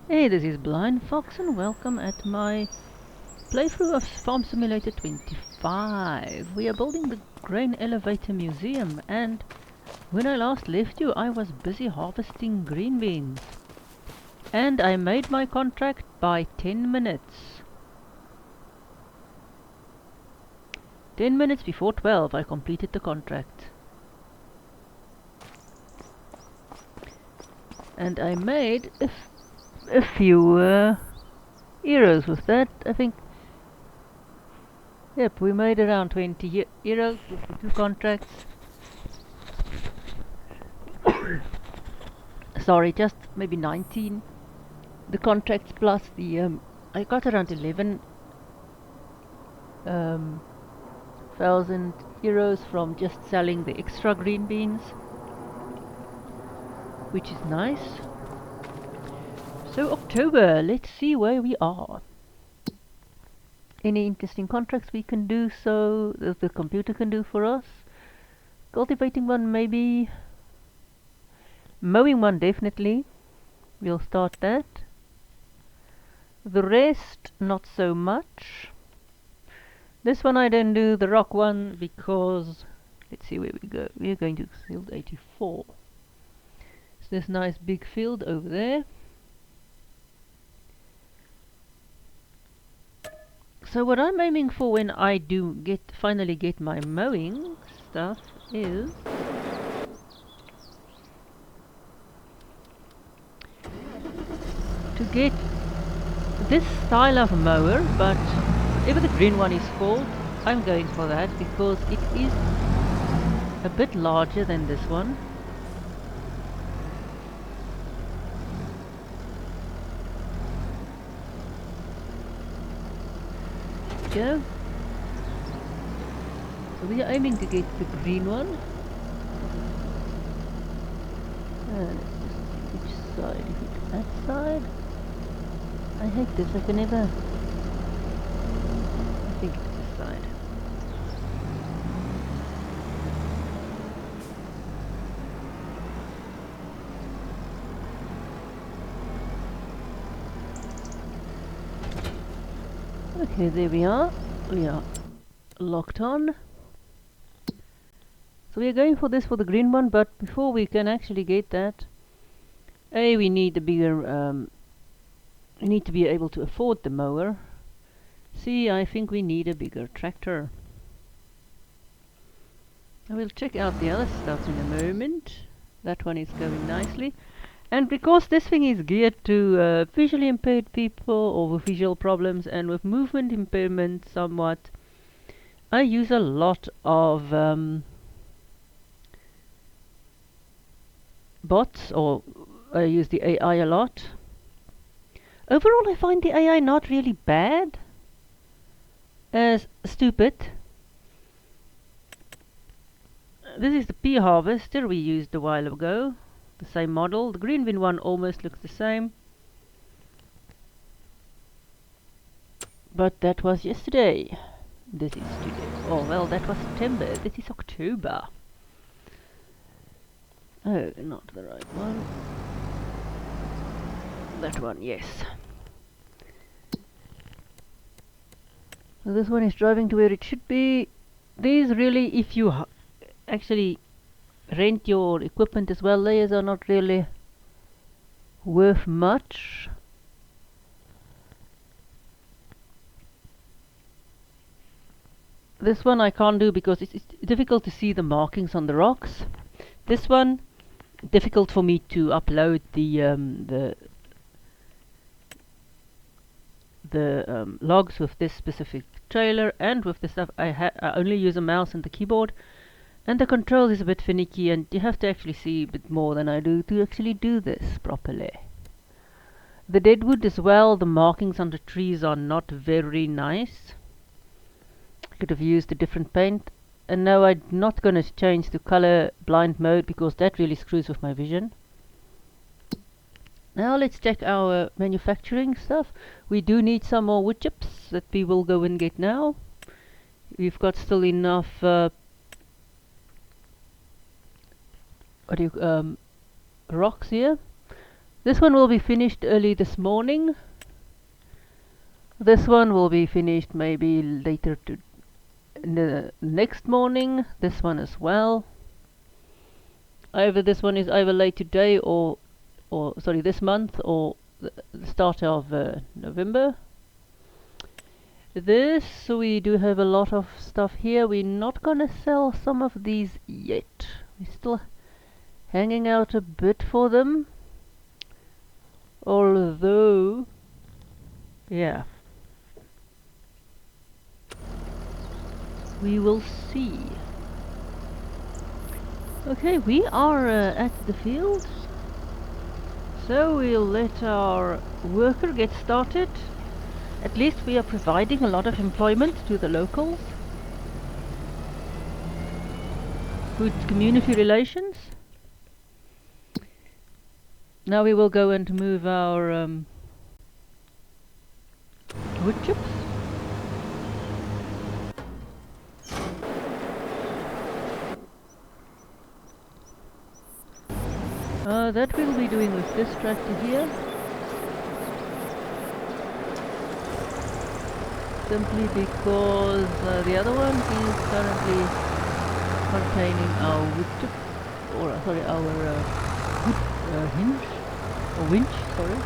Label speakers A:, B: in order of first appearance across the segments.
A: Hey, this is Blind Fox and welcome at my playthrough of Farm Simulator 25. We are building the Grain Elevator Museum, and when I last left you I was busy harvesting green beans. And I made my contract by 10 minutes. 10 minutes before 12 I completed the contract. And I made a few euros with that, I think. Yep, we made around 20 euros with the two contracts. Sorry, just maybe 19. The contracts plus the I got around 11 thousand euros from just selling the extra green beans, which is nice. So October, let's see where we are. Any interesting contracts we can do so that the computer can do for us? Cultivating one maybe. Mowing one definitely. We'll start that. The rest not so much. This one I don't do, the rock one, because let's see where we go. We're going to field 84. It's this nice big field over there. So what I'm aiming for when I do finally get my mowing stuff is to get this style of mower, but whatever the green one is called, I'm going for that because it is a bit larger than this one. Go. So we are aiming to get the green one. Let's just see which side. Is it that side? I hate this, I can never. I think it's this side. Okay, there we are. We are locked on. So we are going for this for the green one, but before we can actually get that, we need a bigger. We need to be able to afford the mower. See, I think we need a bigger tractor. I will check out the other stuff in a moment. That one is going nicely. And because this thing is geared to visually impaired people or with visual problems and with movement impairment somewhat, I use a lot of bots, or I use the AI a lot. Overall I find the AI not really bad, as stupid. This is the pea harvester we used a while ago. The same model. The green bin one almost looks the same. But that was yesterday. This is today. Oh well, that was September. This is October. Oh, not the right one. That one, yes. So this one is driving to where it should be. These really, if you actually rent your equipment as well, layers are not really worth much. This one I can't do because it's difficult to see the markings on the rocks. This one, difficult for me to upload the logs with this specific trailer, and with the stuff I only use a mouse and the keyboard, and the control is a bit finicky, and you have to actually see a bit more than I do to actually do this properly. The deadwood as well, the markings on the trees are not very nice. I could have used a different paint. And no, I'm not going to change to color blind mode because that really screws with my vision. Now let's check our manufacturing stuff. We do need some more wood chips that we will go and get now. We've got still enough rocks here. This one will be finished early this morning. This one will be finished maybe later to the next morning. This one as well. Either this one is either late today or sorry, this month or the start of November. This, we do have a lot of stuff here. We're not gonna sell some of these yet. We're still hanging out a bit for them. Although, yeah. We will see. Okay, we are at the field. So we'll let our worker get started. At least we are providing a lot of employment to the locals. Good community relations. Now we will go and move our wood chips. That we'll be doing with this tractor here. Simply because the other one is currently containing our wood chip, or sorry, our wood hinge, or winch, sorry.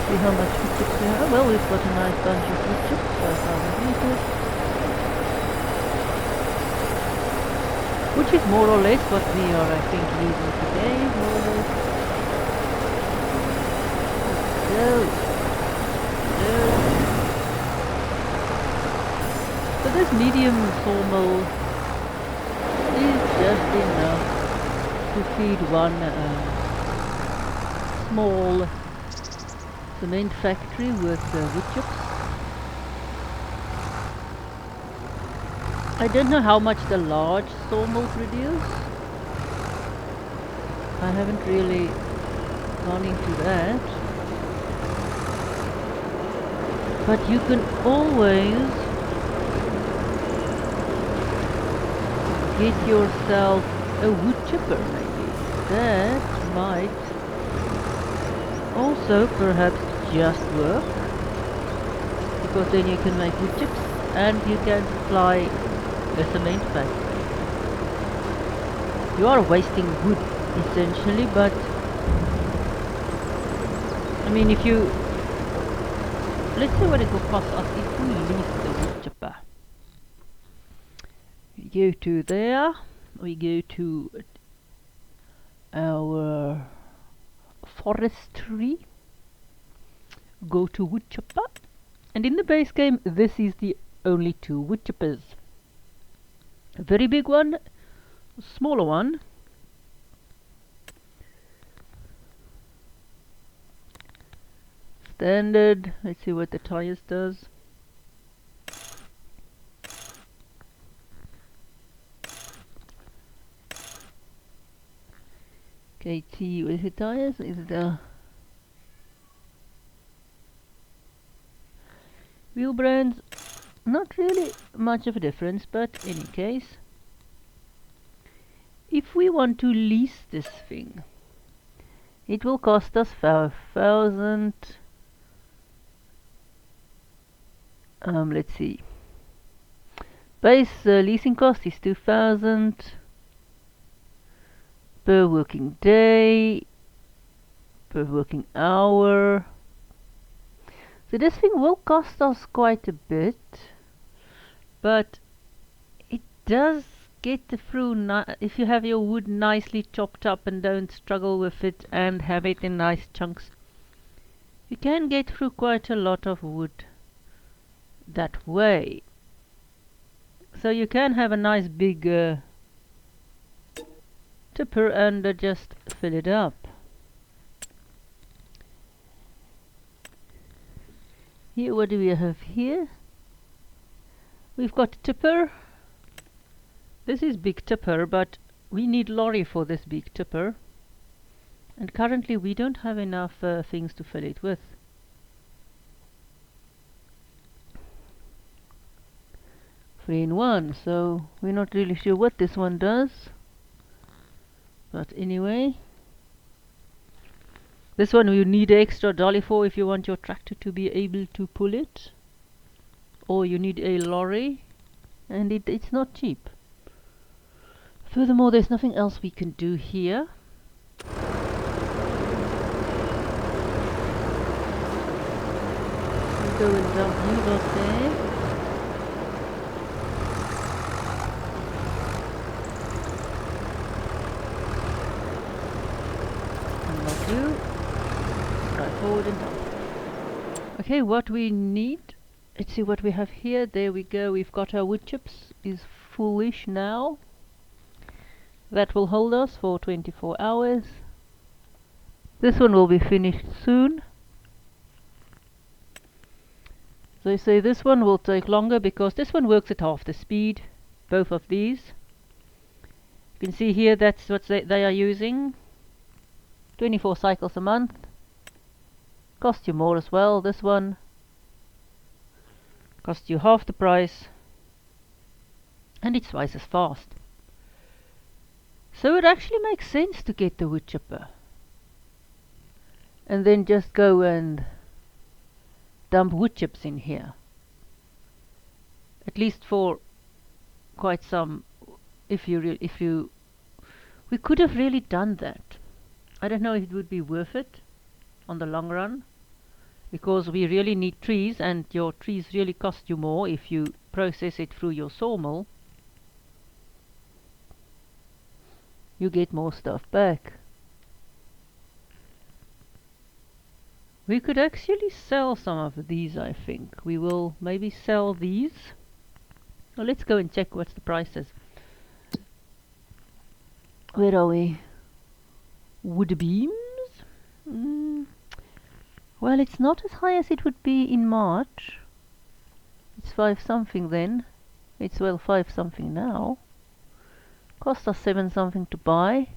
A: See how much wood chips we have. Well, we've got a nice bunch of wood chips, 5,000 meters. Which is more or less what we are, I think, using today, more or less. So this medium sawmill is just enough to feed one small cement factory with wood chips. I don't know how much the large sawmill produce. I haven't really gone into that. But you can always get yourself a wood chipper maybe. That might also perhaps just work, because then you can make wood chips and you can supply a cement factory. You are wasting wood essentially, but I mean, if you, let's see what it will cost us if we lease the wood chipper. We go to there, we go to our forestry, go to wood chipper, and in the base game this is the only two wood chippers. A very big one, a smaller one. Standard. Let's see what the tires does. KT with the tires is the wheel brands. Not really much of a difference, but in any case, if we want to lease this thing, it will cost us 5,000. Let's see. Base leasing cost is 2,000 per working day, per working hour. So this thing will cost us quite a bit, but it does get through if you have your wood nicely chopped up and don't struggle with it and have it in nice chunks. You can get through quite a lot of wood that way. So you can have a nice big tipper and just fill it up. Here, what do we have here? We've got tipper. This is big tipper, but we need lorry for this big tipper. And currently we don't have enough things to fill it with. Three in one, so we're not really sure what this one does. But anyway, this one you need an extra dolly for if you want your tractor to be able to pull it. Or you need a lorry, and it's not cheap. Furthermore, there's nothing else we can do here. We'll go and dump you lot there. Not you. Right forward and dump. Okay, what we need. Let's see what we have here. There we go. We've got our wood chips. Is fullish now. That will hold us for 24 hours. This one will be finished soon. They say this one will take longer because this one works at half the speed. Both of these. You can see here that's what they are using. 24 cycles a month. Cost you more as well. This one costs you half the price. And it's twice as fast. So it actually makes sense to get the wood chipper. And then just go and dump wood chips in here. At least for quite some. We could have really done that. I don't know if it would be worth it on the long run, because we really need trees, and your trees really cost you more if you process it through your sawmill. You get more stuff back. We could actually sell some of these, I think. We will maybe sell these. Well, let's go and check what's the prices. Where are we? Wood beams? Well, it's not as high as it would be in March. It's 5 something then. It's well 5 something now. Cost us 7 something to buy.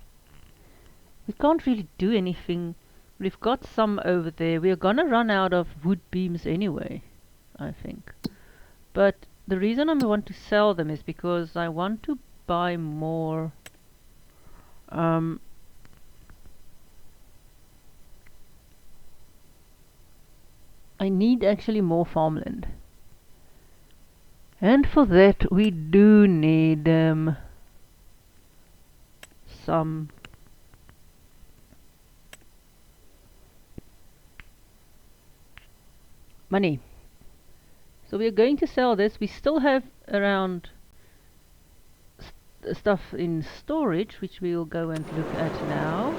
A: We can't really do anything. We've got some over there. We're gonna run out of wood beams anyway, I think. But the reason I want to sell them is because I want to buy more I need actually more farmland. And for that we do need some money. So we are going to sell this. We still have around stuff in storage, which we will go and look at now.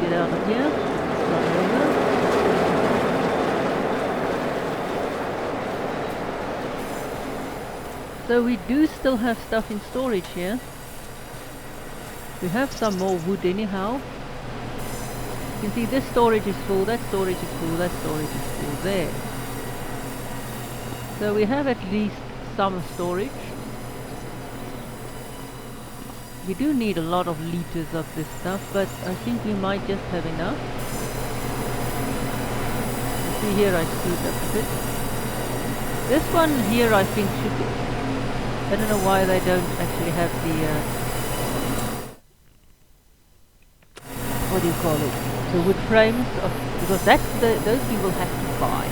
A: Get out of here. So we do still have stuff in storage here. We have some more wood anyhow. You can see this storage is full, that storage is full, that storage is full there. So we have at least some storage. We do need a lot of liters of this stuff, but I think we might just have enough. You see here I screwed up a bit. This one here I think should be. I don't know why they don't actually have the what do you call it? The wood frames, because those we will have to buy.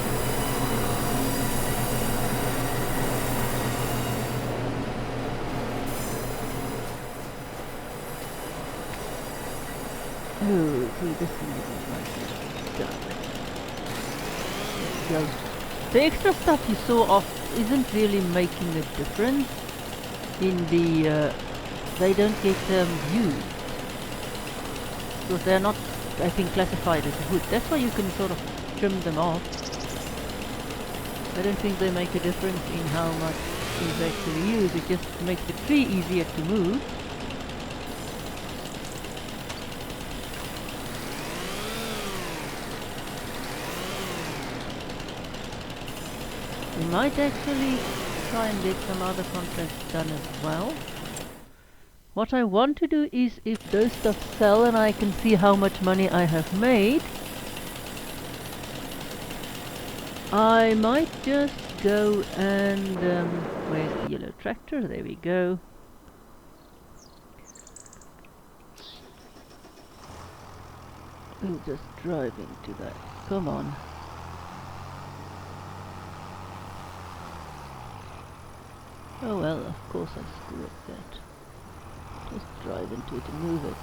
A: Oh, see, this one isn't like done. Let's go. The extra stuff you saw off isn't really making a difference in the they don't get used because they're not I think, classified as wood. That's why you can sort of trim them off. I don't think they make a difference in how much trees actually use. It just makes the tree easier to move. We might actually try and get some other contracts done as well. What I want to do is, if those stuff sell and I can see how much money I have made, I might just go and where's the yellow tractor? There we go. We'll just drive into that. Come on. Oh well, of course I screwed up that. Just drive into it and move it.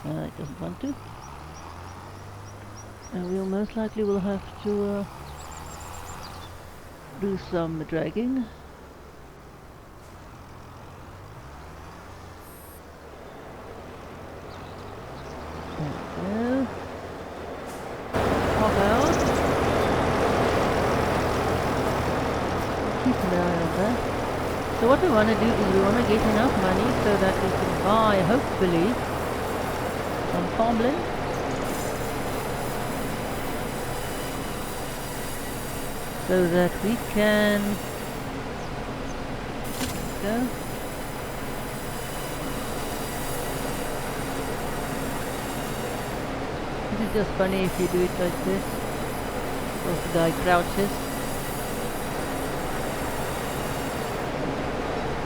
A: It doesn't want to. And we'll most likely will have to do some dragging. There we go. Pop out. Keep an eye on that. So what we want to do is we want to get enough money so that we can buy, hopefully, some farmland. So that we can go. This is just funny if you do it like this. Because the guy crouches.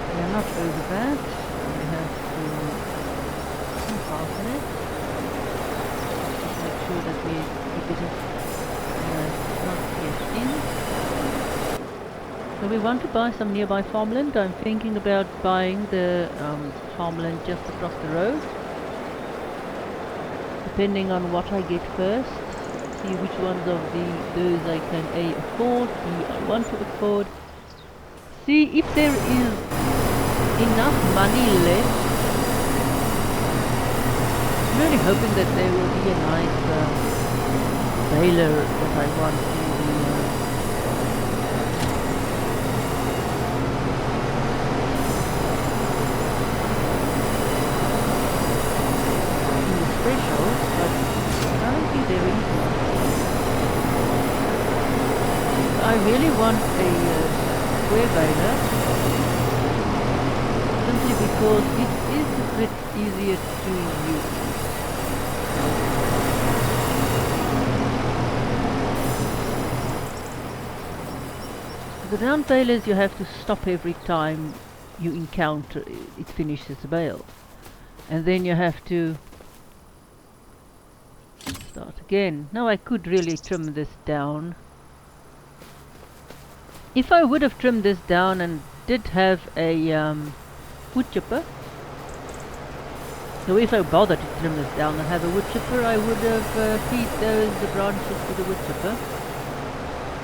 A: We are not over that. We have to fasten it. Just make sure that we keep it not get in. So we want to buy some nearby farmland. I'm thinking about buying the farmland just across the road. Depending on what I get first. See which ones of those I can A, afford, B, I want to afford. See if there is enough money left. I'm really hoping that there will be a nice baler that I want to in the threshold, but apparently there is one. I really want a square baler. Because it is a bit easier to use. The round balers you have to stop every time you encounter it finishes the bale. And then you have to start again. Now I could really trim this down. If I would have trimmed this down and did have a wood chipper. So if I bothered to trim this down and have a wood chipper, I would have feed the branches to the wood chipper.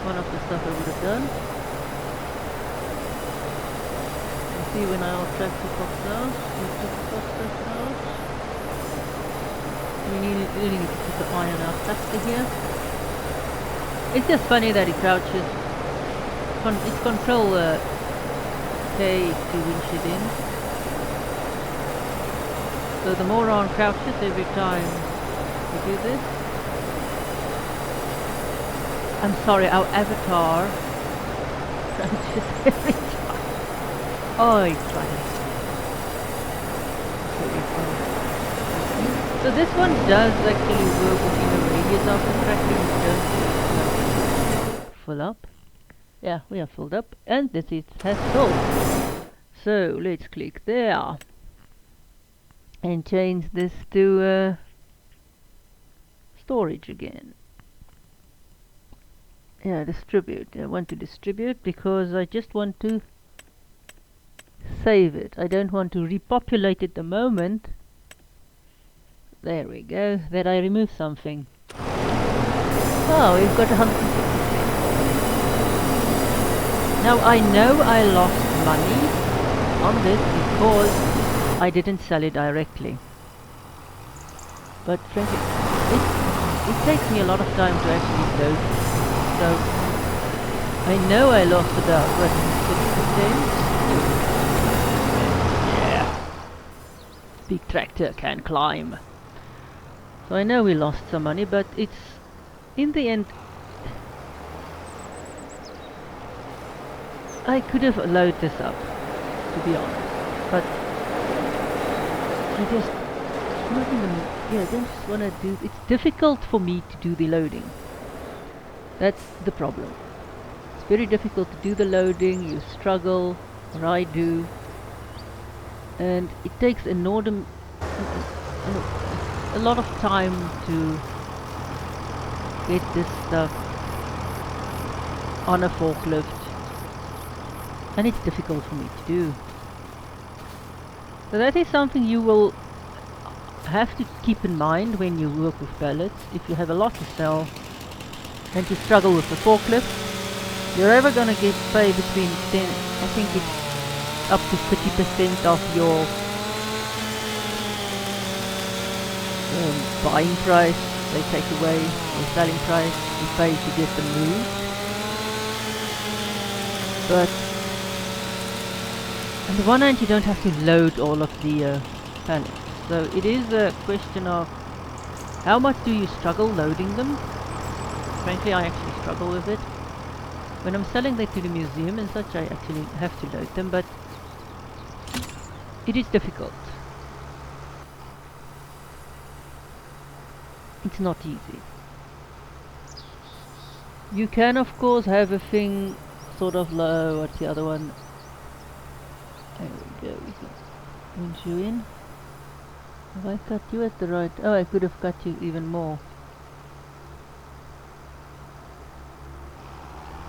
A: One of the stuff I would have done. You see when our tractor pops out, we really need to keep an eye on our tractor here. It's just funny that it crouches. It's control K to winch it in. So the more on crouches every time we do this. I'm sorry, our avatar crouches every time. Oh, it's funny. So this one does actually work within a radius of the tractor. We don't full up. Yeah, we are filled up, and this it has filled. So let's click there. And change this to storage again. Yeah, distribute. I want to distribute because I just want to save it. I don't want to repopulate it the moment. There we go. That I remove something. Oh, we've got 160. Now I know I lost money on this because I didn't sell it directly. But frankly, it takes me a lot of time to actually load it. So I know I lost about 6%. Yeah. Big tractor can climb. So I know we lost some money, but it's in the end I could have loaded this up, to be honest, but I just don't want to do. It's difficult for me to do the loading. That's the problem. It's very difficult to do the loading. You struggle, or I do, and it takes a lot of time to get this stuff on a forklift, and it's difficult for me to do. So that is something you will have to keep in mind when you work with pallets. If you have a lot to sell and you struggle with the forklift, you're ever gonna get paid between 10, I think it's up to 30% of your buying price. They take away your selling price. You pay to get them moved. But on the one hand, you don't have to load all of the pallets. So it is a question of how much do you struggle loading them. Frankly, I actually struggle with it. When I'm selling them to the museum and such, I actually have to load them, but it is difficult. It's not easy. You can, of course, have a thing sort of low. What's the other one? There we go. Once you in. Have I cut you at the right? Oh, I could have cut you even more.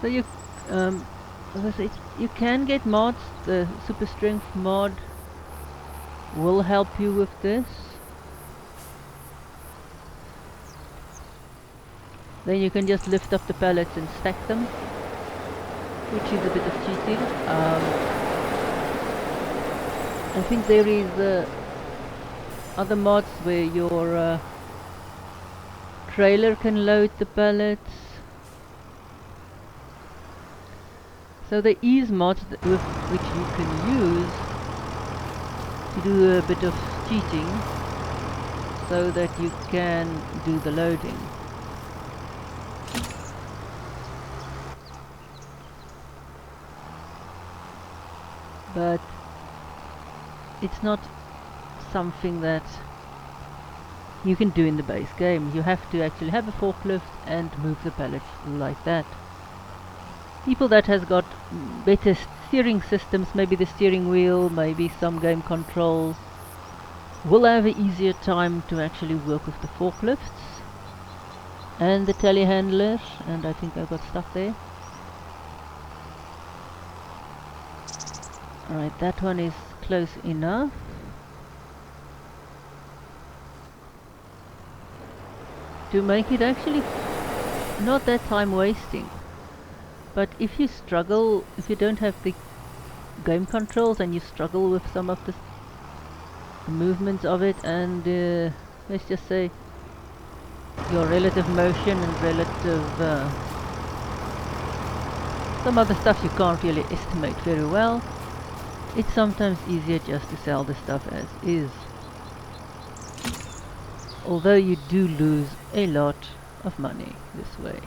A: So you, as I said, you can get mods. The super strength mod will help you with this. Then you can just lift up the pallets and stack them, which is a bit of cheating. I think there is other mods where your trailer can load the pallets. So there is mods with which you can use to do a bit of cheating so that you can do the loading. But it's not something that you can do in the base game. You have to actually have a forklift and move the pallets like that. People that has got better steering systems, maybe the steering wheel, maybe some game controls, will have an easier time to actually work with the forklifts and the telehandler. And I think I've got stuff there. Alright, that one is close enough. To make it actually not that time wasting. But if you struggle, if you don't have the game controls and you struggle with some of the movements of it, and let's just say your relative motion and relative some other stuff you can't really estimate very well, it's sometimes easier just to sell the stuff as is. Although you do lose a lot of money this way.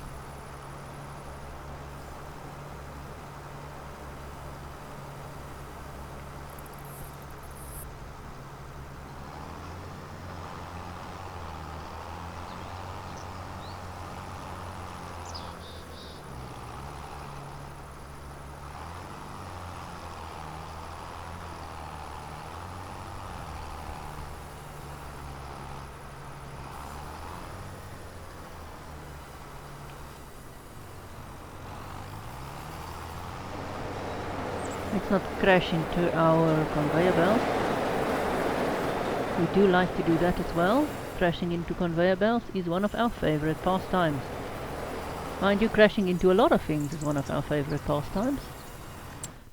A: Let's not crash into our conveyor belt. We do like to do that as well. Crashing into conveyor belts is one of our favorite pastimes. Mind you, crashing into a lot of things is one of our favorite pastimes.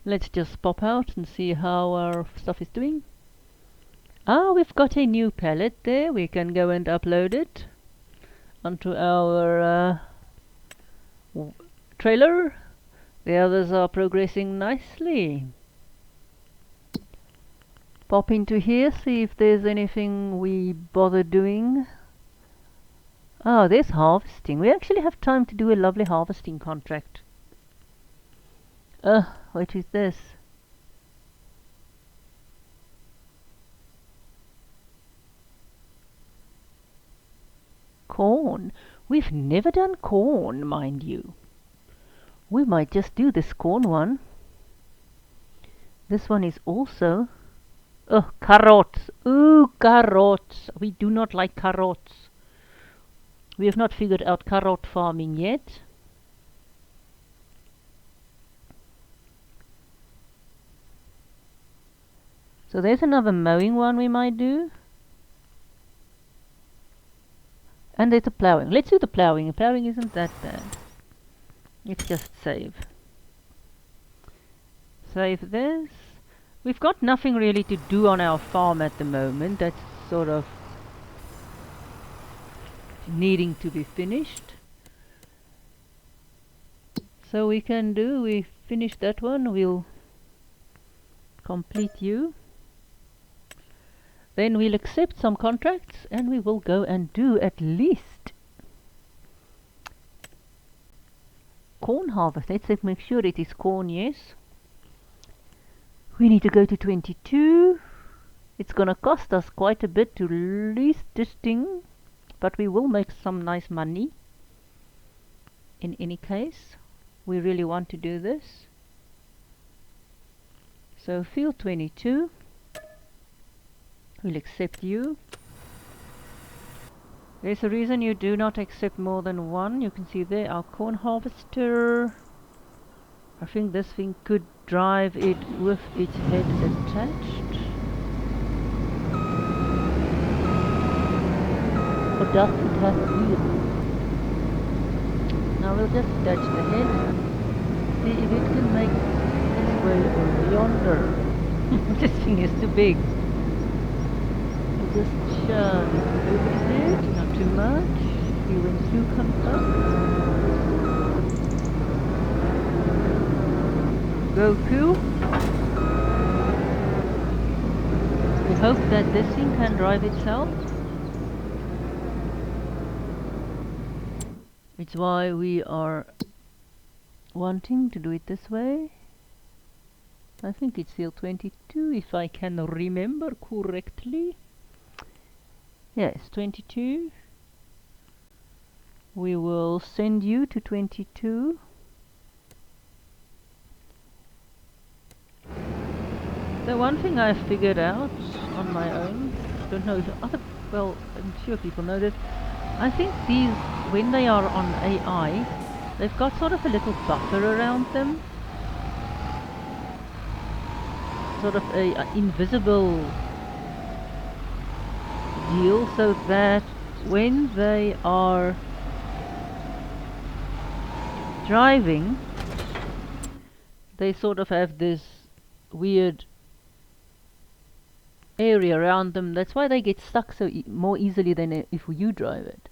A: Let's just pop out and see how our stuff is doing. Ah, we've got a new pallet there. We can go and upload it. onto our trailer. The others are progressing nicely. Pop into here, see if there's anything we bother doing. Oh, there's harvesting. We actually have time to do a lovely harvesting contract. What is this? Corn. We've never done corn, mind you. We might just do this corn one. This one is also... Oh, carrots. Ooh, carrots. We do not like carrots. We have not figured out carrot farming yet. So there's another mowing one we might do. And there's a ploughing. Let's do the ploughing. The ploughing isn't that bad. Let's just save. Save this. We've got nothing really to do on our farm at the moment. That's sort of needing to be finished. So we finish that one. We'll complete you. Then we'll accept some contracts and we will go and do at least corn harvest. Let's make sure it is corn, yes. We need to go to 22. It's gonna cost us quite a bit to lease this thing, but we will make some nice money. In any case, we really want to do this. So field 22. We'll accept you. There's a reason you do not accept more than one. You can see there our corn harvester. I think this thing could drive it with its head attached. Or does it have wheels? Now we'll just attach the head. See if it can make this way or yonder. This thing is too big. Just shove it over there, not too much. See when Q comes up. Go Q. We hope that this thing can drive itself. It's why we are wanting to do it this way. I think it's field 22 if I can remember correctly. Yes, 22. We will send you to 22. The one thing I figured out on my own, don't know if well, I'm sure people know this. I think these, when they are on AI, they've got sort of a little buffer around them. Sort of a invisible deal, so that when they are driving they sort of have this weird area around them. That's why they get stuck so more easily than if you drive it.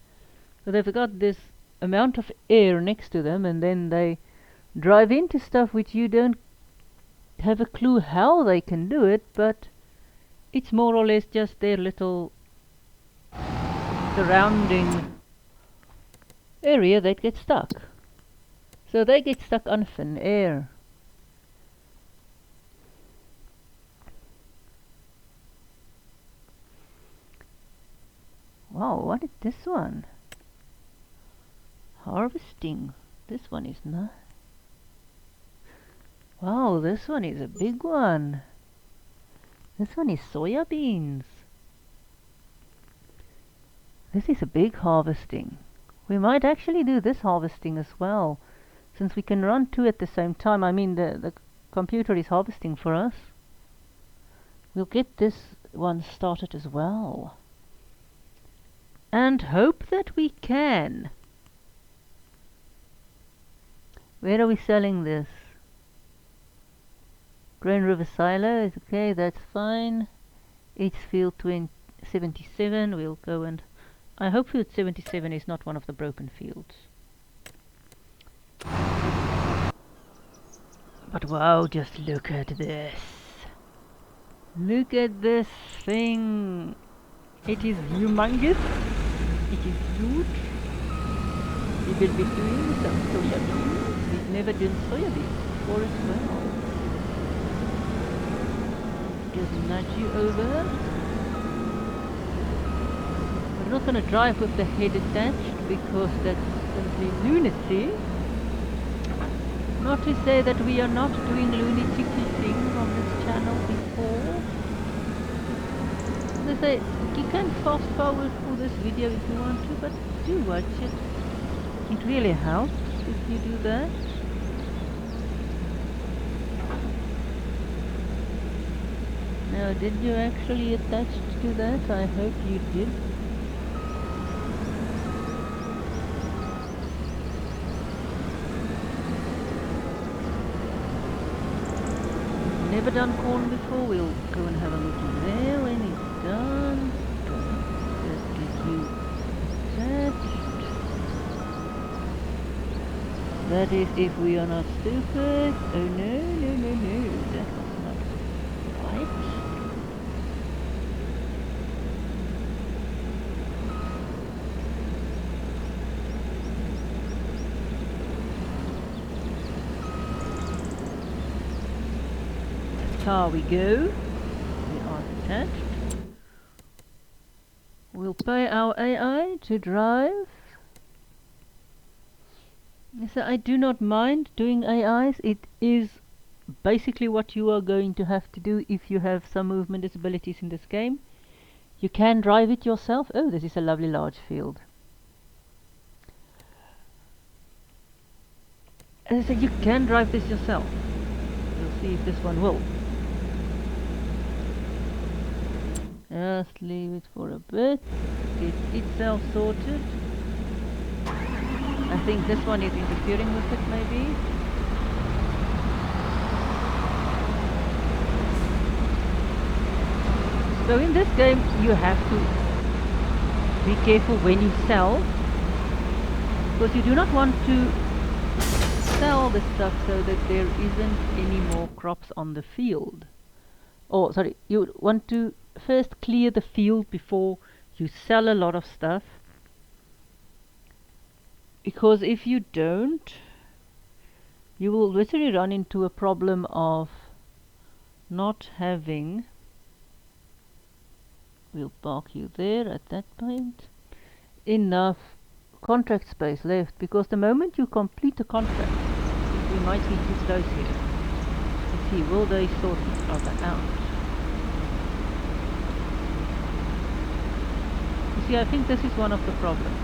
A: So they've got this amount of air next to them, and then they drive into stuff which you don't have a clue how they can do it, but it's more or less just their little surrounding area that gets stuck. So they get stuck on thin air. Wow, what is this one? Harvesting. This one is nice. Wow, this one is a big one. This one is soybeans. This is a big harvesting. We might actually do this harvesting as well, since we can run two at the same time. I mean, the computer is harvesting for us. We'll get this one started as well. And hope that we can. Where are we selling this? Grain River Silo is okay, that's fine. It's field 77. We'll go and I hope field 77 is not one of the broken fields. But wow, just look at this. Look at this thing. It is humongous. It is huge. We will be doing some soybeans. We've never done soybeans before as well. Just nudge you over. We're not going to drive with the head attached because that's simply lunacy. Not to say that we are not doing lunatic things on this channel before. As I say, you can fast forward through this video if you want to, but do watch it. It really helps if you do that. Now, did you actually attach to that? I hope you did. Never done corn before. We'll go and have a look in there when it's done. Just get you attached. That is if we are not stupid. Oh no, no, no, no. That was not right. Car we go. We are attached. We'll pay our AI to drive. So I do not mind doing AIs. It is basically what you are going to have to do if you have some movement disabilities in this game. You can drive it yourself. Oh, this is a lovely large field. As I said, you can drive this yourself. We'll see if this one will. Just leave it for a bit, get itself sorted. I think this one is interfering with it maybe. So in this game you have to be careful when you sell, because you do not want to sell the stuff so that there isn't any more crops on the field. Or sorry, you want to first clear the field before you sell a lot of stuff, because if you don't, you will literally run into a problem of not having, we'll park you there at that point, enough contract space left, because the moment you complete a contract, we might be too close here. Let's see, will they sort each other out? You see, I think this is one of the problems.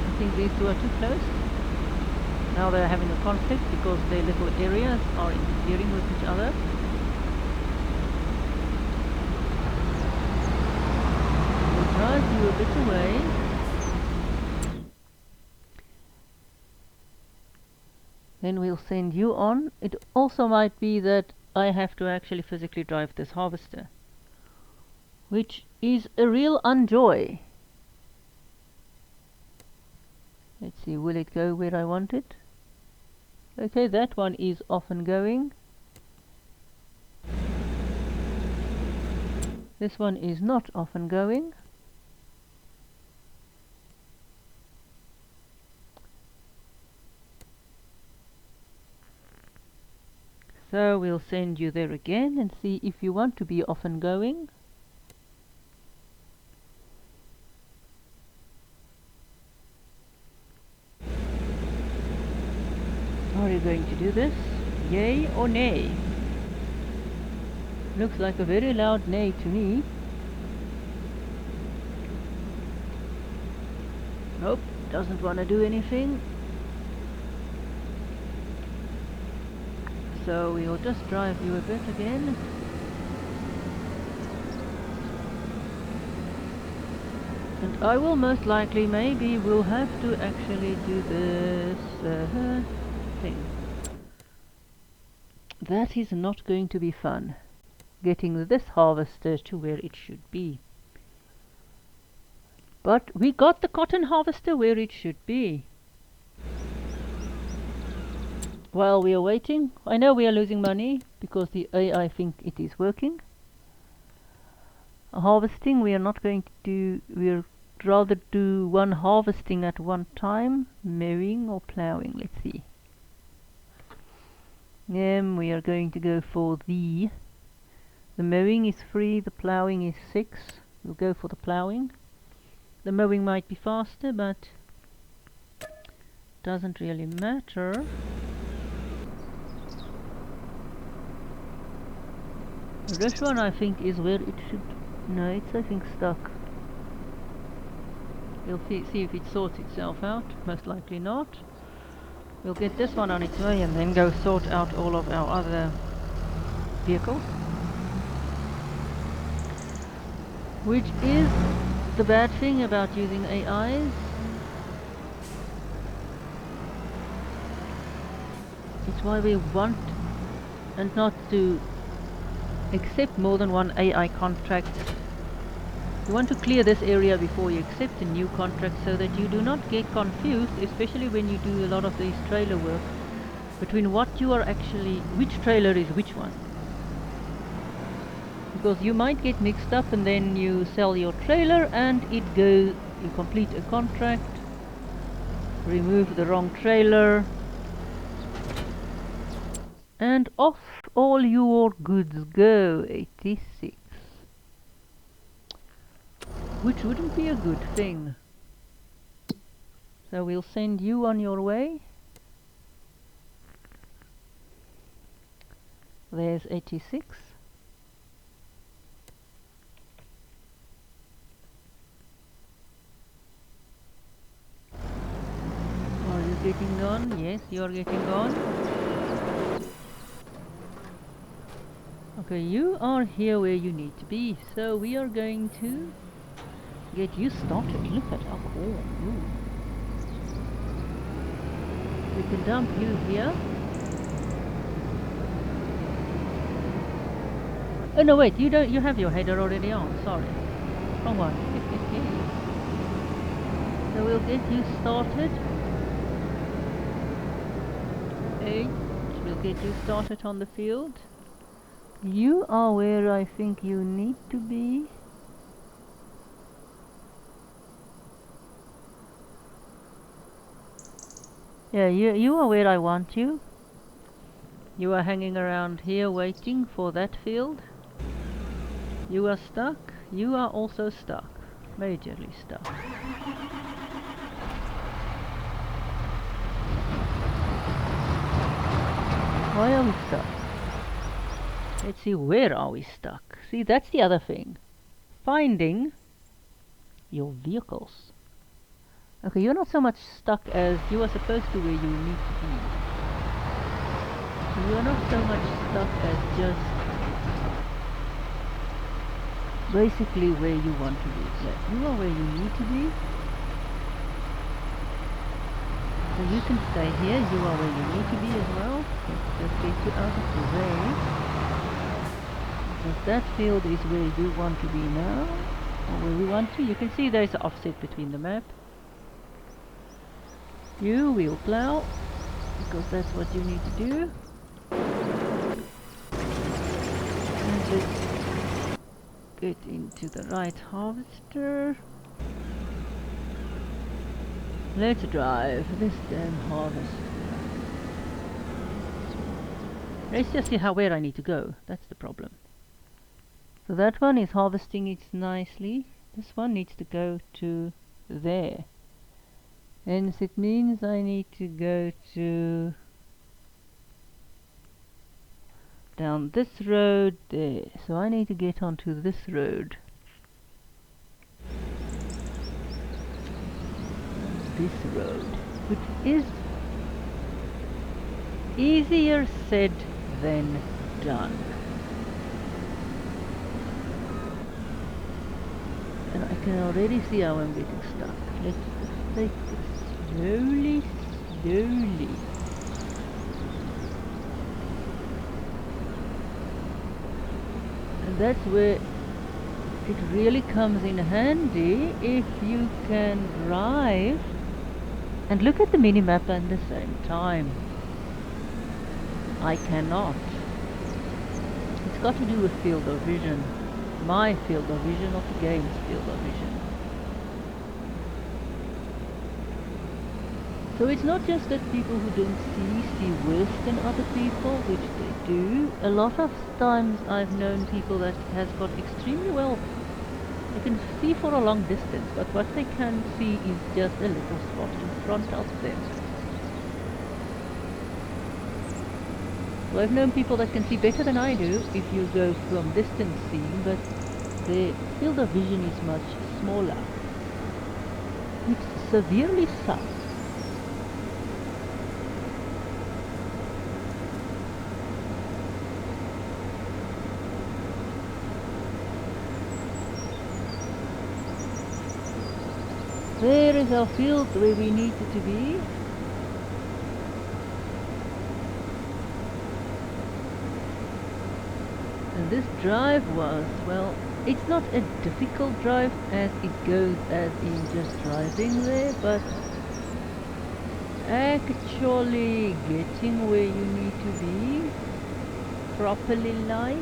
A: I think these two are too close. Now they're having a conflict because their little areas are interfering with each other. We'll drive you a bit away. Then we'll send you on. It also might be that I have to actually physically drive this harvester, which is a real unjoy. Let's see, will it go where I want it? Okay, that one is off and going. This one is not off and going. So we'll send you there again and see if you want to be off and going. Are you going to do this? Yay or nay? Looks like a very loud nay to me. Nope, doesn't want to do anything. So we'll just drive you a bit again. And I will most likely, maybe we'll have to actually do this thing. That is not going to be fun, getting this harvester to where it should be. But we got the cotton harvester where it should be. While we are waiting, I know we are losing money because the AI think it is working. Harvesting we are not going to do, we'll rather do one harvesting at one time, mowing or ploughing, let's see. We are going to go for the mowing is free, the ploughing is 6. We'll go for the ploughing. The mowing might be faster, but doesn't really matter. This one I think is where it should... No, it's I think stuck. We'll see if it sorts itself out. Most likely not. We'll get this one on its way and then go sort out all of our other vehicles. Which is the bad thing about using AIs. It's why we want and not to accept more than one AI contract. You want to clear this area before you accept a new contract so that you do not get confused, especially when you do a lot of these trailer work, between what you are actually, which trailer is which one. Because you might get mixed up and then you sell your trailer and it goes, you complete a contract, remove the wrong trailer, and off all your goods go. 86. Which wouldn't be a good thing. So we'll send you on your way. There's 86. Are you getting on? Yes, you are getting on. Okay, you are here where you need to be, so we are going to get you started. Look at our corn. We can dump you here. Oh no, wait, you don't. You have your header already on. Sorry, wrong one. So we'll get you started. 8. We'll get you started on the field. You are where I think you need to be. Yeah, you are where I want you. You are hanging around here waiting for that field. You are stuck. You are also stuck. Majorly stuck. Why are we stuck? Let's see, where are we stuck? See, that's the other thing. Finding your vehicles. Okay, you're not so much stuck as you are supposed to where you need to be. So you're not so much stuck as just basically where you want to be. Yeah, you are where you need to be. So you can stay here, you are where you need to be as well. Let's just get you out of the way. Because that field is where you want to be now. Or where we want to. You can see there's an offset between the map. You will plow, because that's what you need to do. And let's get into the right harvester. Let's drive this damn harvester. Let's just see where I need to go. That's the problem. So that one is harvesting it nicely. This one needs to go to there. Hence it means I need to go to down this road there. So I need to get onto this road. This road, which is easier said than done. And I can already see how I'm getting stuck. Let's just take it slowly, slowly. And that's where it really comes in handy if you can drive and look at the minimap at the same time. I cannot. It's got to do with field of vision. My field of vision, not the game's field of vision. So it's not just that people who don't see worse than other people, which they do. A lot of times I've known people that has got extremely well. They can see for a long distance, but what they can see is just a little spot in front of them. So I've known people that can see better than I do if you go from distance seeing, but their field of vision is much smaller. It's severely south. There is our field where we needed to be. And this drive was, well, it's not a difficult drive as it goes as in just driving there, but actually getting where you need to be properly, like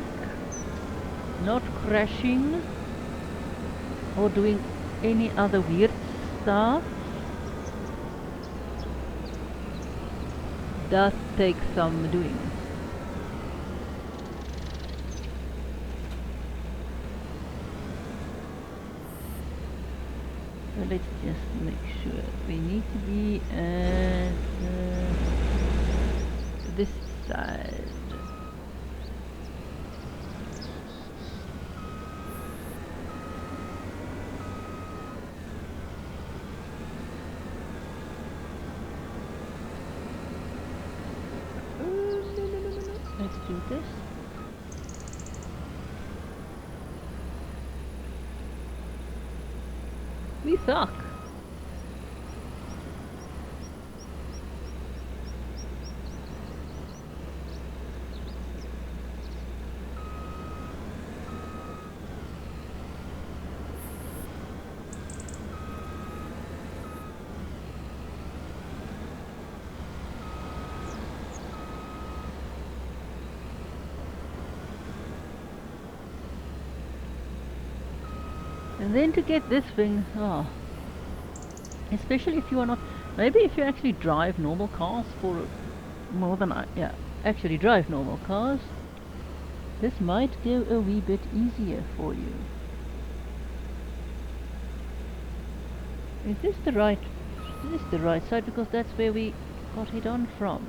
A: not crashing or doing any other weird stuff does take some doing. So let's just make sure we need to be at this side. Let's do this. We suck. And then to get this thing, especially if you are not, maybe if you actually drive normal cars for more than actually drive normal cars, this might go a wee bit easier for you. Is this the right side? Because that's where we got it on from.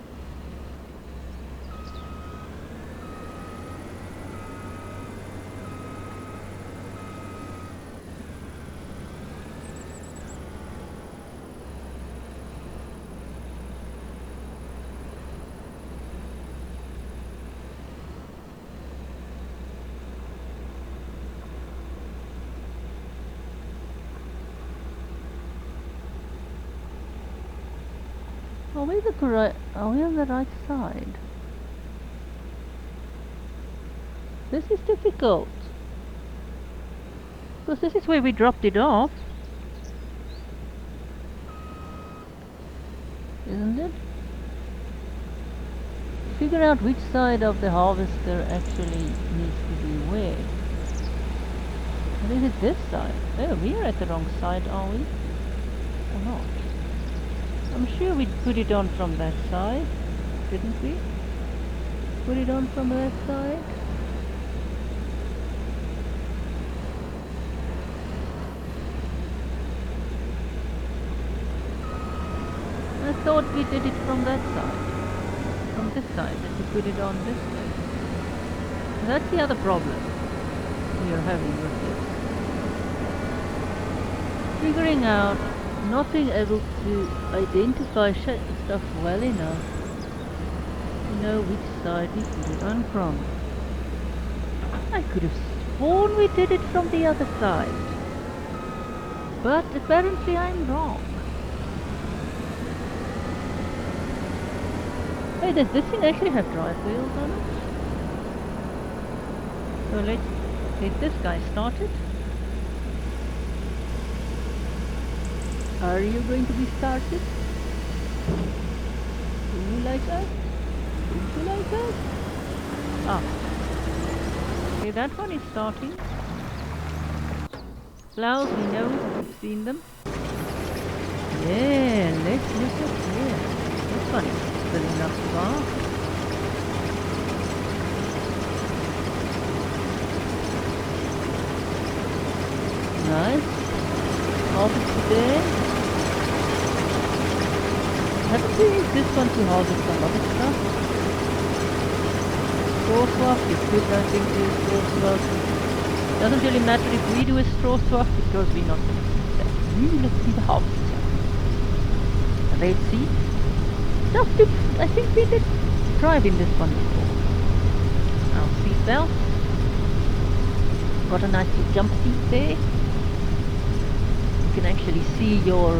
A: Are we on the right side? This is difficult. Because this is where we dropped it off. Isn't it? Figure out which side of the harvester actually needs to be where. Or is it this side? Oh, we are at the wrong side, are we? Or not? I'm sure we put it on from that side, didn't we? Put it on from that side. I thought we did it from that side. From this side, and we put it on this way. And that's the other problem we are having with this. Figuring out, not being able to identify stuff well enough to know which side we put it on from. I could have sworn we did it from the other side, but apparently I'm wrong. Hey, does this thing actually have drive wheels on it? So let's get this guy started. Are you going to be started? Do you like us? Don't you like us? Ah. Okay, that one is starting. Plows, we know, we've seen them. Yeah, let's look at here. This one is filling up fast. Nice. Harvest today. Haven't we used this one to harvest a lot of stuff? Straw swap is good, I think, to use straw swap. Doesn't really matter if we do a straw swap because we're not going to see that. Let's see the harvest. Red seed. I think we did drive in this one before. Our seat belt. Got a nice little jump seat there. You can actually see your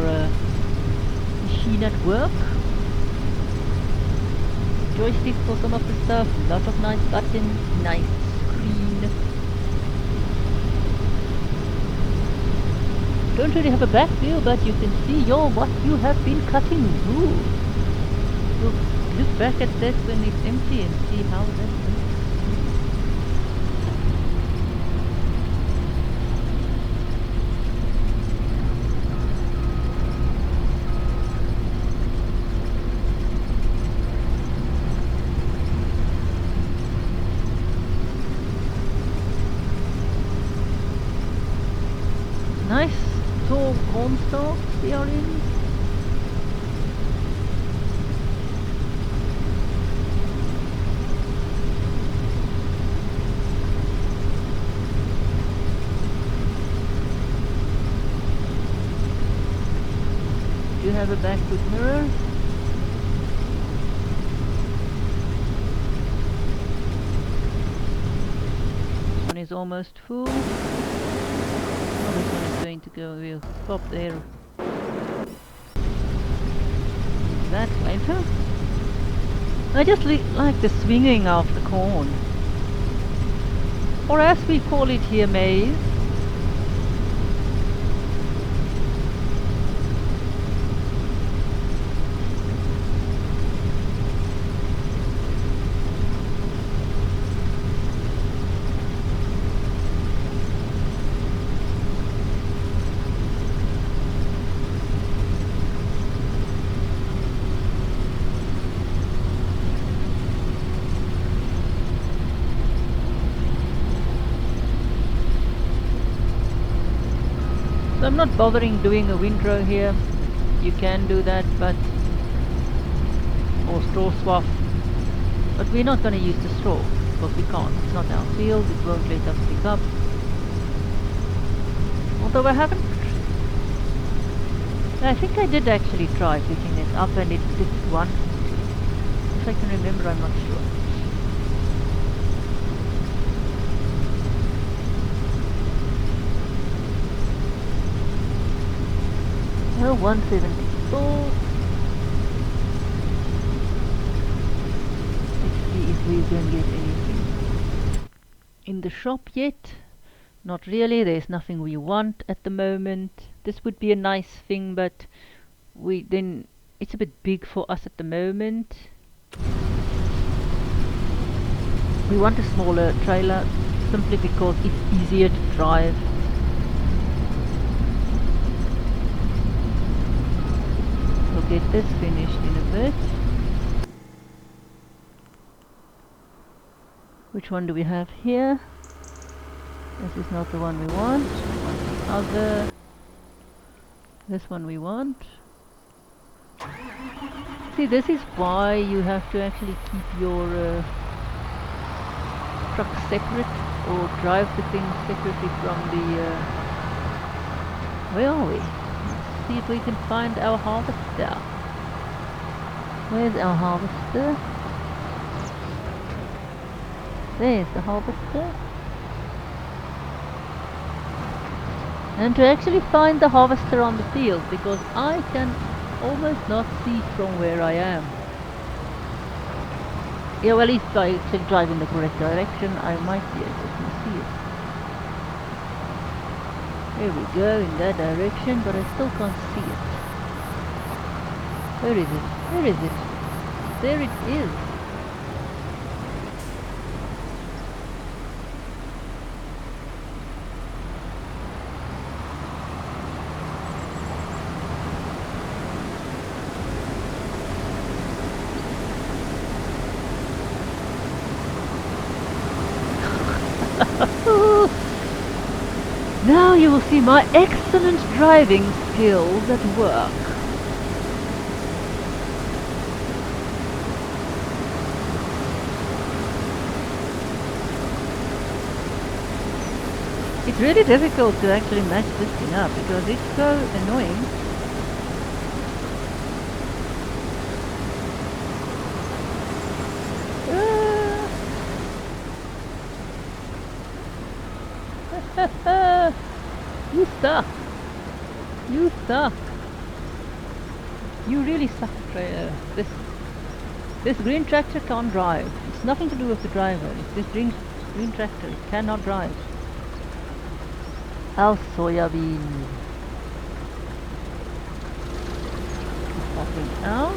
A: machine at work. Joystick for some of the stuff. Lot of nice buttons. Nice screen. Don't really have a back view, but you can see what you have been cutting. Ooh. We'll look back at that when it's empty and see how that looks. Nice tall corn stalks we are in. Do you have a backward mirror? This one is almost full. Oh, this one is going to go, we'll stop there. That later. I just like the swinging of the corn. Or as we call it here, maize. So I'm not bothering doing a windrow here. You can do that, but or straw swap. But we're not going to use the straw because we can't. It's not our field. It won't let us pick up. Although I haven't. I think I did actually try picking it up, and it did once. If I can remember, I'm not sure. Oh, 174. Let's see if we can get anything in the shop yet. Not really, there's nothing we want at the moment. This would be a nice thing, but it's a bit big for us at the moment. We want a smaller trailer simply because it's easier to drive. We'll get this finished in a bit. Which one do we have here? This is not the one we want. We want the other. This one we want. See, this is why you have to actually keep your truck separate, or drive the thing separately from the where are we? Let's see if we can find our harvester. Where's our harvester? There's the harvester. And to actually find the harvester on the field, because I can almost not see from where I am. Yeah, well, if I actually drive in the correct direction, I might be able to see it. Here we go, in that direction, but I still can't see it. Where is it? Where is it? There it is. Now you will see my excellent driving skills at work. It's really difficult to actually match this thing up because it's so annoying. You suck. You suck. You really suck, trailer. This green tractor can't drive. It's nothing to do with the driver. It's this green tractor. It cannot drive. Our soybeans. Popping out.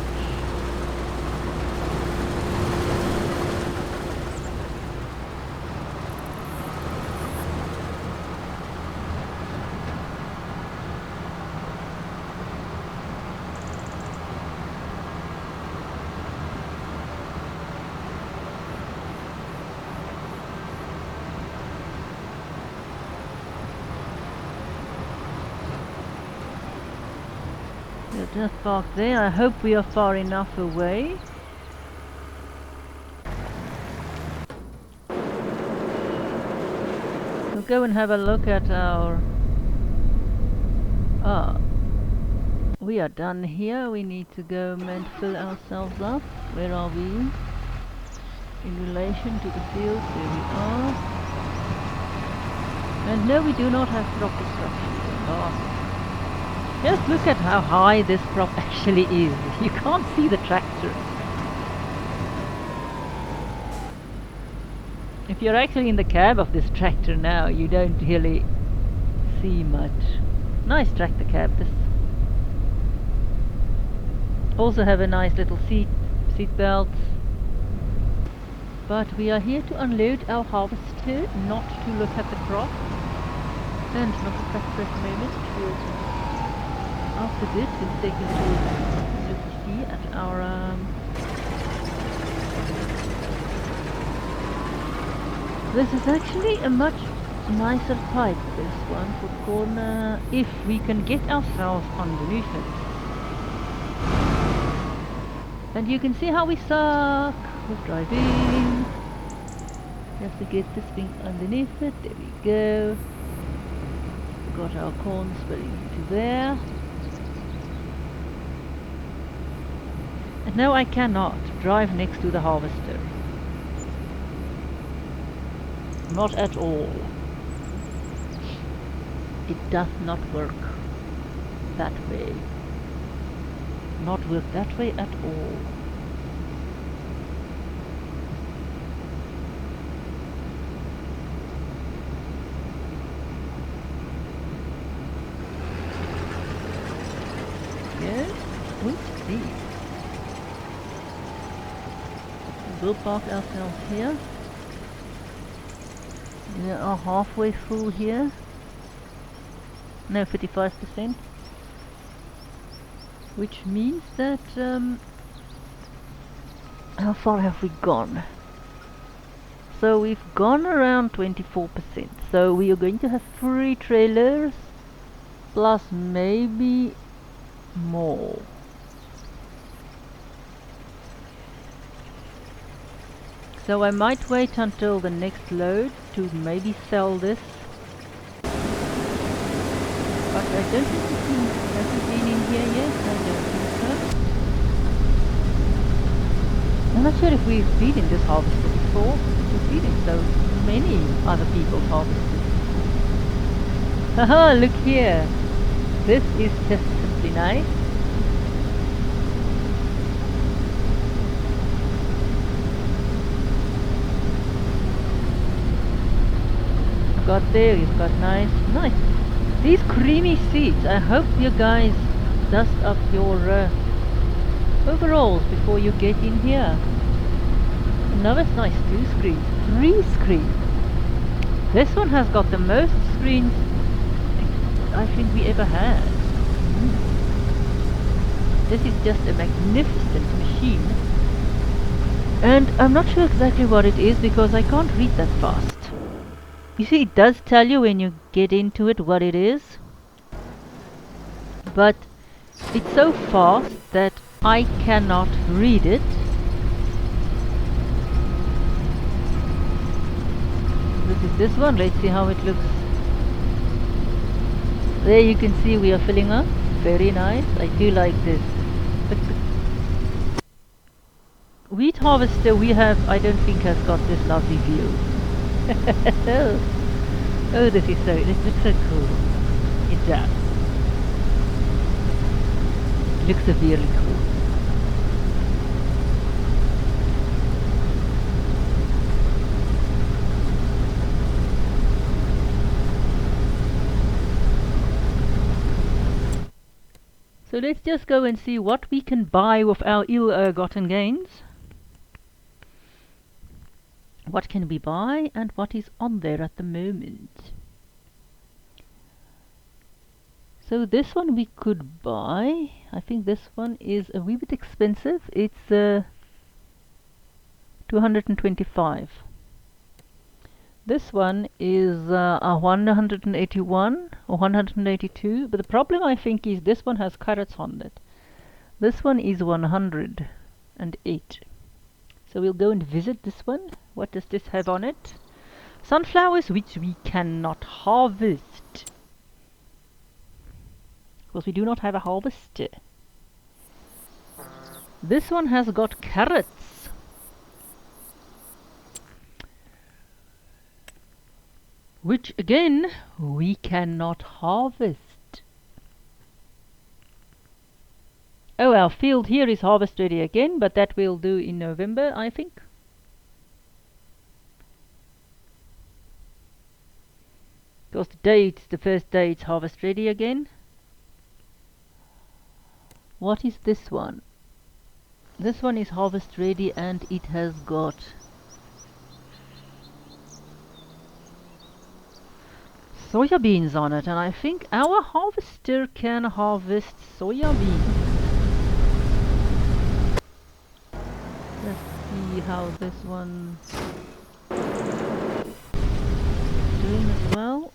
A: We're just parked there. I hope we are far enough away. We'll go and have a look at our... we are done here. We need to go and fill ourselves up. Where are we? In relation to the field, there we are. And no, we do not have crop destruction. Just look at how high this crop actually is. You can't see the tractor. If you're actually in the cab of this tractor now, you don't really see much. Nice tractor cab, this. Also have a nice little seat belt. But we are here to unload our harvester, not to look at the crop. And not the tractor at the moment. After this, we'll take a little see at our this is actually a much nicer pipe, this one, for the corner, if we can get ourselves underneath it. And you can see how we suck with driving. Just to get this thing underneath it, there we go. We got our corn spreading into there. And no, I cannot drive next to the harvester. Not at all. It does not work that way. Not work that way at all. Yes, we'll see. We'll park ourselves here. We are halfway full here. No, 55%. Which means that how far have we gone? So we've gone around 24%. So we are going to have 3 trailers plus maybe more. So I might wait until the next load to maybe sell this. But I don't think the team hasn't been in here yet. I don't think so. I'm not sure if we've been in this harvester before. We've been in so many other people's harvesters. Haha, look here. This is just simply nice. Got there, we've got nice These creamy seeds, I hope you guys dust up your overalls before you get in here. No, it's nice, 2 screens, 3 screens. This one has got the most screens I think we ever had. This is just a magnificent machine. And I'm not sure exactly what it is because I can't read that fast. You see, it does tell you when you get into it what it is. But it's so fast that I cannot read it. This is this one. Let's see how it looks. There you can see we are filling up. Very nice. I do like this. Wheat harvester we have, I don't think has got this lovely view. Oh, this looks so cool. It does. It looks severely cool. So let's just go and see what we can buy with our ill-gotten gains. What can we buy and what is on there at the moment? So this one we could buy. I think this one is a wee bit expensive. It's 225. This one is a 181 or 182, but the problem I think is this one has carrots on it. This one is 108. So we'll go and visit this one. What does this have on it? Sunflowers which we cannot harvest, because we do not have a harvester. This one has got carrots. Which again, we cannot harvest. Oh, our field here is harvest ready again, but that we'll do in November, I think. Because today it's the first day it's harvest ready again. What is this one? This one is harvest ready and it has got soya beans on it, and I think our harvester can harvest soya beans. Let's see how this one's doing as well.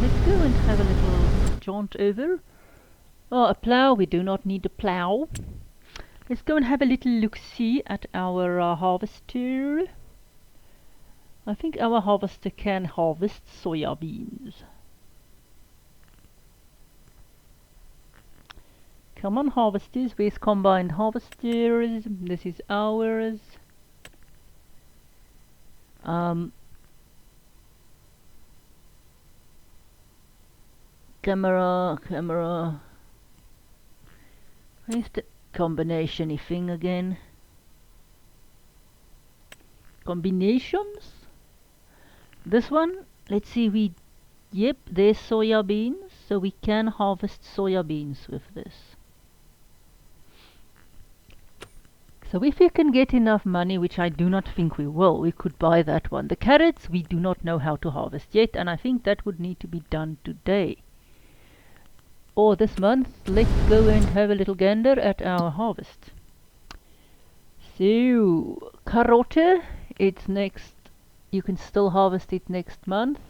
A: Let's go and have a little jaunt over. Oh, a plough. We do not need a plough. Let's go and have a little look-see at our harvester. I think our harvester can harvest soya beans. Come on, harvesters. Where's combined harvesters? This is ours. Camera. Where's the combination-y thing again? Combinations? This one, let's see, yep, there's soya beans, so we can harvest soya beans with this. So if we can get enough money, which I do not think we will, we could buy that one. The carrots we do not know how to harvest yet, and I think that would need to be done today. Or this month. Let's go and have a little gander at our harvest. So, carotte, it's next. You can still harvest it next month,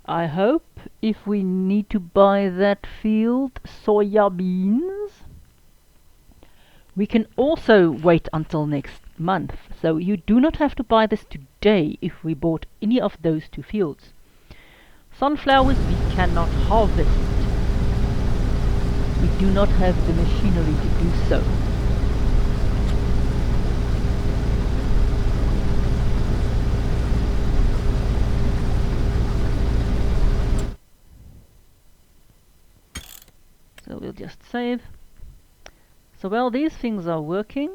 A: I hope. If we need to buy that field, soya beans, we can also wait until next month. So you do not have to buy this today if we bought any of those 2 fields. Sunflowers we cannot harvest. We do not have the machinery to do so. So we'll just save. So while these things are working,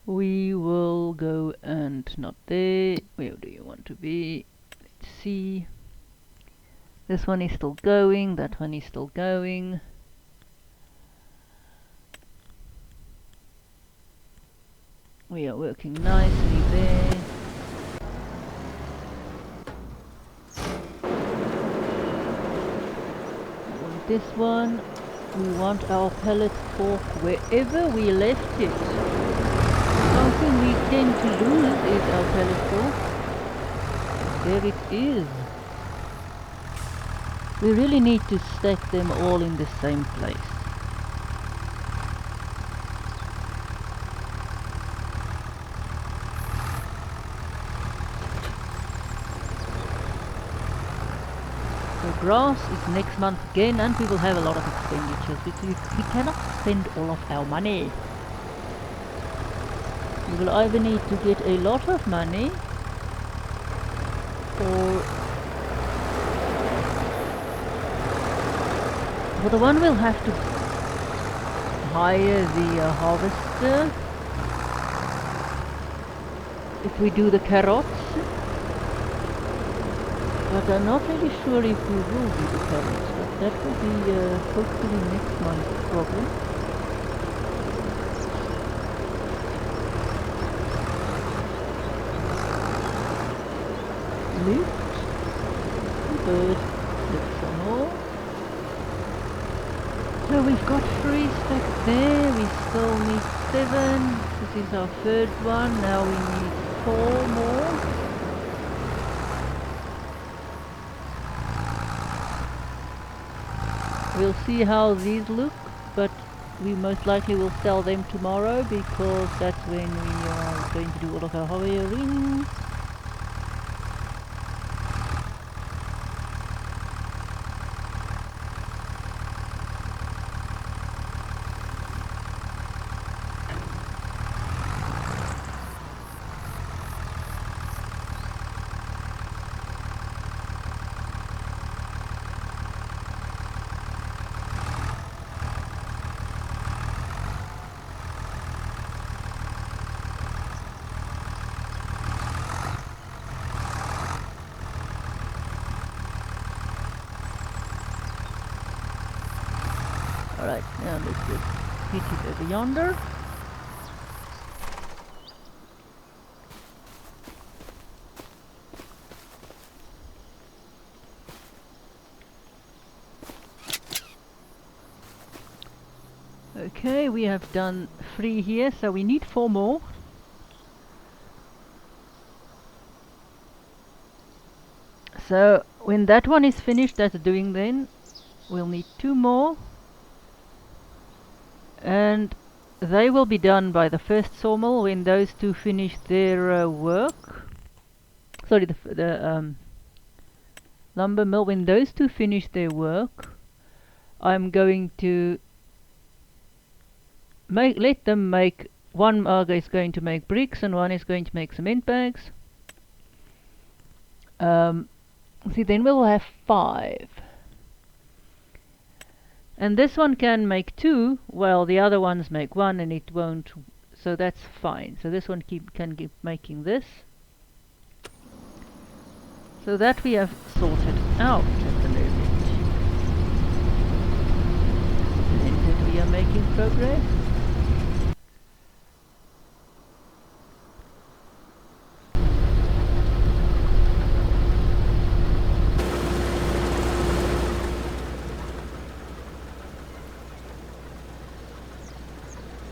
A: We will go and not there. Where do you want to be? Let's see. This one is still going, that one is still going. We are working nicely there. I want this one. We want our pellet fork wherever we left it. Something we tend to lose is our pellet fork. There it is. We really need to stack them all in the same place. So grass is next month again, and we will have a lot of expenditures because we cannot spend all of our money. We will either need to get a lot of money or for the one we'll have to hire the harvester if we do the carrots. But I'm not really sure if we will do the carrots, but that will be hopefully next month's problem. Lift, bird, lift some more. So we've got 3 stacked there, we still need 7. This is our third one, now we need 4 more. We'll see how these look, but we most likely will sell them tomorrow because that's when we are going to do all of our hiring. Alright, now let's just hit it over yonder. Okay, we have done 3 here, so we need 4 more. So when that one is finished, that's doing then, we'll need 2 more. And they will be done by the first sawmill when those 2 finish their work. Sorry, the lumber mill, when those 2 finish their work, I'm going to let them make, one is going to make bricks and one is going to make cement bags. See, then we'll have 5. And this one can make 2, while the other ones make 1, and it won't, so that's fine. So this one can keep making this. So that we have sorted out at the moment. And that we are making progress.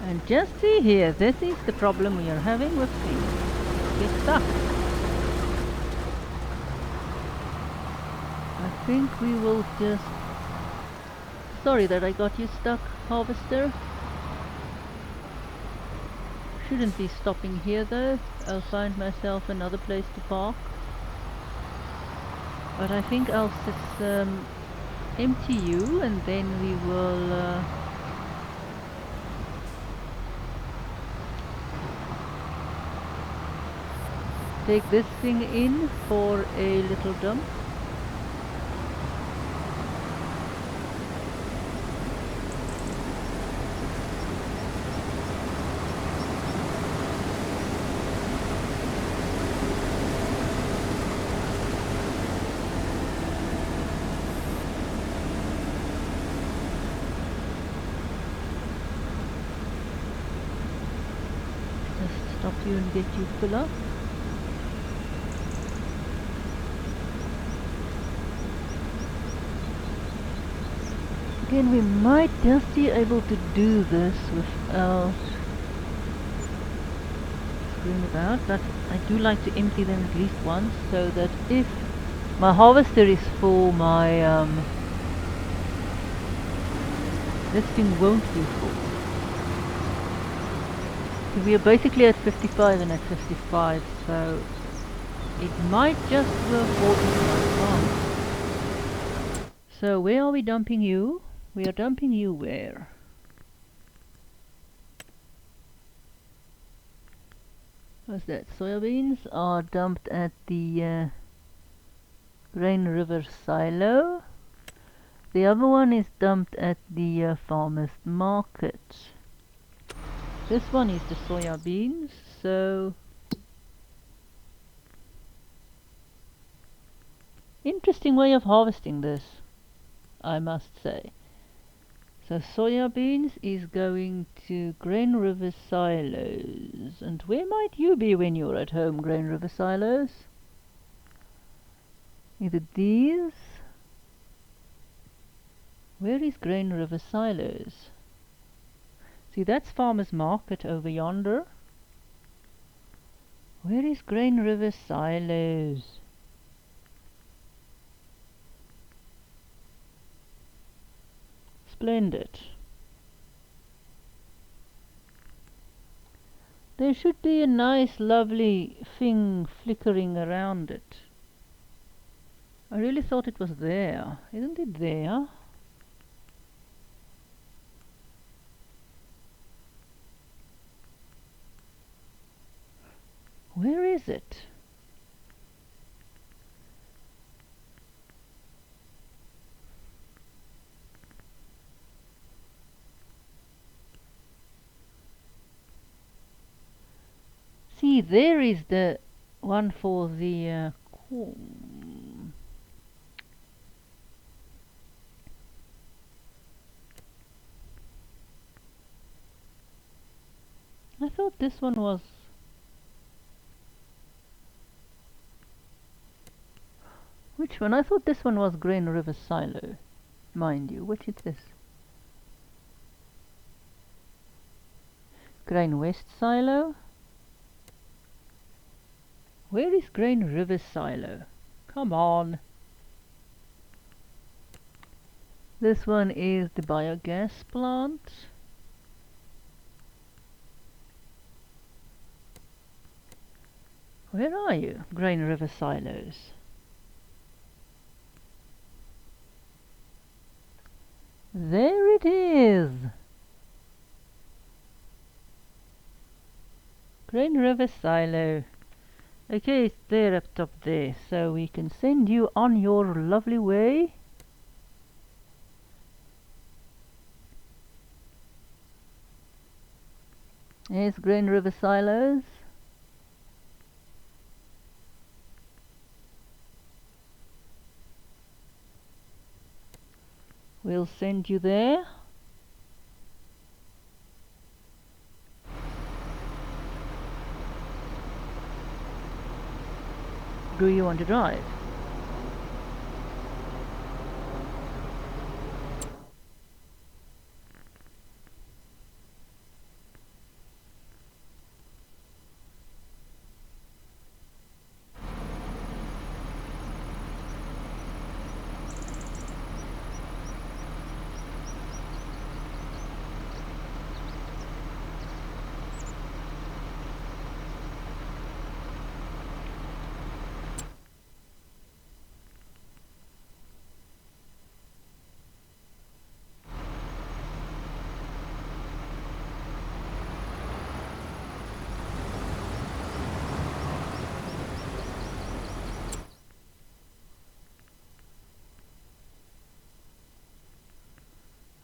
A: And just see here, this is the problem we are having with things. Get stuck. I think we will just... Sorry that I got you stuck, harvester. Shouldn't be stopping here though. I'll find myself another place to park. But I think I'll just empty you and then we will... take this thing in for a little dump. stop you and get you full up. Again, we might just be able to do this without screwing about, but I do like to empty them at least once, so that if my harvester is full, my this thing won't be full. So we are basically at 55 and at 55, so it might just work for us. So where are we dumping you? We are dumping you where? What's that? Soybeans are dumped at the Grain River silo. The other one is dumped at the farmer's market. This one is the soya beans, so interesting way of harvesting this, I must say. So soya beans is going to Grain River silos. And where might you be when you're at home, Grain River silos? Either these. Where is Grain River silos? See, that's farmer's market over yonder. Where is Grain River silos? Splendid. There should be a nice lovely thing flickering around it. I really thought it was there. Isn't it there? Where is it? See, there is the one for the corn. I thought this one was... Which one? I thought this one was Grain River silo. Mind you, which is this? Grain West silo? Where is Grain River silo? Come on. This one is the biogas plant. Where are you? Grain River silos. There it is. Grain River silo. Okay, it's there up top there, so we can send you on your lovely way. Here's Grain River silos. We'll send you there. Do you want to drive?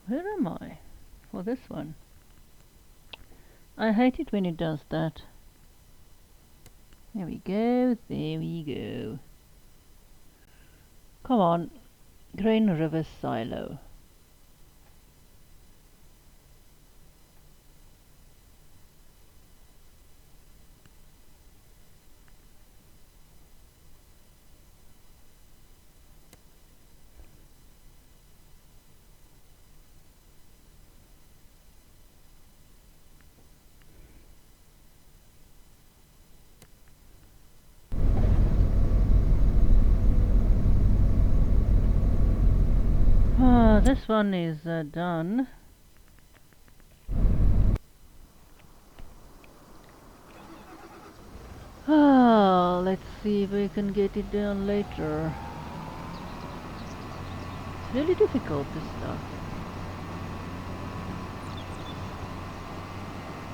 A: Where am I? For this one. I hate it when it does that. There we go, there we go. Come on, Grain River silo. this one is done. Ah, let's see if we can get it down later. It's really difficult, this stuff.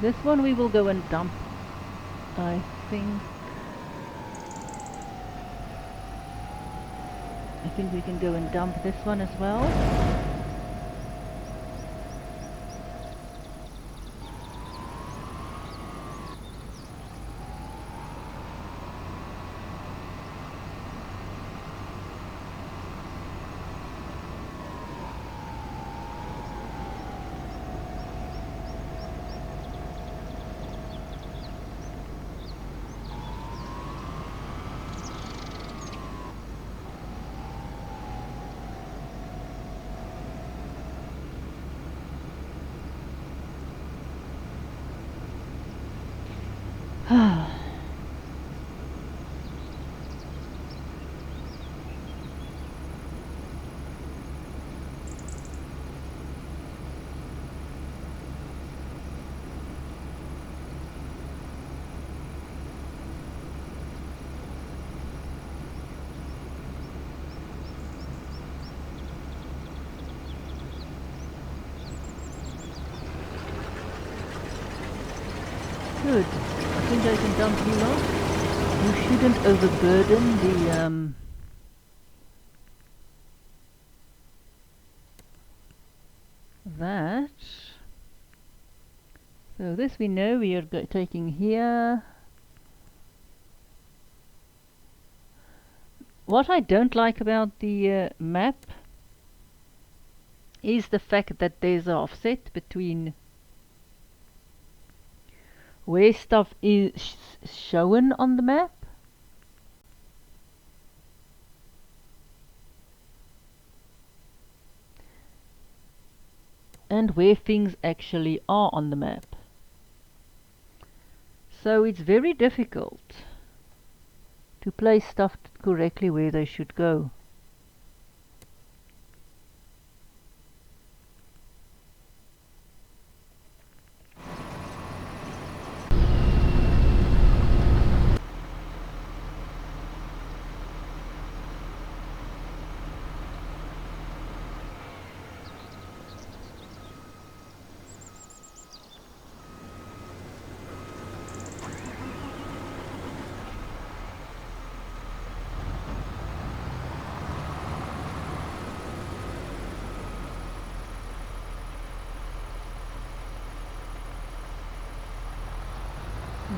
A: This one we will go and dump, I think. I think we can go and dump this one as well. Good. I think I can dump you off. You shouldn't overburden the that. So this we know we are taking here. What I don't like about the map is the fact that there's an offset between where stuff is shown on the map and where things actually are on the map. So it's very difficult to place stuff correctly where they should go.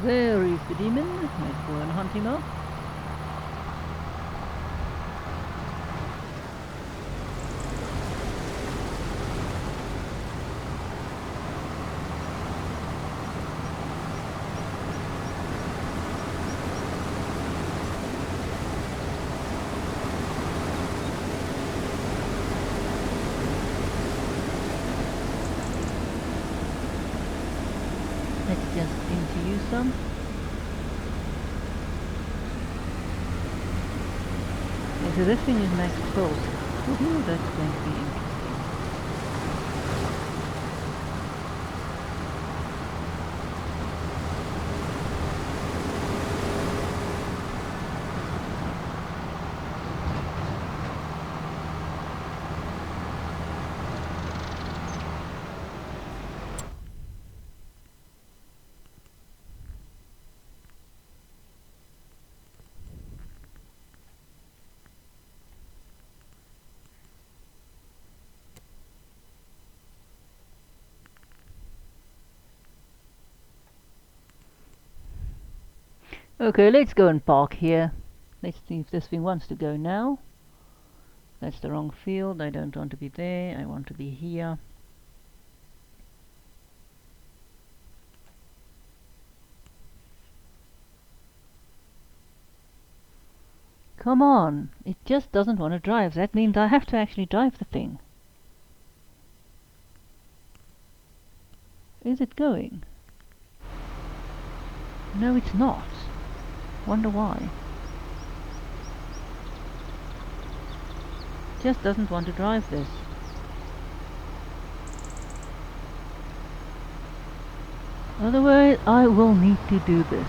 A: There is the demon. Let's go and hunt him up. Let's just interview some. Okay, so this thing is maxed full. Woohoo, that's going to be interesting. Okay, let's go and park here. Let's see if this thing wants to go now. That's the wrong field. I don't want to be there. I want to be here. Come on. It just doesn't want to drive. That means I have to actually drive the thing. Is it going? No, it's not. Wonder why. Just doesn't want to drive this. Otherwise, I will need to do this.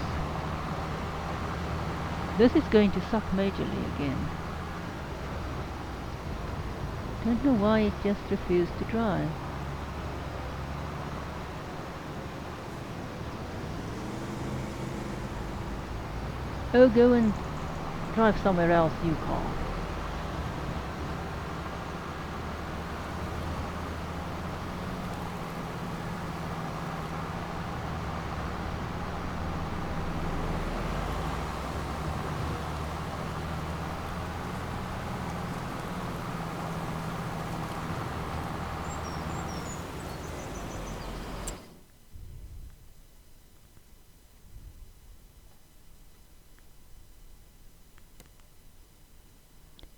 A: This is going to suck majorly again. Don't know why it just refused to drive. Oh, go and drive somewhere else, you car.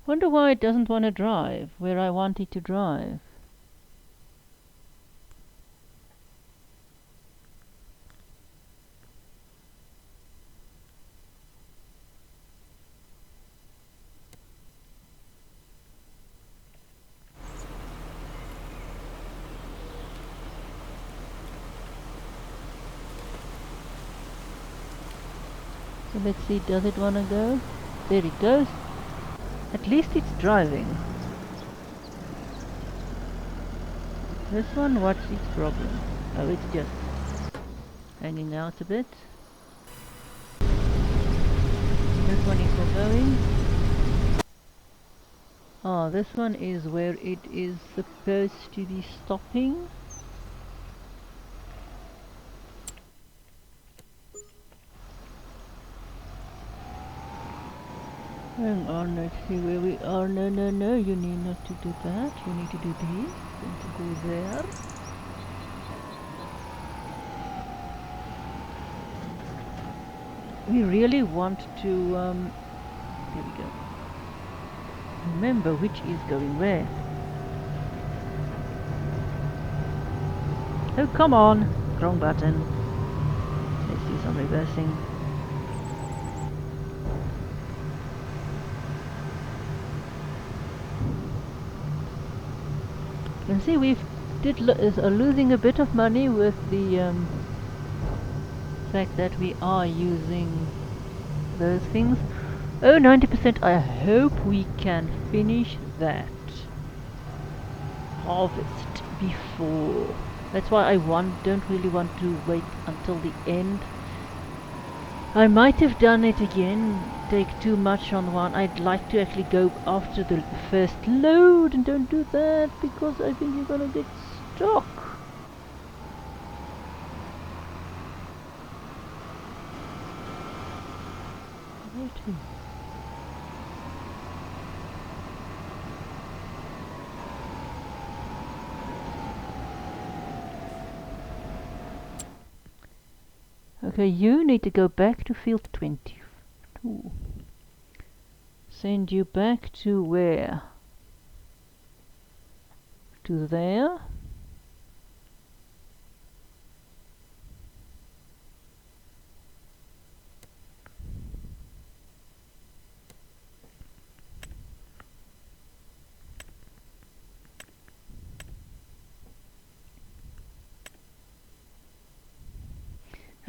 A: Wonder why it doesn't want to drive where I want it to drive. So let's see, does it want to go? There it goes. At least it's driving. This one, what's its problem? Oh, it's just hanging out a bit. This one is for going. Ah, this one is where it is supposed to be stopping. Hang on, let's see where we are. No, no, no, you need not to do that. You need to do this and to go there. We really want to, there we go. Remember which is going where. Oh, come on! Wrong button. Let's do some reversing. You can see we've losing a bit of money with the fact that we are using those things. Oh, 90%. I hope we can finish that harvest before. That's why I don't really want to wait until the end. I might have done it again, take too much on one. I'd like to actually go after the first load, and don't do that because I think you're gonna get stuck. Where to? Okay, you need to go back to field 22. Send you back to where? To there.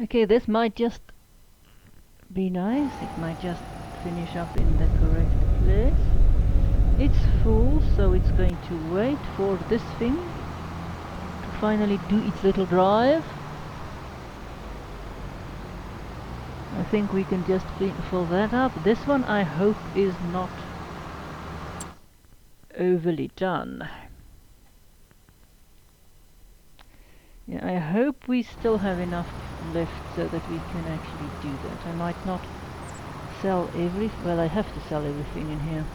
A: Okay, this might just be nice. It might just finish up in the correct place. It's full, so it's going to wait for this thing to finally do its little drive. I think we can just fill that up. This one I hope is not overly done. Yeah, I hope we still have enough left so that we can actually do that. I might not sell well, I have to sell everything in here.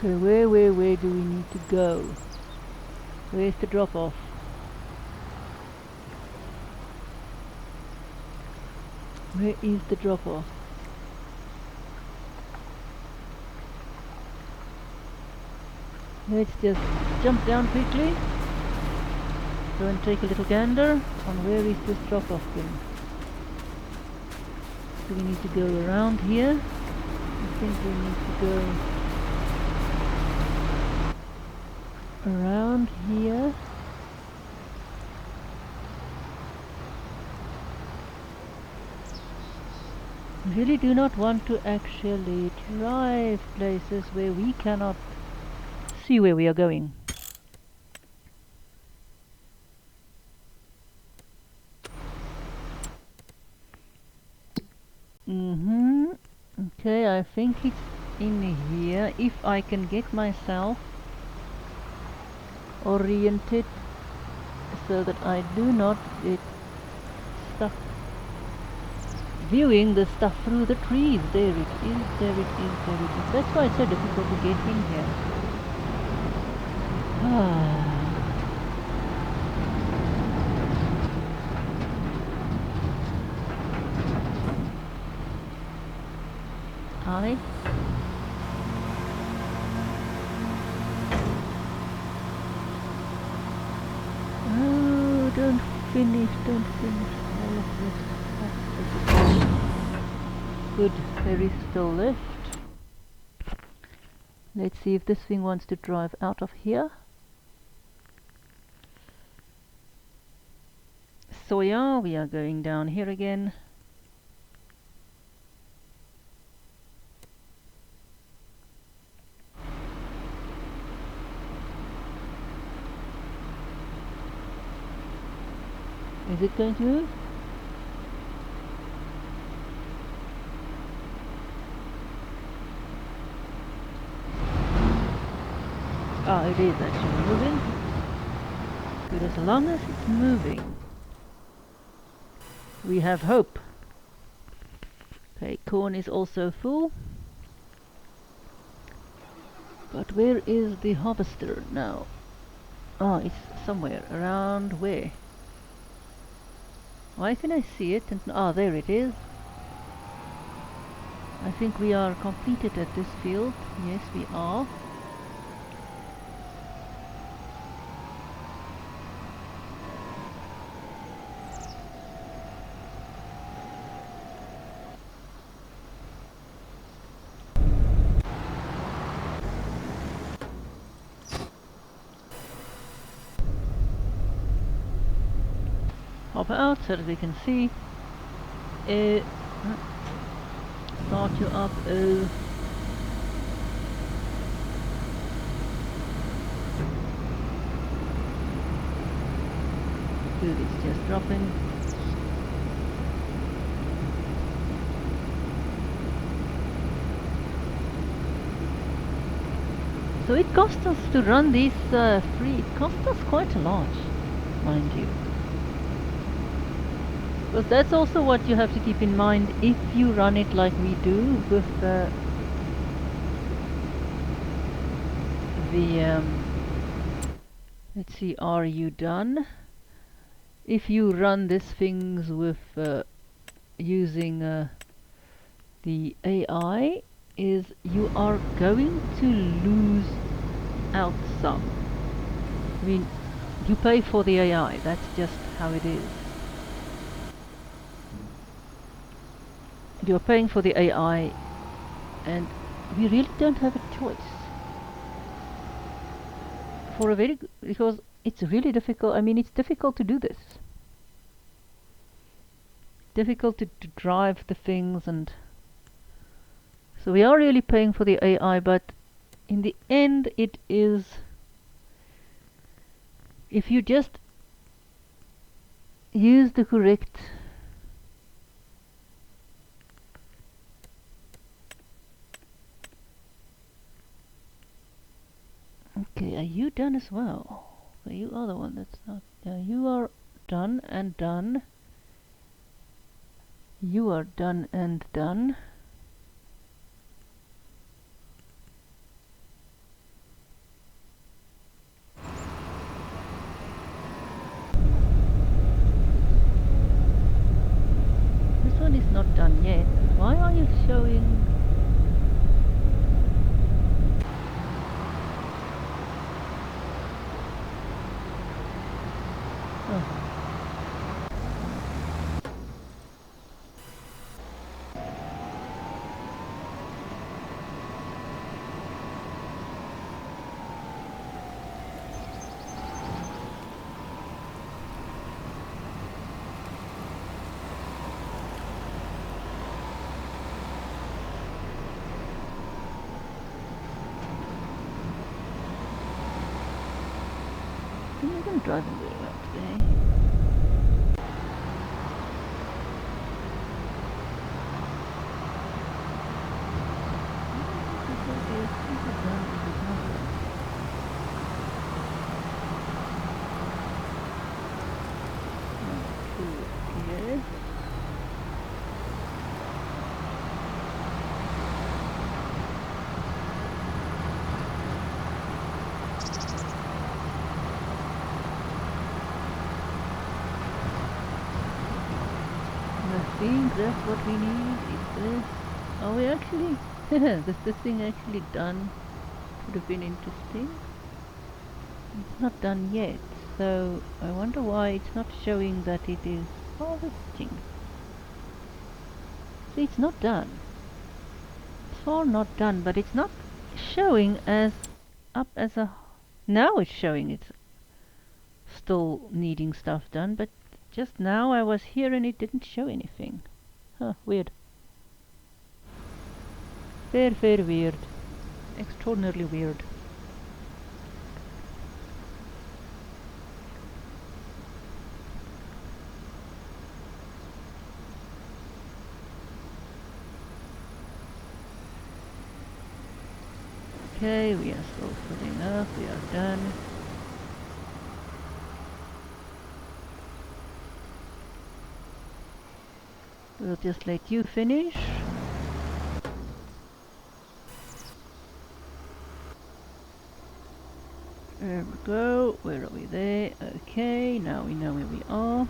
A: Okay, where do we need to go? Where's the drop off? Where is the drop off? Let's just jump down quickly. Go and take a little gander on where is this drop-off thing. So we need to go around here. I think we need to go around here. I really do not want to actually drive places where we cannot see where we are going. Okay, I think it's in here. If I can get myself oriented so that I do not get stuck viewing the stuff through the trees. There it is, there it is, there it is. That's why it's so difficult to get in here. Hi. Oh, don't finish all of this. Good, there is still left. Let's see if this thing wants to drive out of here. So yeah, we are going down here again. Is it going to move? Ah, it is actually moving. Good, as long as it's moving, we have hope. Okay, corn is also full. But where is the harvester now? Oh, it's somewhere around where? Why can I see it? Ah, there it is. I think we are completed at this field. Yes, we are. Hop out so that we can see. Start you up. Good, it's just dropping. So it cost us to run these free. It cost us quite a lot, mind you. Because that's also what you have to keep in mind if you run it like we do with let's see, are you done? If you run these things with using the AI, is you are going to lose out some. I mean, you pay for the AI, that's just how it is. You're paying for the AI, and we really don't have a choice. Because it's really difficult. I mean, it's difficult to do this. Difficult to drive the things, and so we are really paying for the AI, but in the end it is, if you just use the correct okay, are you done as well? Okay, you are the one that's not. You are done and done. You are done and done. This one is not done yet. Why are you showing? isn't driving very well today. I think that's what we need. Is this? Are we actually? Is this thing actually done? Would have been interesting. It's not done yet, so I wonder why it's not showing that it is harvesting. See, it's not done. It's far not done, but it's not showing as up as a. Now it's showing it's still needing stuff done, but just now I was here and it didn't show anything. Huh, weird. Very weird. Extraordinarily weird. Okay, we are still filling up, we are done. We'll just let you finish. There we go. Where are we there? Okay, now we know where we are.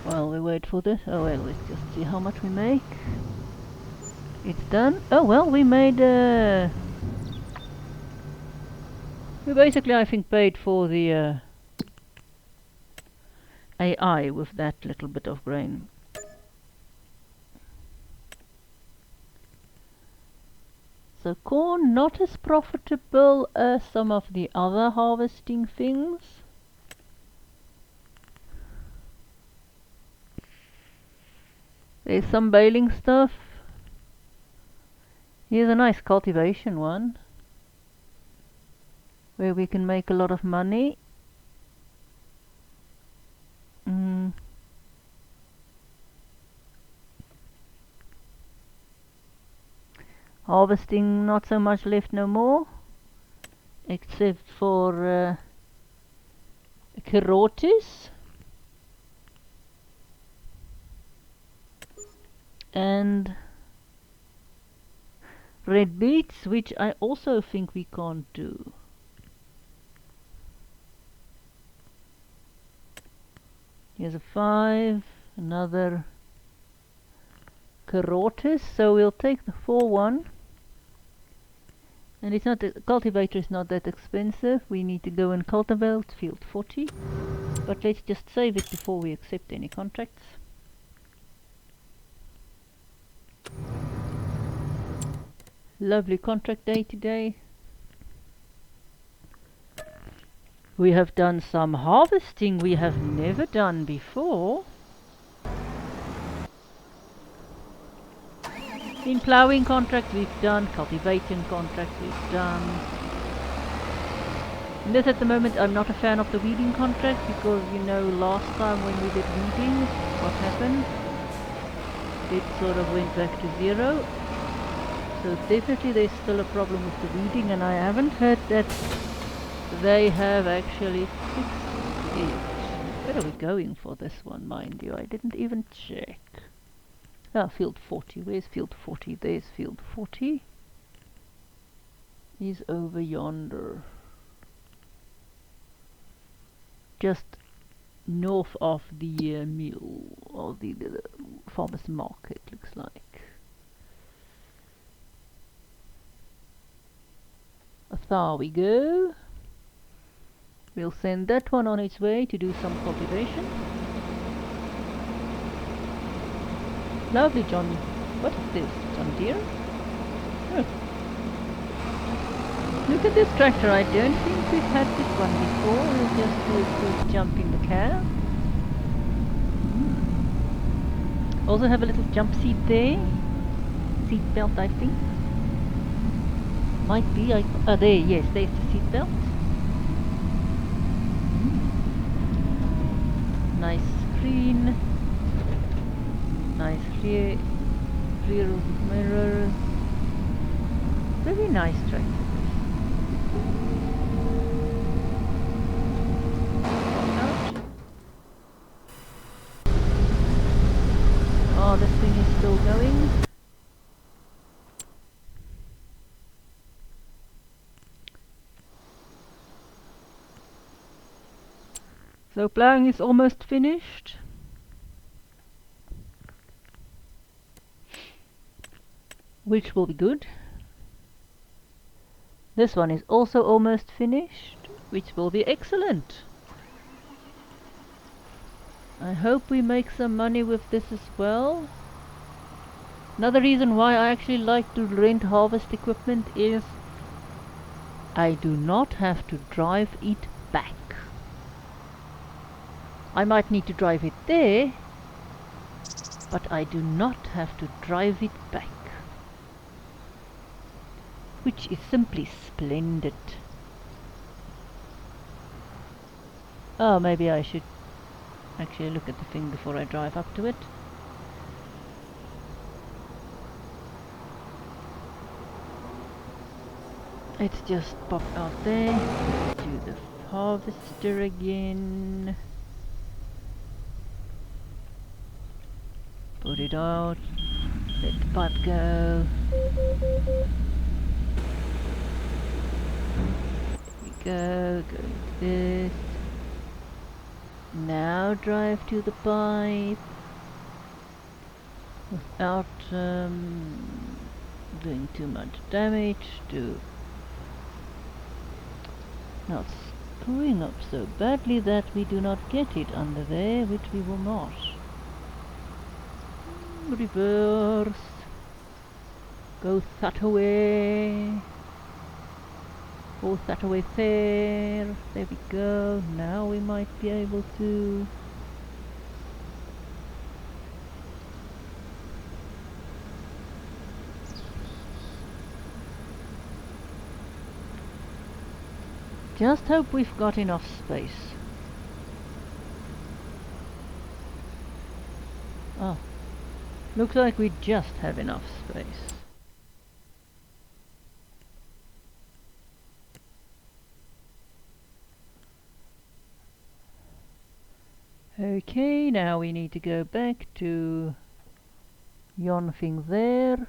A: Well, we wait for this. Oh well, let's just see how much we make. It's done. Oh well, we made we basically, I think, paid for the AI with that little bit of grain. So corn not as profitable as some of the other harvesting things. There's some baling stuff. Here's a nice cultivation one, where we can make a lot of money. Harvesting, not so much left no more, except for carrots and red beets, which I also think we can't do. Here's a 5, another carrots, so we'll take the 4-1. And it's not, the cultivator is not that expensive. We need to go and cultivate field 40, but let's just save it before we accept any contracts. Lovely contract day today. We have done some harvesting we have never done before. In ploughing contract we've done, cultivating contract we've done. And this at the moment I'm not a fan of the weeding contract, because you know last time when we did weeding, what happened? It sort of went back to 0. So definitely there's still a problem with the weeding, and I haven't heard that they have actually fixed it. Where are we going for this one, mind you? I didn't even check. Ah, field 40. Where's field 40? There's field 40. He's over yonder. Just north of the mill, or the farmer's market, looks like. There we go. We'll send that one on its way to do some cultivation. Lovely, John. What is this? John Deere? Oh. Look at this tractor, I don't think we've had this one before. We'll just do a quick jump in the cab. Also have a little jump seat there. Seat belt, I think. Might be, there, yes, there's the seat belt. Nice screen. Nice rear mirrors. Very nice tractor. Oh, this thing is still going. So ploughing is almost finished. Which will be good. This one is also almost finished, which will be excellent. I hope we make some money with this as well. Another reason why I actually like to rent harvest equipment is I do not have to drive it back. I might need to drive it there, but I do not have to drive it back, which is simply splendid. Oh, maybe I should actually look at the thing before I drive up to it. Let's just pop out there, do the harvester again. Put it out, let the pipe go. There we go to this. Now drive to the pipe without doing too much damage, to not screwing up so badly that we do not get it under there, which we will not. Reverse. Go that away. Go that away there. There we go. Now we might be able to. Just hope we've got enough space. Oh, looks like we just have enough space. Okay, now we need to go back to yon thing there.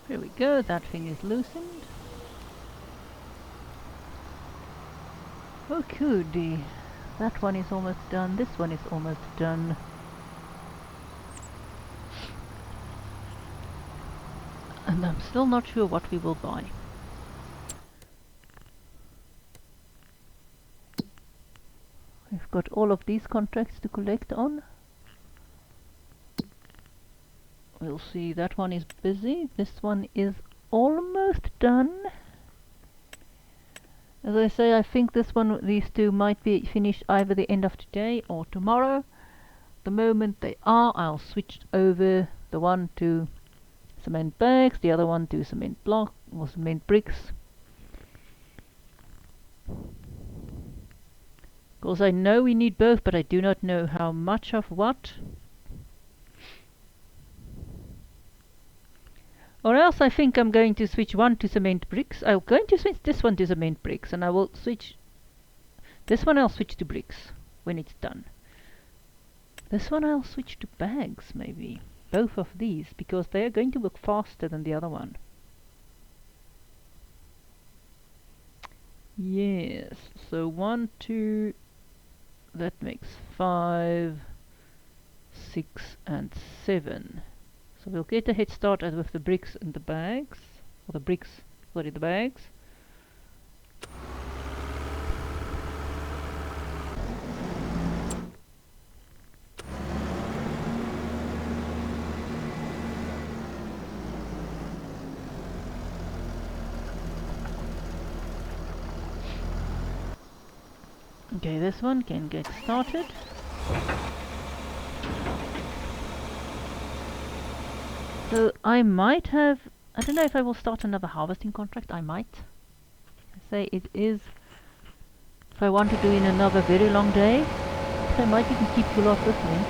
A: There we go, that thing is loosened. Oh goody, that one is almost done, this one is almost done. And I'm still not sure what we will buy. We've got all of these contracts to collect on. We'll see, that one is busy, this one is almost done. As I say, I think these two might be finished either the end of today or tomorrow. The moment they are, I'll switch over the one to cement bags, the other one to cement block or cement bricks. Of course I know we need both, but I do not know how much of what. Or else I think I'm going to switch one to cement bricks. I'm going to switch this one to cement bricks, and I will switch this one, I'll switch to bricks when it's done. This one I'll switch to bags, maybe. Both of these, because they are going to work faster than the other one. Yes, so 1, 2, that makes 5, 6 and 7. So we'll get a head start with the bricks and the bags. Or the bricks, sorry, the bags. Okay, this one can get started. So I might have, I don't know if I will start another harvesting contract. I might. I say it is, if I want to do in another very long day, I might even keep you lot with me.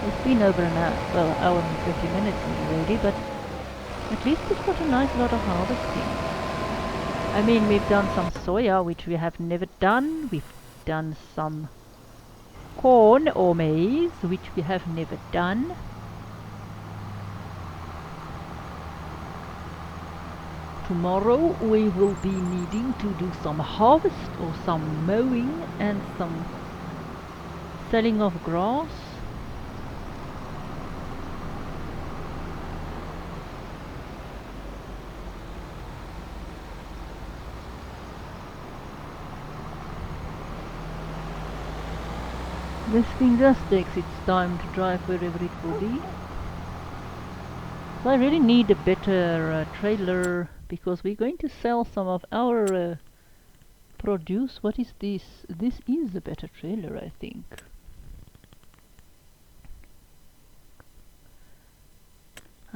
A: It's been over an hour, well, an hour and 50 minutes already, but at least we've got a nice lot of harvesting. I mean, we've done some soya, which we have never done. We've done some corn or maize, which we have never done. Tomorrow we will be needing to do some harvest or some mowing and some selling of grass. This thing just takes its time to drive wherever it will be. So I really need a better trailer, because we're going to sell some of our produce. What is this? This is a better trailer, I think.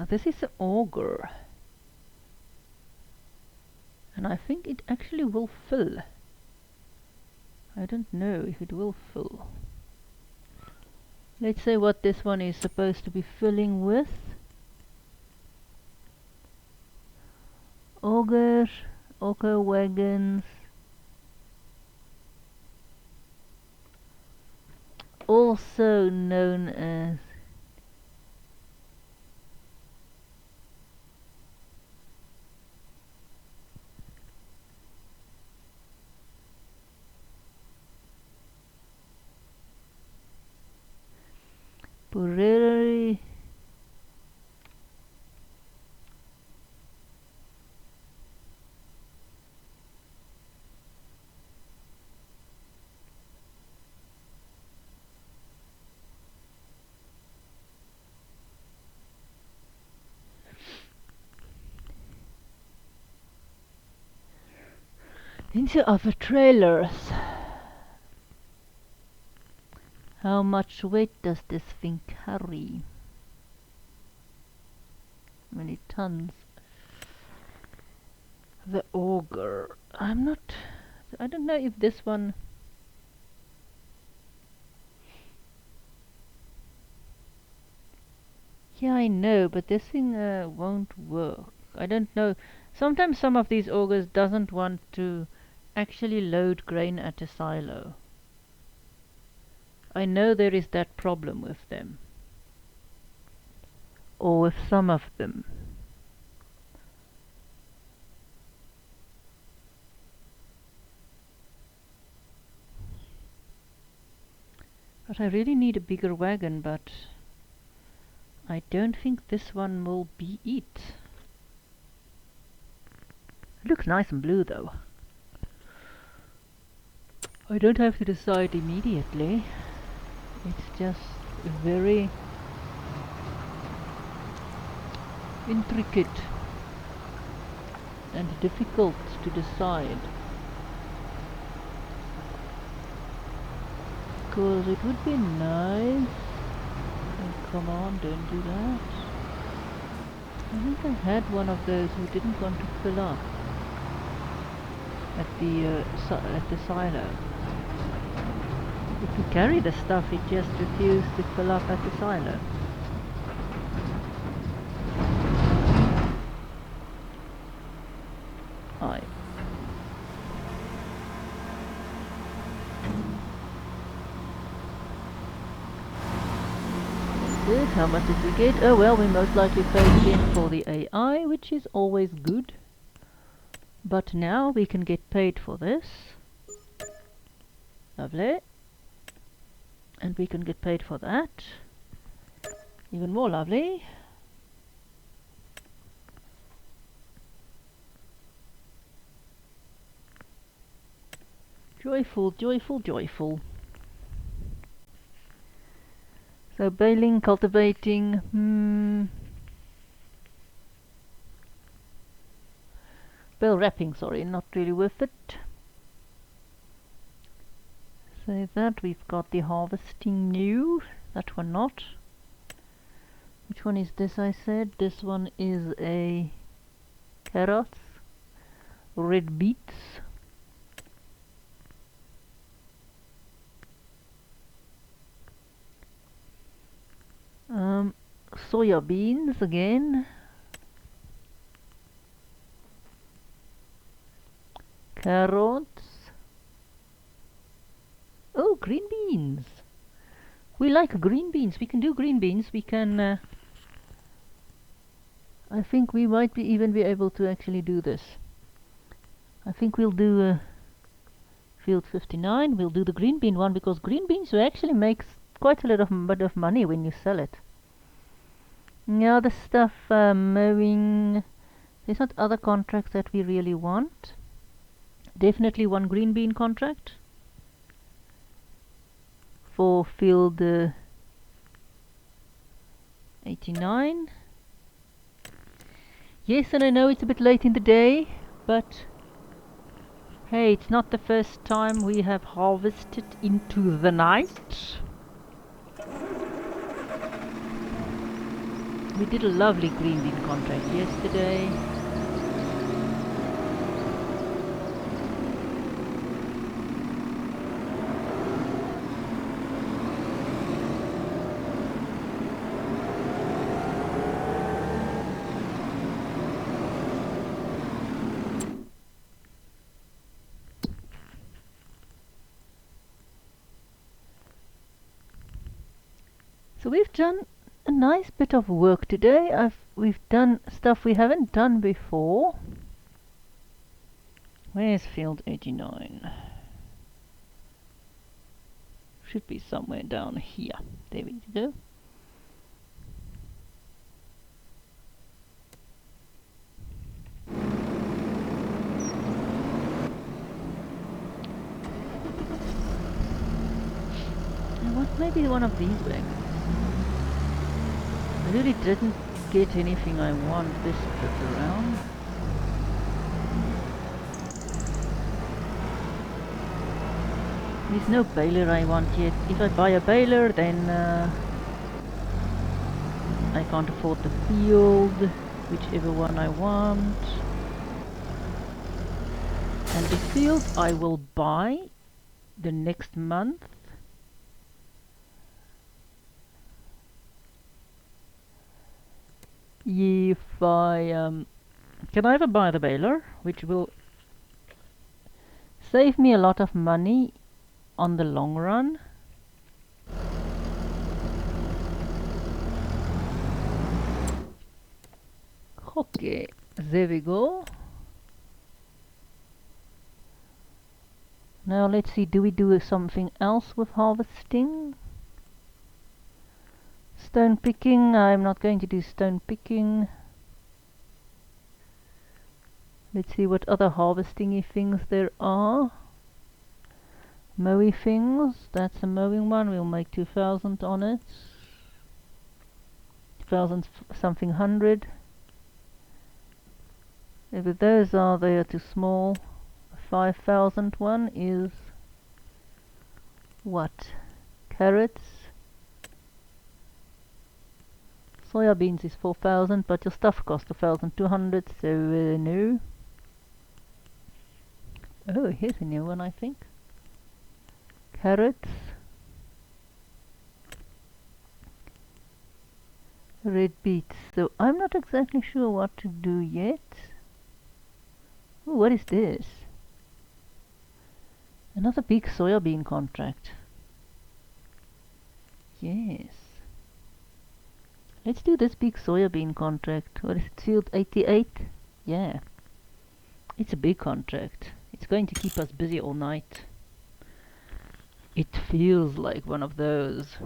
A: This is an auger. And I think it actually will fill. I don't know if it will fill. Let's say what this one is supposed to be filling with. Auger wagons, also known as Burrari. Into other trailers. How much weight does this thing carry? How many tons? The auger. I don't know if this one. Yeah, I know, but this thing won't work. I don't know. Sometimes some of these augers doesn't want to actually load grain at a silo. I know there is that problem with them. Or with some of them. But I really need a bigger wagon, but I don't think this one will be it. It looks nice and blue though. I don't have to decide immediately. It's just very intricate and difficult to decide. Because it would be nice. Oh, come on, don't do that. I think I had one of those who didn't want to fill up at the silo. If you carry the stuff, it just refused to fill up at the silo. Aye. How much did we get? Oh well, we most likely paid again for the AI, which is always good. But now we can get paid for this. Lovely. And we can get paid for that. Even more lovely. Joyful, joyful, joyful. So baling, cultivating, bale wrapping, sorry, not really worth it. So that we've got the harvesting new, that one not. Which one is this I said? This one is a carrots, red beets. Soya beans again. Carrots. Oh, green beans. We like green beans. We can do green beans. We can... I think we might even be able to actually do this. I think we'll do field 59. We'll do the green bean one because green beans actually makes quite a bit of money when you sell it. Yeah, the stuff mowing. There's not other contracts that we really want. Definitely one green bean contract for field 89. Yes, and I know it's a bit late in the day, but hey, it's not the first time we have harvested into the night. We did a lovely green bean contract yesterday. So we've done a nice bit of work today. We've done stuff we haven't done before. Where's field 89? Should be somewhere down here. There we go. I want maybe one of these wagons. I really didn't get anything I want this trip around. There's no baler I want yet. If I buy a baler, then I can't afford the field, whichever one I want. And the field I will buy the next month. If I can either buy the baler, which will save me a lot of money on the long run. Okay, there we go. Now let's see, do we do something else with harvesting? Stone picking, I'm not going to do stone picking. Let's see what other harvesting-y things there are. Mowing things, that's a mowing one, we'll make 2,000 on it. 2,000 something hundred. If those are there too small. 5,000 one is what? Carrots. Soya beans is 4,000, but your stuff costs 1,200, so no. Oh, here's a new one, I think. Carrots. Red beets. So I'm not exactly sure what to do yet. Ooh, what is this? Another big soybean contract. Yes. Let's do this big soybean contract. What is it, field 88? Yeah. It's a big contract. It's going to keep us busy all night. It feels like one of those.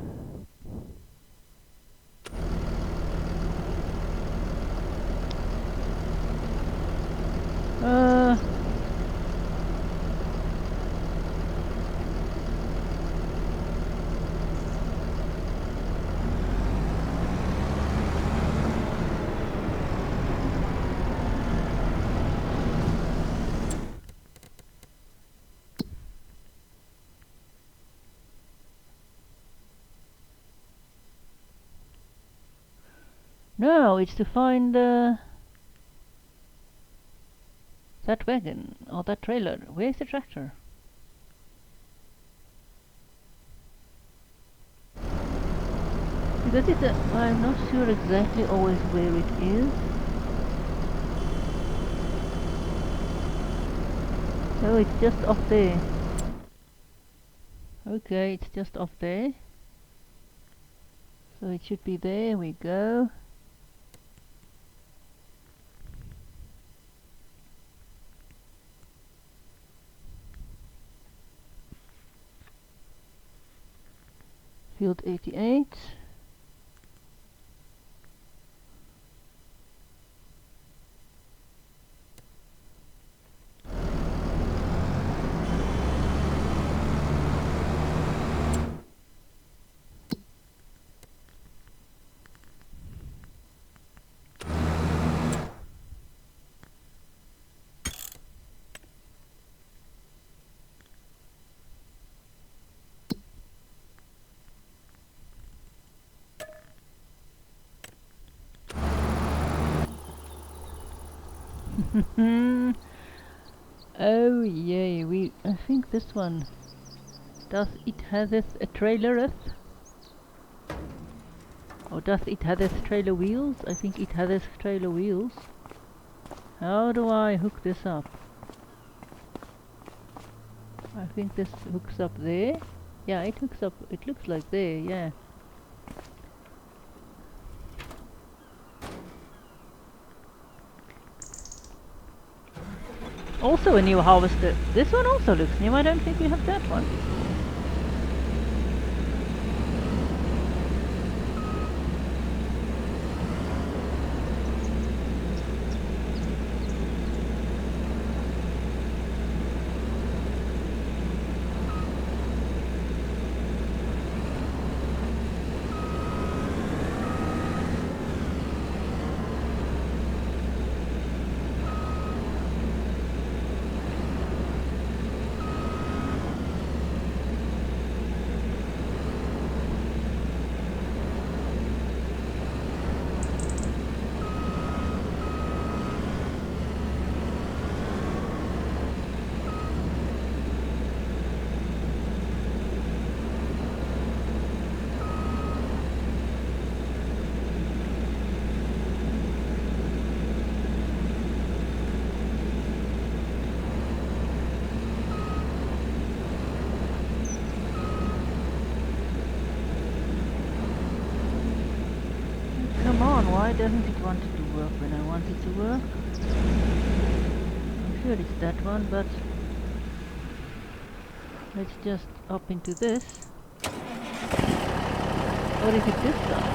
A: No, it's to find that wagon or that trailer. Where's the tractor? Because I'm not sure exactly always where it is. Oh, it's just off there. Okay, it's just off there. So it should be there. We go. Field 88. Oh yay, I think this one, does it haveth a trailereth? Or does it haveth trailer wheels? I think it haveth trailer wheels. How do I hook this up? I think this hooks up there. Yeah, it hooks up, it looks like there, yeah. Also a new harvester. This one also looks new. I don't think we have that one before. Come on, why doesn't it want it to work when I want it to work? I'm sure it's that one, but let's just up into this. Or is it this side?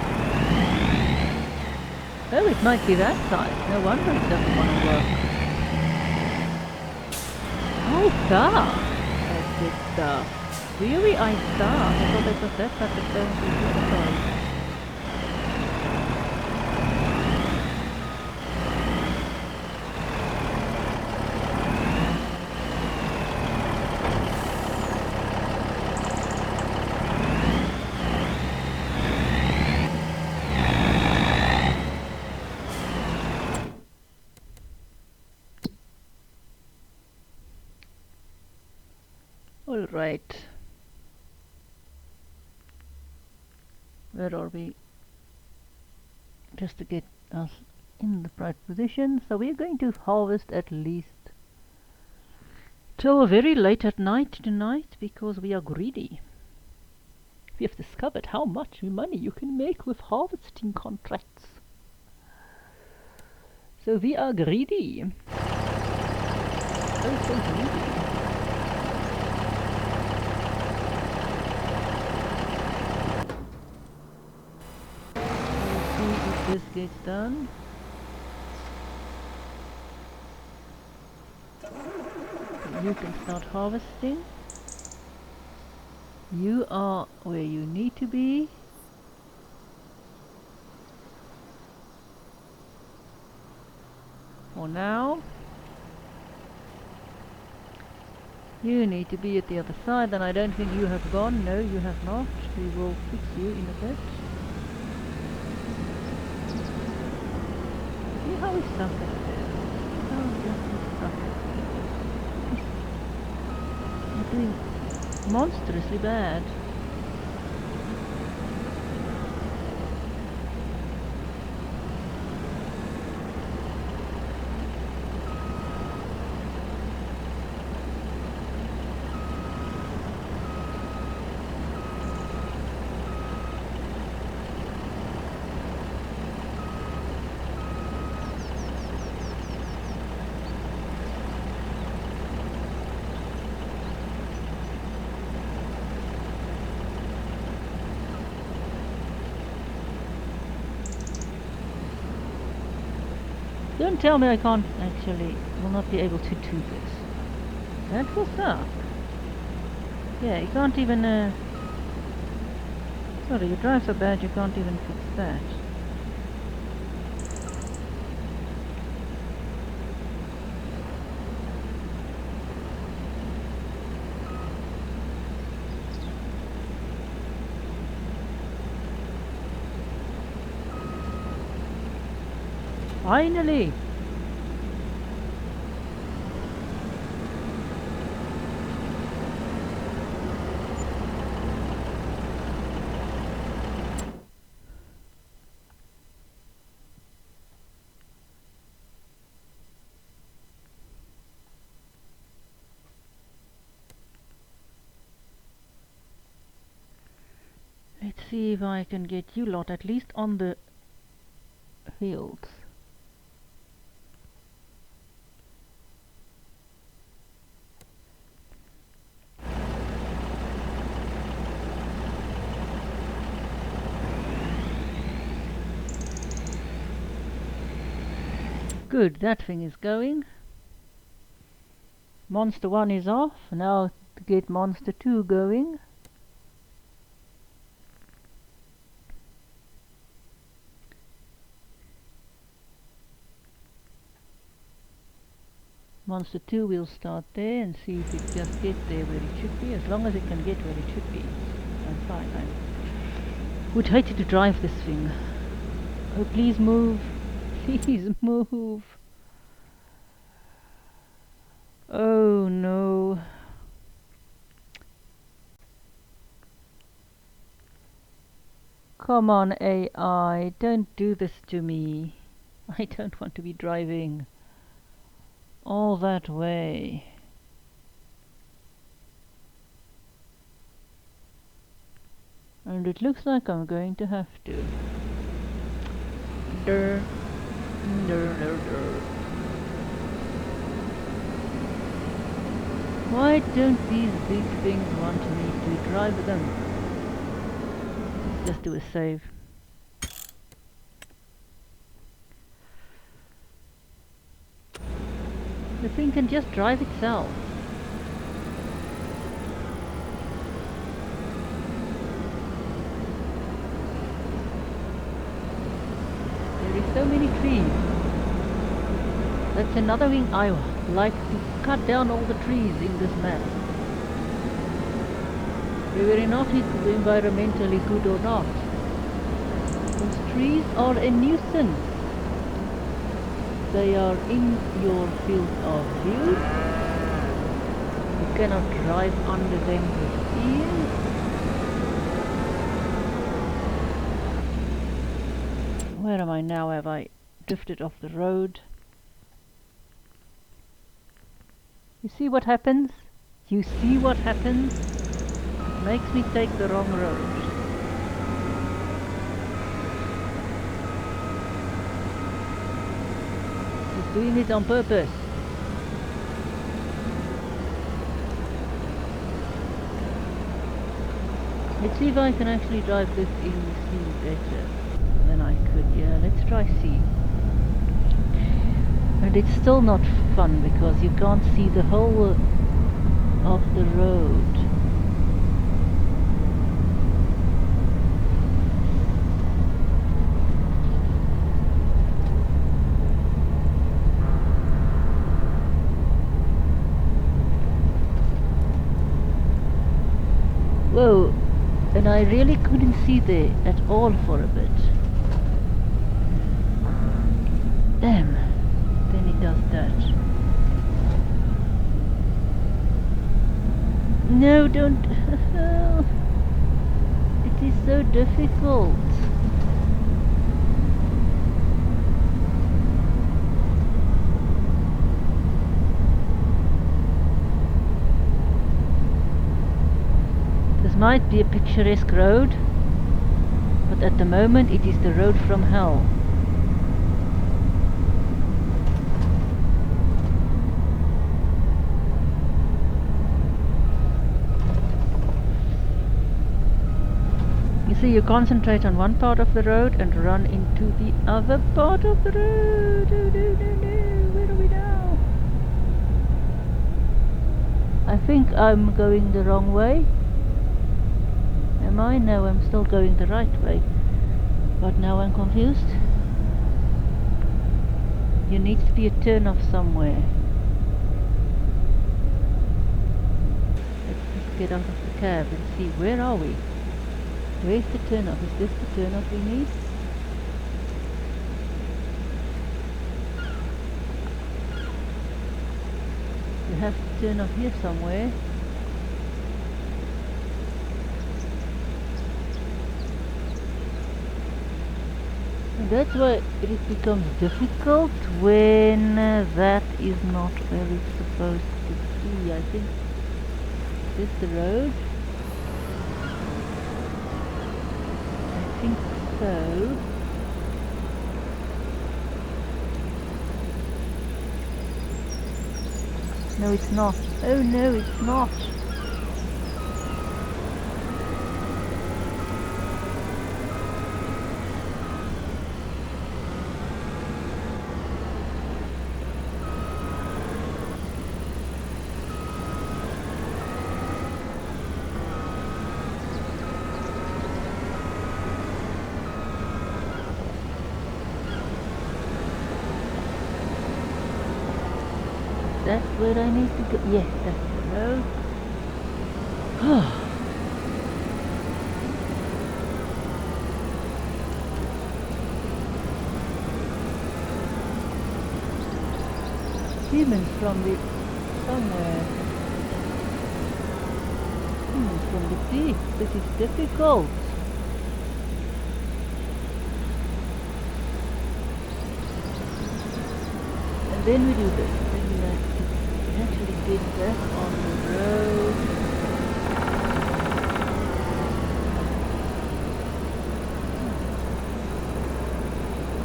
A: Oh, it might be that side. No wonder it doesn't want to work. Oh, start! That's it, start. Really, I start? I thought it was that side that going to the other side. Alright. Where are we? Just to get us in the right position. So we're going to harvest at least till very late at night tonight because we are greedy. We have discovered how much money you can make with harvesting contracts. So we are greedy. Oh, so greedy. Let's see if this gets done. You can start harvesting. You are where you need to be. For now. You need to be at the other side, and I don't think you have gone. No, you have not. We will fix you in a bit. See how he suffers there. How just he suffers. He's doing monstrously bad. Don't tell me I can't actually, will not be able to do this. That will suck. Yeah, you can't even, sorry, you drive so bad you can't even fix that. Finally! Let's see if I can get you lot at least on the fields. Good, that thing is going. Monster 1 is off. Now to get Monster 2 going. Monster 2 will start there and see if it just gets there where it should be. As long as it can get where it should be, I'm fine. I would hate to drive this thing. Oh, please move. Please move. Oh no. Come on, AI, don't do this to me. I don't want to be driving all that way. And it looks like I'm going to have to. Durr. Durr, durr, durr. Why don't these big things want me to drive them? Let's just do a save. The thing can just drive itself. There is so many trees. That's another thing I like to cut down all the trees in this map. Whether or not it's environmentally good or not. Those trees are a nuisance. They are in your field of view. You cannot drive under them with ease. Where am I now? Have I drifted off the road? You see what happens? You see what happens? It makes me take the wrong road. doing it on purpose. Let's see if I can actually drive this in C better than I could. Yeah, let's try C. And it's still not fun because you can't see the whole of the road. Whoa, and I really couldn't see there at all for a bit. Damn, then it does that. No, don't. It is so difficult. This might be a picturesque road, but at the moment it is the road from hell. You see, you concentrate on one part of the road and run into the other part of the road. Oh, no, where are we now? I think I'm going the wrong way. Am I? No, I'm still going the right way. But now I'm confused. There needs to be a turn off somewhere. Let's just get out of the cab and see, where are we? Where's the turn off? Is this the turn off we need? We have to turn off here somewhere. And that's why it becomes difficult when that is not where it's supposed to be. I think this is the road. I think so. No, it's not. Oh no, it's not. That's where I need to go. Yes, that's the road. Humans from the somewhere. Humans from the deep. This is difficult. And then we do this. Then we like to actually get back on the road.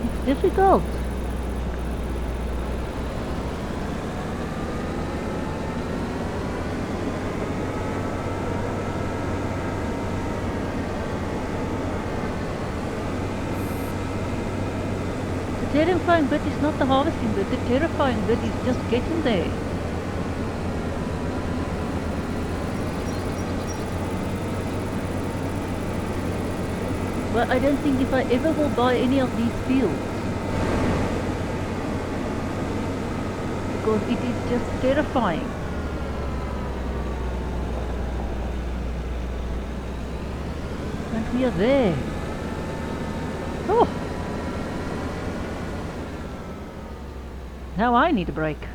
A: It's difficult. The terrifying bit is not the harvesting bit, the terrifying bit is just getting there. Well, I don't think if I ever will buy any of these fields, because it is just terrifying. And we are there. Oh! Now I need a break.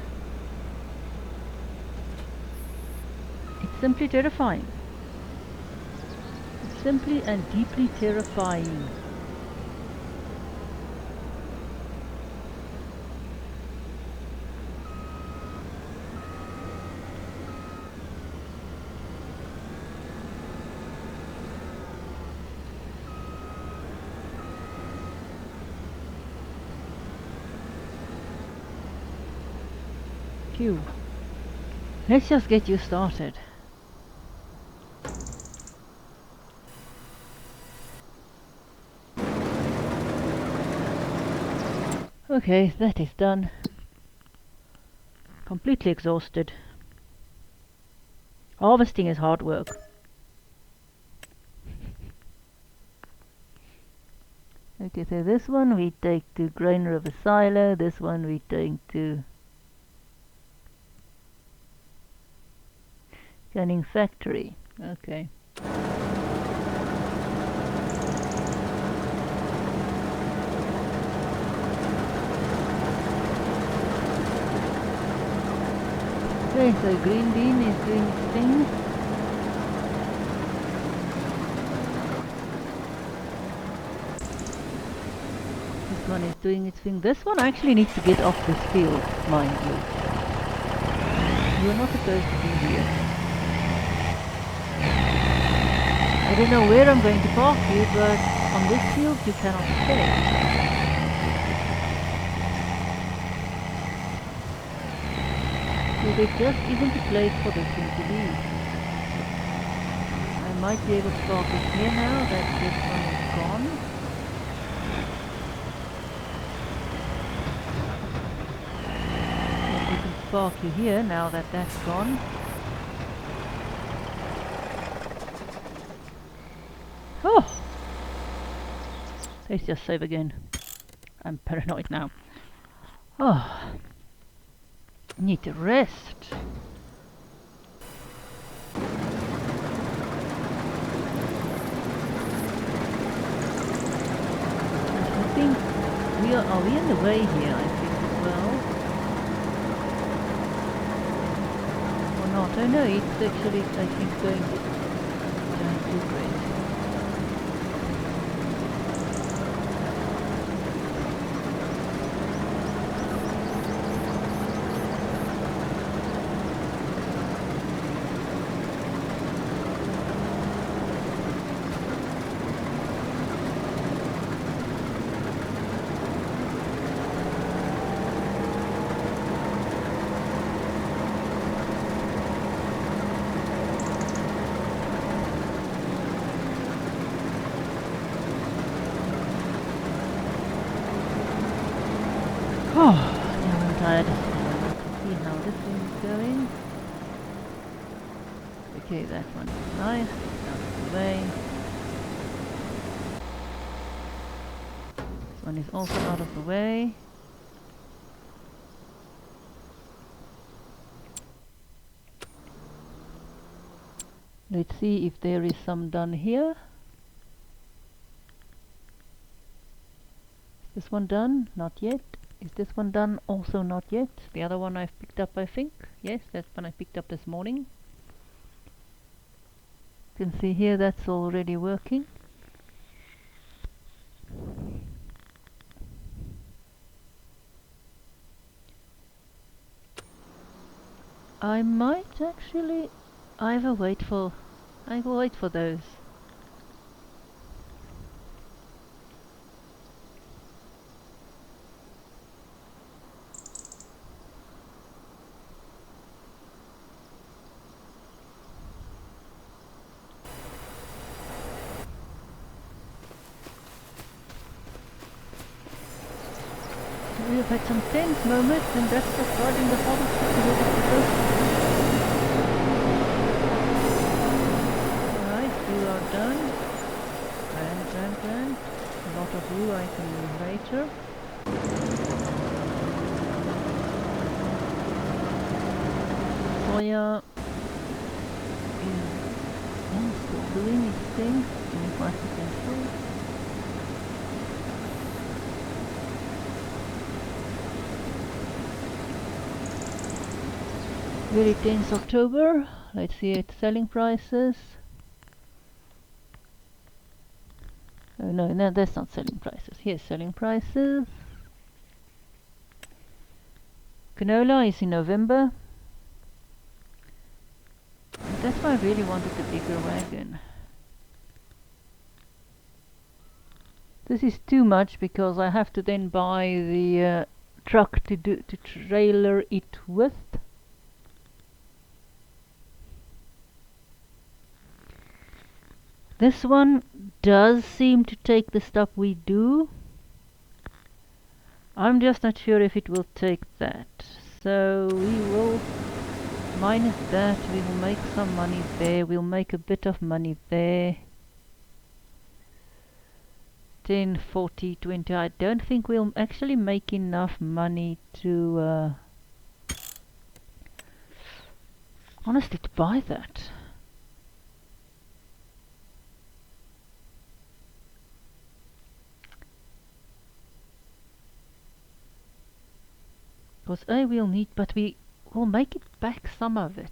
A: It's simply terrifying. It's simply and deeply terrifying. Phew. Let's just get you started. Okay, that is done. Completely exhausted. Harvesting is hard work. Okay, so this one we take to Grain River Silo, this one we take to Canning Factory. Okay. Okay, so green bean is doing its thing. This one is doing its thing. This one actually needs to get off this field, mind you. You're not supposed to be here. I don't know where I'm going to park you, but on this field you cannot stay. So there just isn't a place for this thing to be. I might be able to park it here now that this one is gone. We can park you here now that that's gone. Oh! Let's just save again. I'm paranoid now. Oh. Need to rest. I think are we in the way here, I think as well. Or not. Oh no, it's actually I think going too great. Oh, now I'm tired. Let's see how this thing's going. Okay, that one is nice. Out of the way. This one is also out of the way. Let's see if there is some done here. Is this one done? Not yet. Is this one done? Also not yet. The other one I've picked up, I think. Yes, that's one I picked up this morning. You can see here that's already working. I might actually... I will wait for those. We have had some tense moments, and that's just riding the harvest to where it's supposed to be. Alright, you are done. Grand. A lot of you I can use later. Soya is still doing its thing. 25% full. Very tense October. Let's see its selling prices. Oh no, that's not selling prices. Here's selling prices. Canola is in November. That's why I really wanted the bigger wagon. This is too much because I have to then buy the truck to trailer it with. This one does seem to take the stuff we do. I'm just not sure if it will take that. So we will minus that, we will make some money there, we'll make a bit of money there. 10, 40, 20, I don't think we'll actually make enough money to honestly to buy that. Because we'll need, but we will make it back some of it.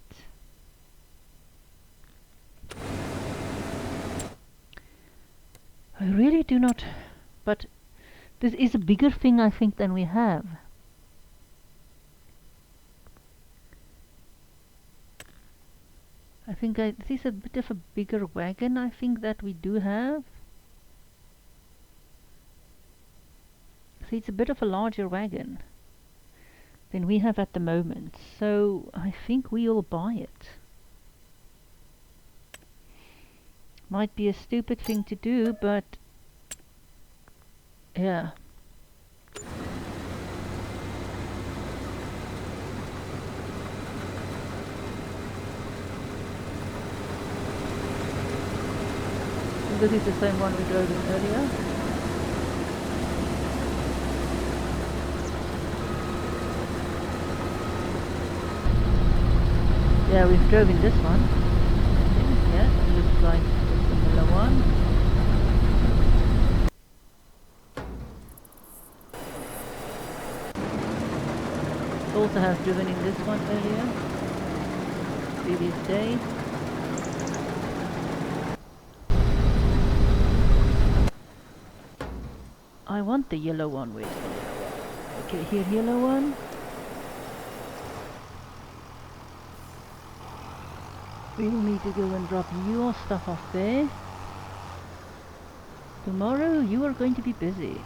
A: I really do not, but this is a bigger thing I think than we have. I think this is a bit of a bigger wagon I think that we do have. See, it's a bit of a larger wagon than we have at the moment, so I think we'll buy it. Might be a stupid thing to do, but yeah. This is the same one we drove in earlier. Yeah, we've driven this one. Yeah, it looks like a similar one. Also have driven in this one earlier, previous day. I want the yellow one. Where's the yellow one? Okay, here, yellow one. We will need to go and drop your stuff off there. Tomorrow you are going to be busy.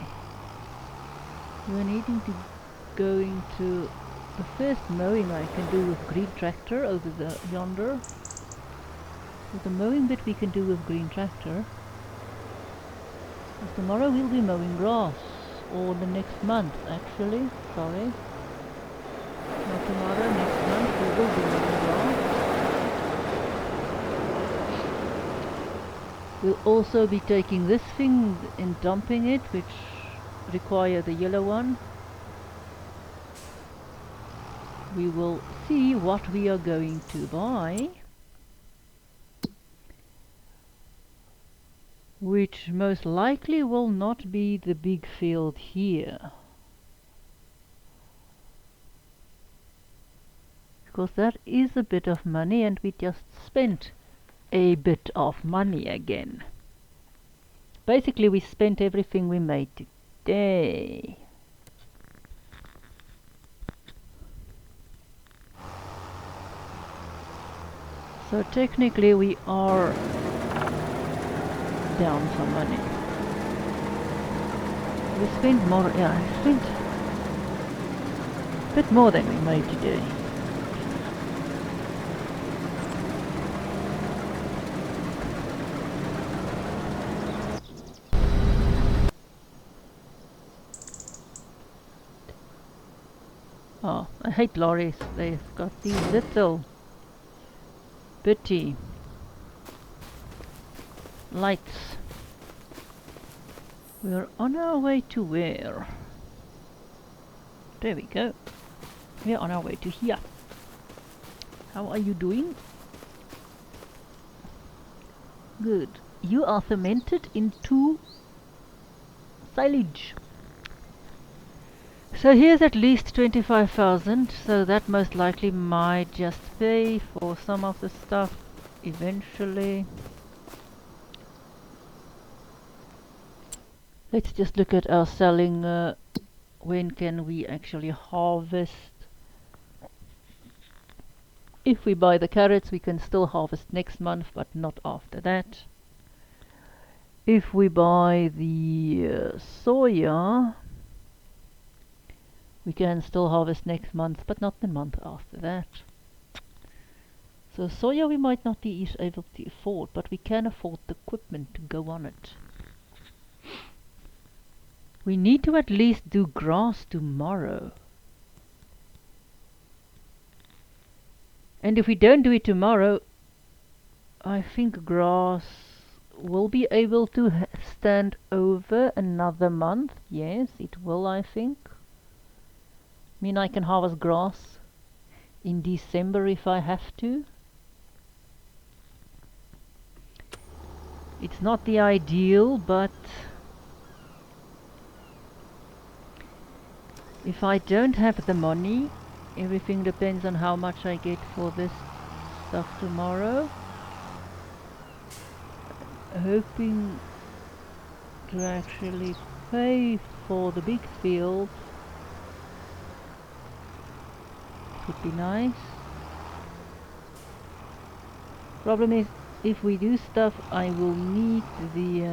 A: You are needing to go into the first mowing I can do with green tractor over the yonder. So the mowing bit we can do with green tractor. Because tomorrow we'll be mowing grass, or the next month actually, sorry. Not tomorrow, next month we will be mowing grass. We'll also be taking this thing and dumping it, which require the yellow one. We will see what we are going to buy, which most likely will not be the big field here, because that is a bit of money and we just spent a bit of money again. Basically we spent everything we made today. So technically we are down some money. We spent more, yeah, I spent a bit more than we made today. Oh, I hate lorries. They've got these little bitty lights. We're on our way to where? There we go. We're on our way to here. How are you doing? Good. You are fermented into silage. So here's at least 25,000, so that most likely might just pay for some of the stuff eventually. Let's just look at our selling. When can we actually harvest? If we buy the carrots, we can still harvest next month, but not after that. If we buy the soya, we can still harvest next month, but not the month after that. So soya we might not be able to afford, but we can afford the equipment to go on it. We need to at least do grass tomorrow. And if we don't do it tomorrow, I think grass will be able to stand over another month. Yes, it will, I think. I mean, I can harvest grass in December if I have to. It's not the ideal, but if I don't have the money, everything depends on how much I get for this stuff tomorrow. Hoping to actually pay for the big field would be nice. Problem is, if we do stuff, I will need the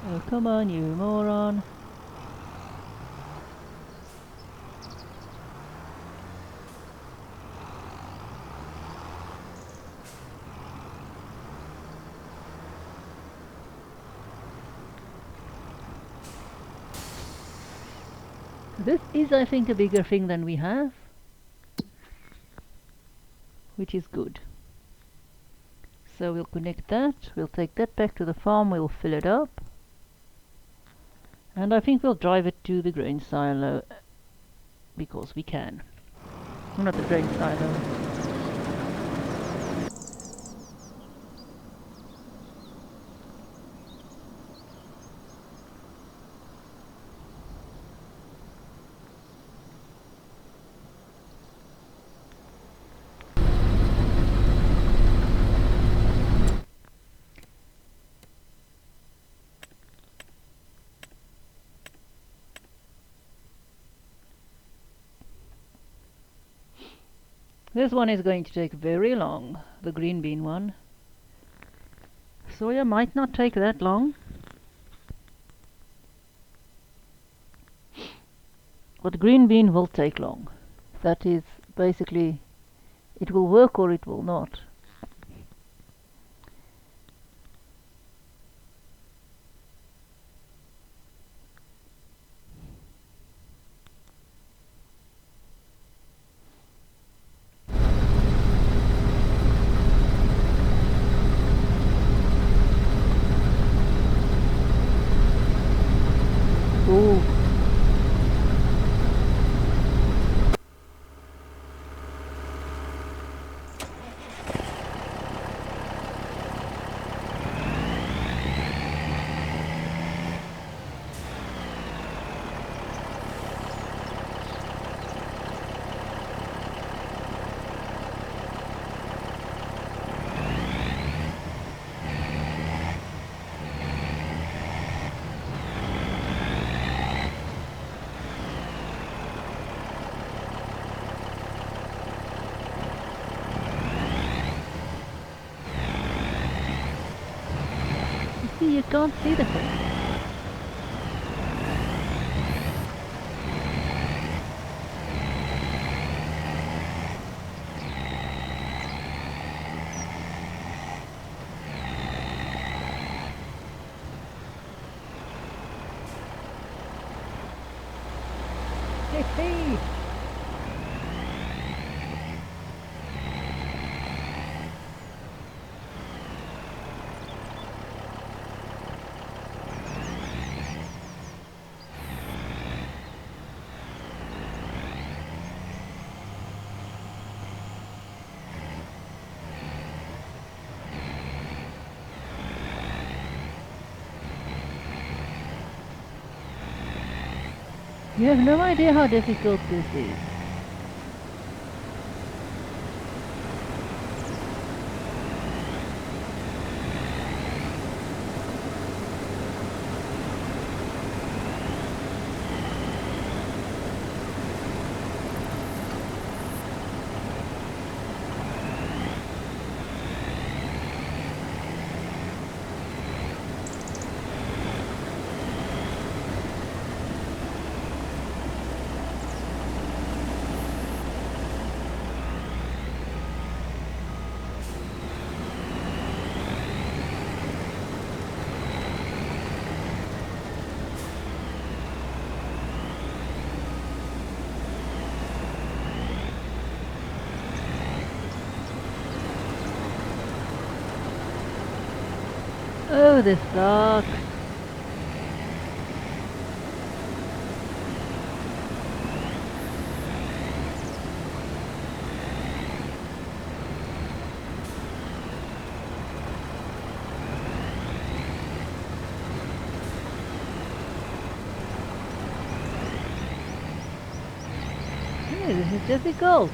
A: oh, come on, you moron. This is, I think, a bigger thing than we have, which is good. So we'll connect that, we'll take that back to the farm, we'll fill it up, and I think we'll drive it to the grain silo, because we can. Not the grain silo. This one is going to take very long, the green bean one. Soya might not take that long. But green bean will take long. That is basically, it will work or it will not. Ooh. See, you can't see the thing. Hey, hey! You have no idea how difficult this is. Oh, this sucks. Hey, this is difficult.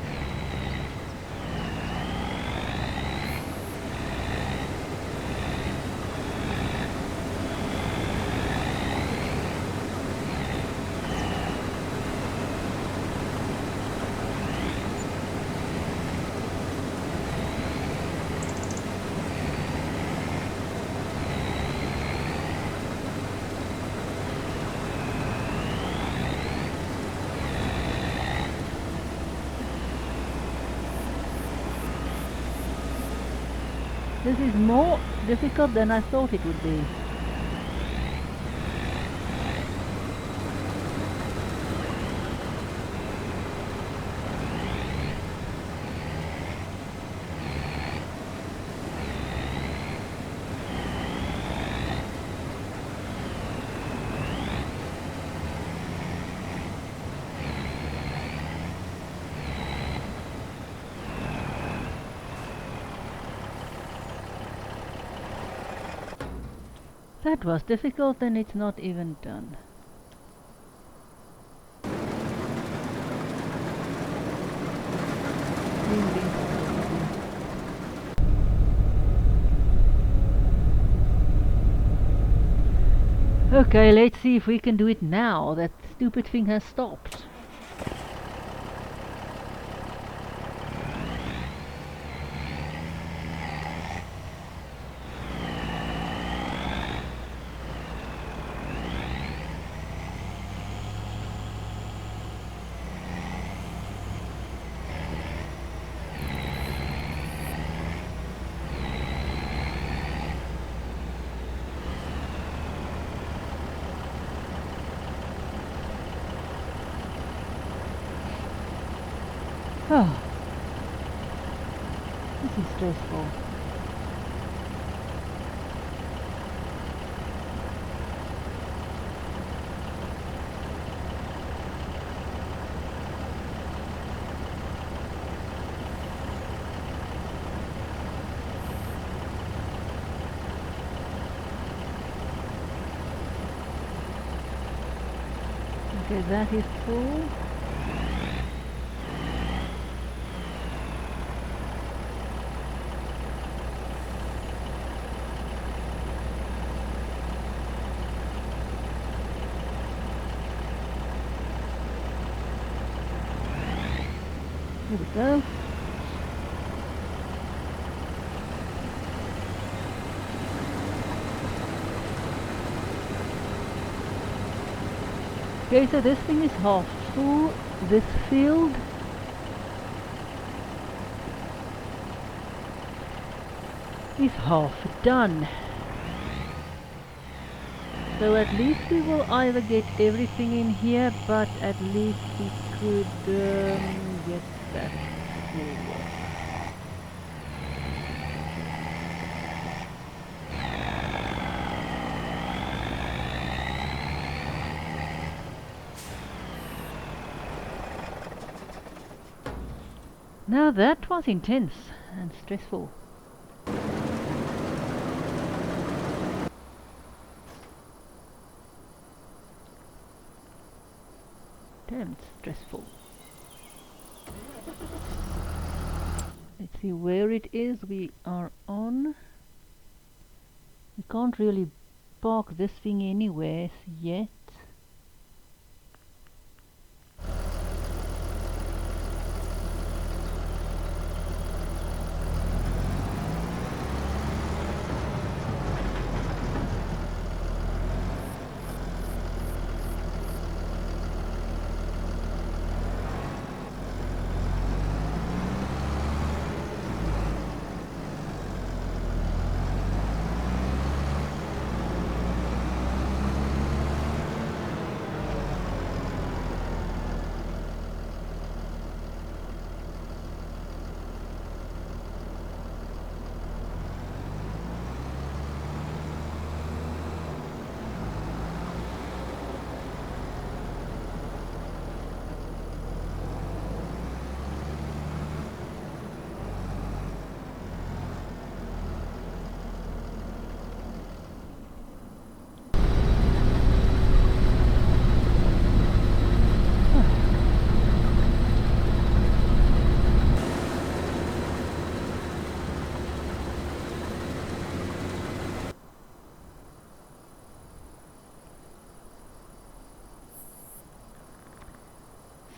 A: This is more difficult than I thought it would be. That was difficult and it's not even done. Okay, let's see if we can do it now. That stupid thing has stopped. Oh, this is stressful. Okay, that is full. Here we go. Okay, so this thing is half full. This field is half done. So at least we will either get everything in here, but at least we could get that full. Now that was intense and stressful. Damn stressful. Let's see where it is we are on. We can't really park this thing anywhere yet.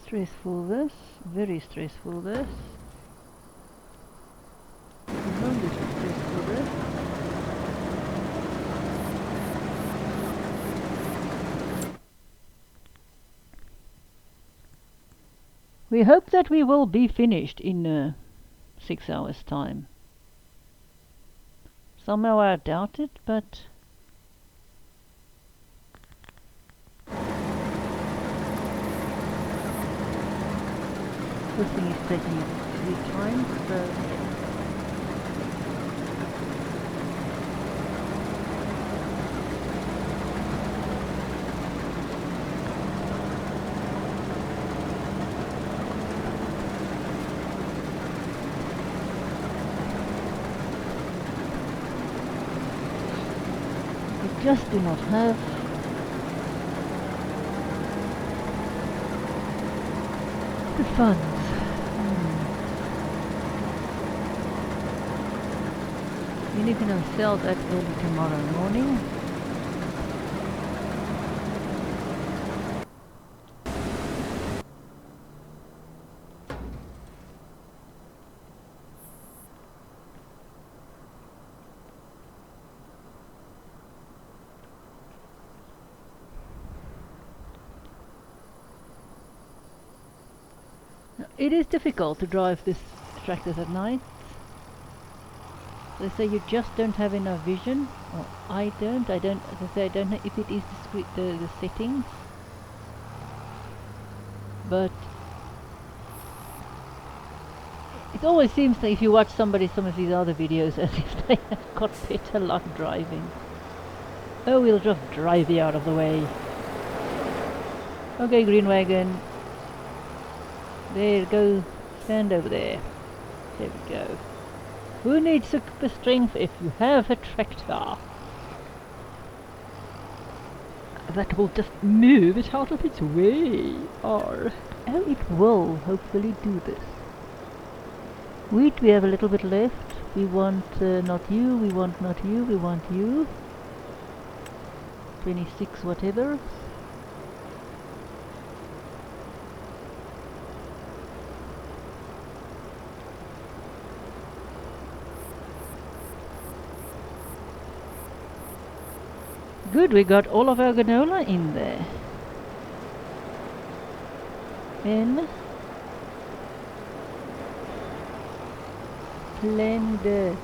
A: Stressful this, very stressful this. Tremendously stressful this. We hope that we will be finished in 6 hours time. Somehow I doubt it, but this thing is taking 3 times, so we just do not have the funds. We need to sell that early tomorrow morning. Now, it is difficult to drive this tractors at night. They say you just don't have enough vision, or I don't, as I say, I don't know if it is the settings, but it always seems that if you watch some of these other videos, as if they have got better luck driving. Oh, we'll just drive you out of the way. Okay, green wagon. There, go, stand over there. There we go. Who needs super strength if you have a tractor that will just move it out of its way? Or it will hopefully do this. Wheat, we have a little bit left. We want not you, we want not you, we want you. 26 whatever. Good, we got all of our granola in there. In. Splendid.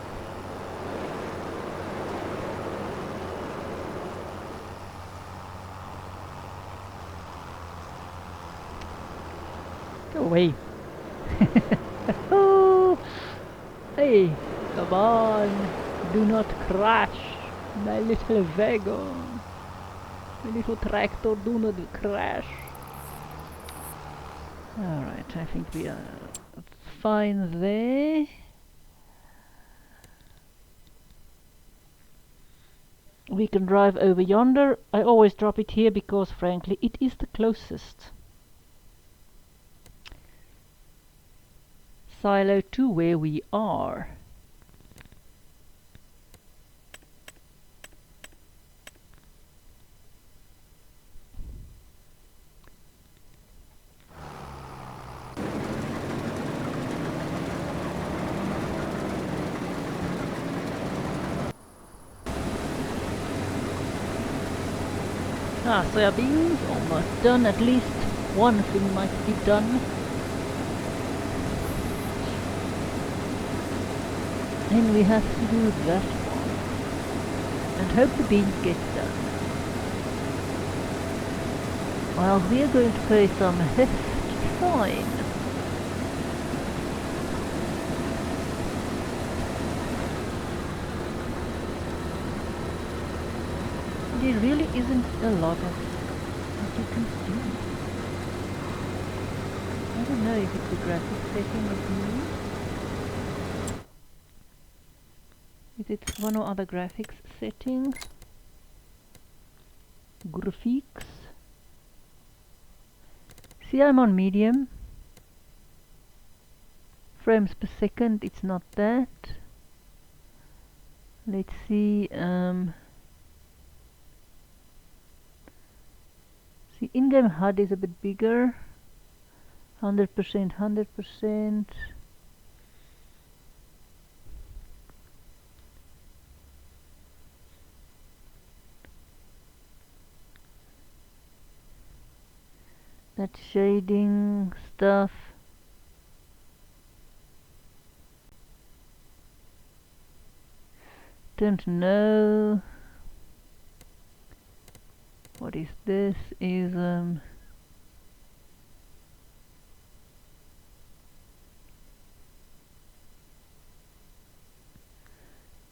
A: Go away. Oh, hey, come on. Do not crash. My little wagon, my little tractor, do not crash. Alright, I think we are fine there. We can drive over yonder. I always drop it here because frankly it is the closest silo to where we are. Soybeans almost done. At least one thing might be done. And we have to do that one. And hope the beans get done. Well, we are going to pay some hefty fine. There really isn't a lot of what you can see. I don't know if it's the graphics setting is new. Is it one or other graphics setting? Graphics. See, I'm on medium. Frames per second, it's not that. Let's see, the in-game HUD is a bit bigger. 100%, 100%. That shading stuff. Don't know. What is this? Is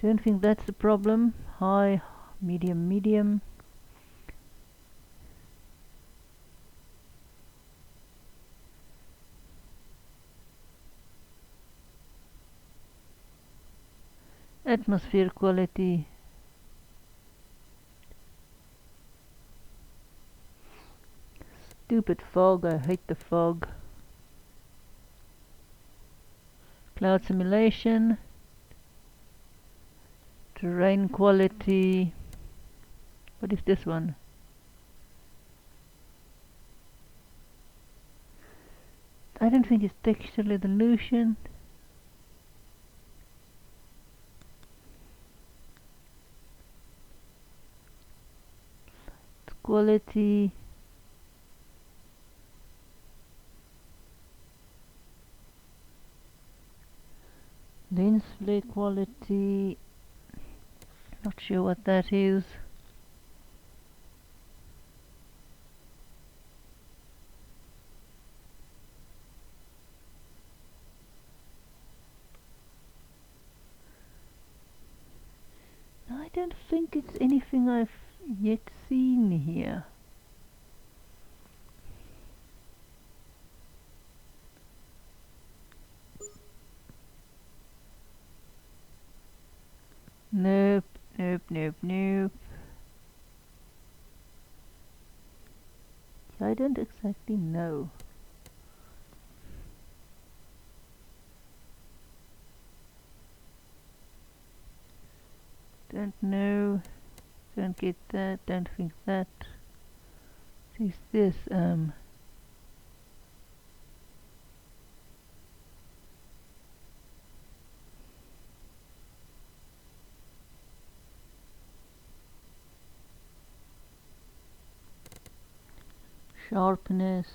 A: don't think that's the problem. High, medium, medium. Atmosphere quality. Stupid fog, I hate the fog. Cloud simulation. Terrain quality. What is this one? I don't think it's texture resolution. It's quality. Lens flare quality. Not sure what that is. I don't think it's anything I've yet seen here. Nope, nope, nope, nope. I don't exactly know. Don't know. Don't get that. Don't think that. What is this? Sharpness.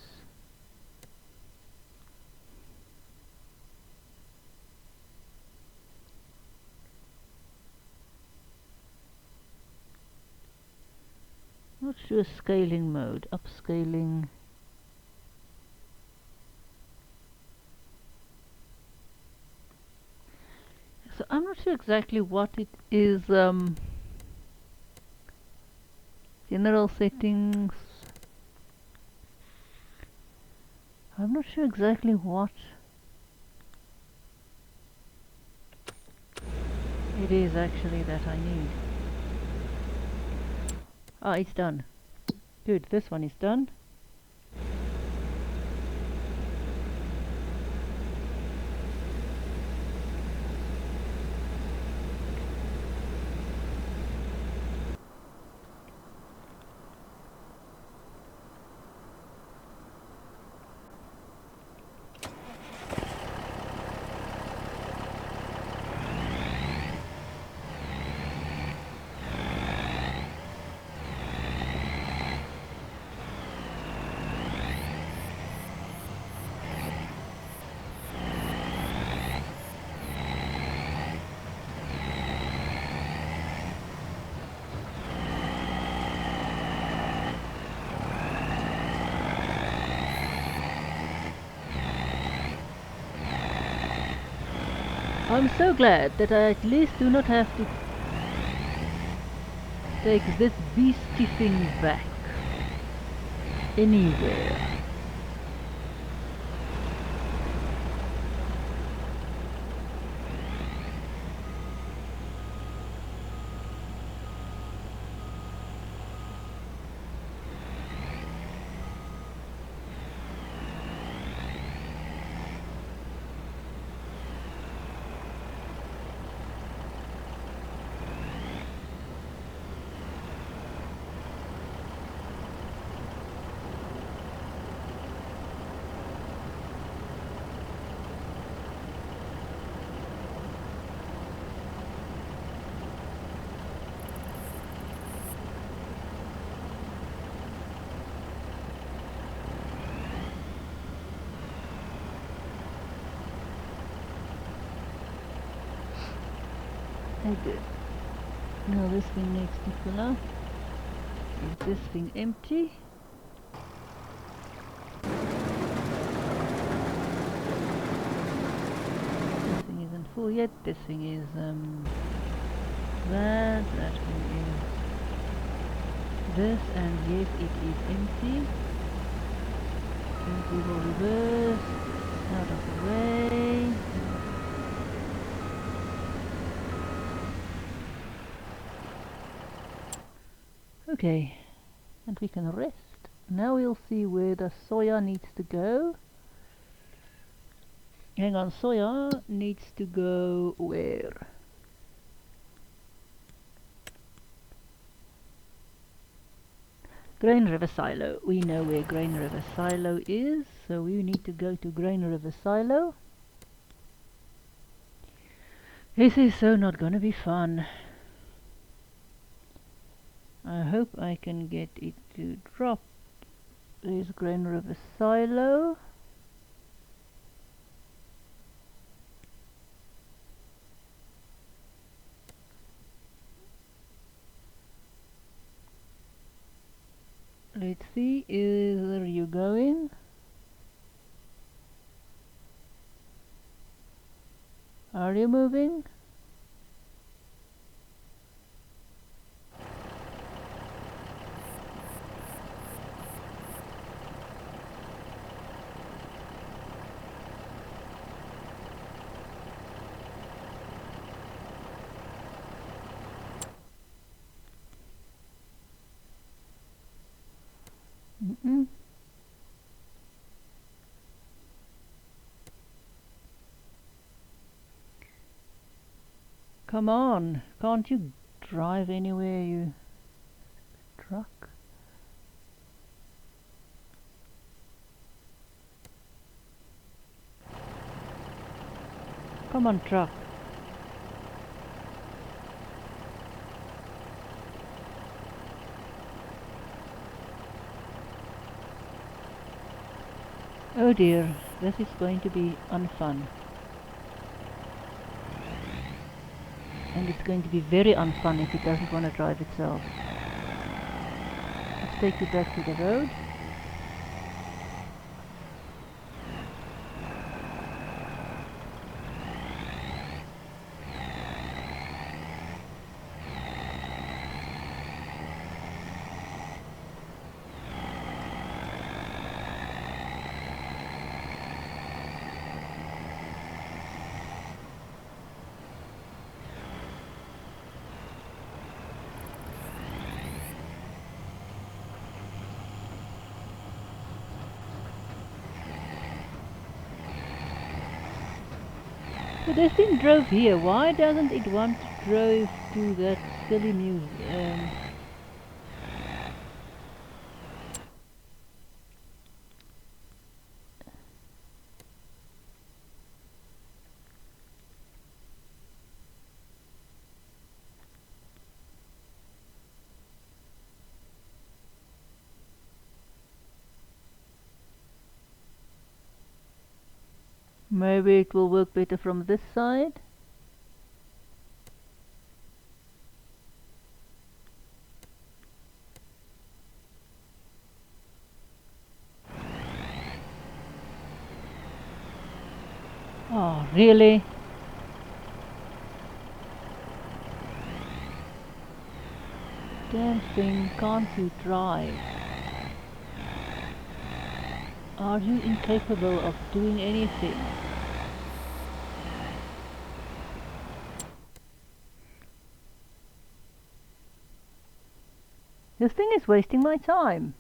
A: Not sure scaling mode. Upscaling. So I'm not sure exactly what it is. General settings. I'm not sure exactly what it is actually that I need. Ah, it's done. Good, this one is done. I'm so glad that I at least do not have to take this beastie thing back anywhere. Oh good. Now this thing needs to fill up. Is this thing empty? This thing isn't full yet. This thing is that thing is this, and yes, it is empty. We will reverse out of the way. Okay, and we can rest. Now we'll see where the soya needs to go. Hang on, soya needs to go where? Grain River Silo. We know where Grain River Silo is, so we need to go to Grain River Silo. This is so not gonna be fun. I hope I can get it to drop. There's Grain River Silo. Let's see, are you going? Are you moving? Mm-mm. Come on, can't you drive anywhere, you truck? Come on, truck. Oh dear, this is going to be unfun. And it's going to be very unfun if it doesn't want to drive itself. Let's take it back to the road. But this thing drove here. Why doesn't it want to drive to that silly museum? Maybe it will work better from this side. Oh, really? Damn thing, can't you drive? Are you incapable of doing anything? This thing is wasting my time.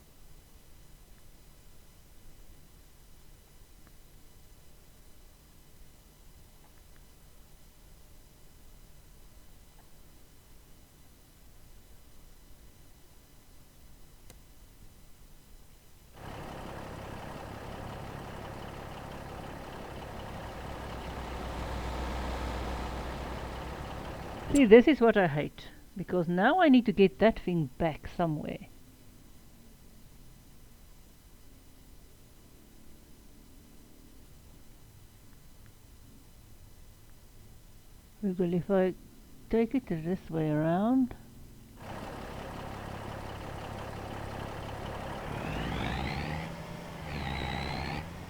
A: See, this is what I hate, because now I need to get that thing back somewhere. Well, if I take it this way around.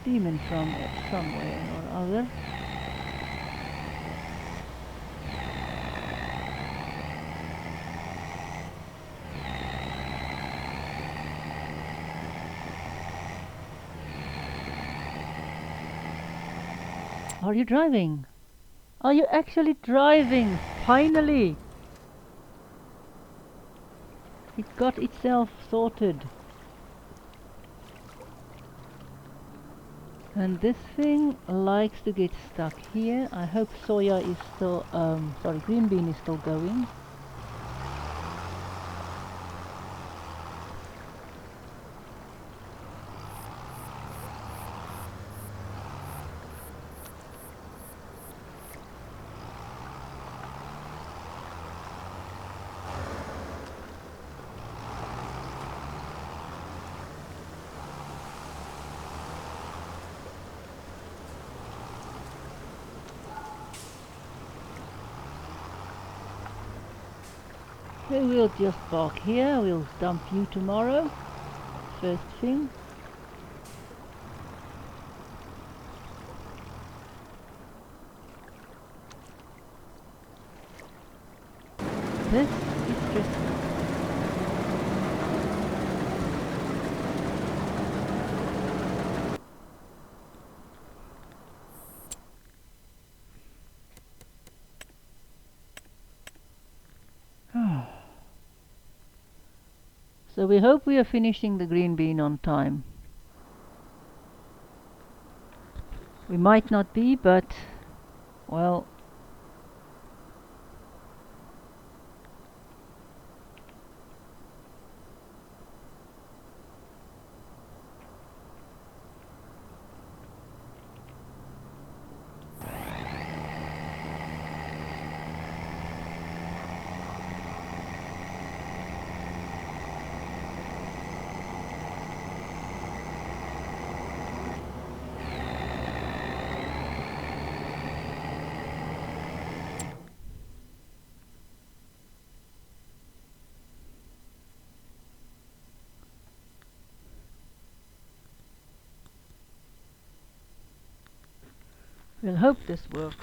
A: Demon from somewhere or other. Are you driving? Are you actually driving? Finally! It got itself sorted. And this thing likes to get stuck here. I hope soya is still, sorry, green bean is still going. So we'll just park here, we'll dump you tomorrow, first thing. This is stressful. So we hope we are finishing the green bean on time. We might not be, but, well, we'll hope this works.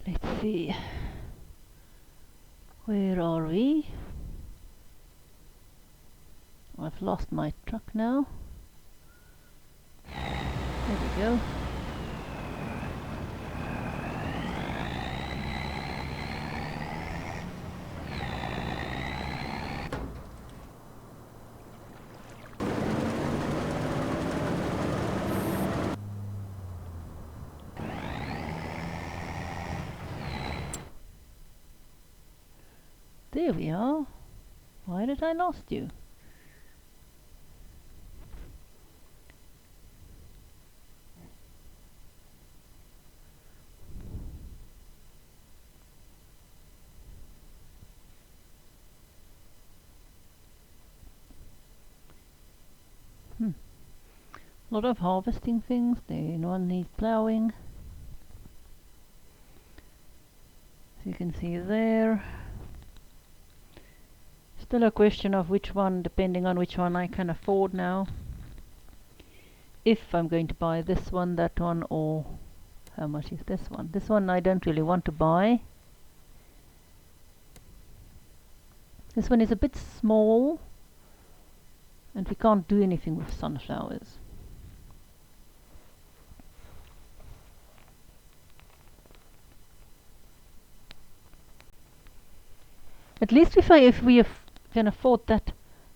A: Let's see. Where are we? I've lost my truck now. There we go. There we are. Why did I lost you? A lot of harvesting things. There, one needs ploughing. As you can see there. Still a question of which one, depending on which one I can afford now. If I'm going to buy this one, that one, or how much is this one? This one I don't really want to buy. This one is a bit small, and we can't do anything with sunflowers. At least if we can afford that,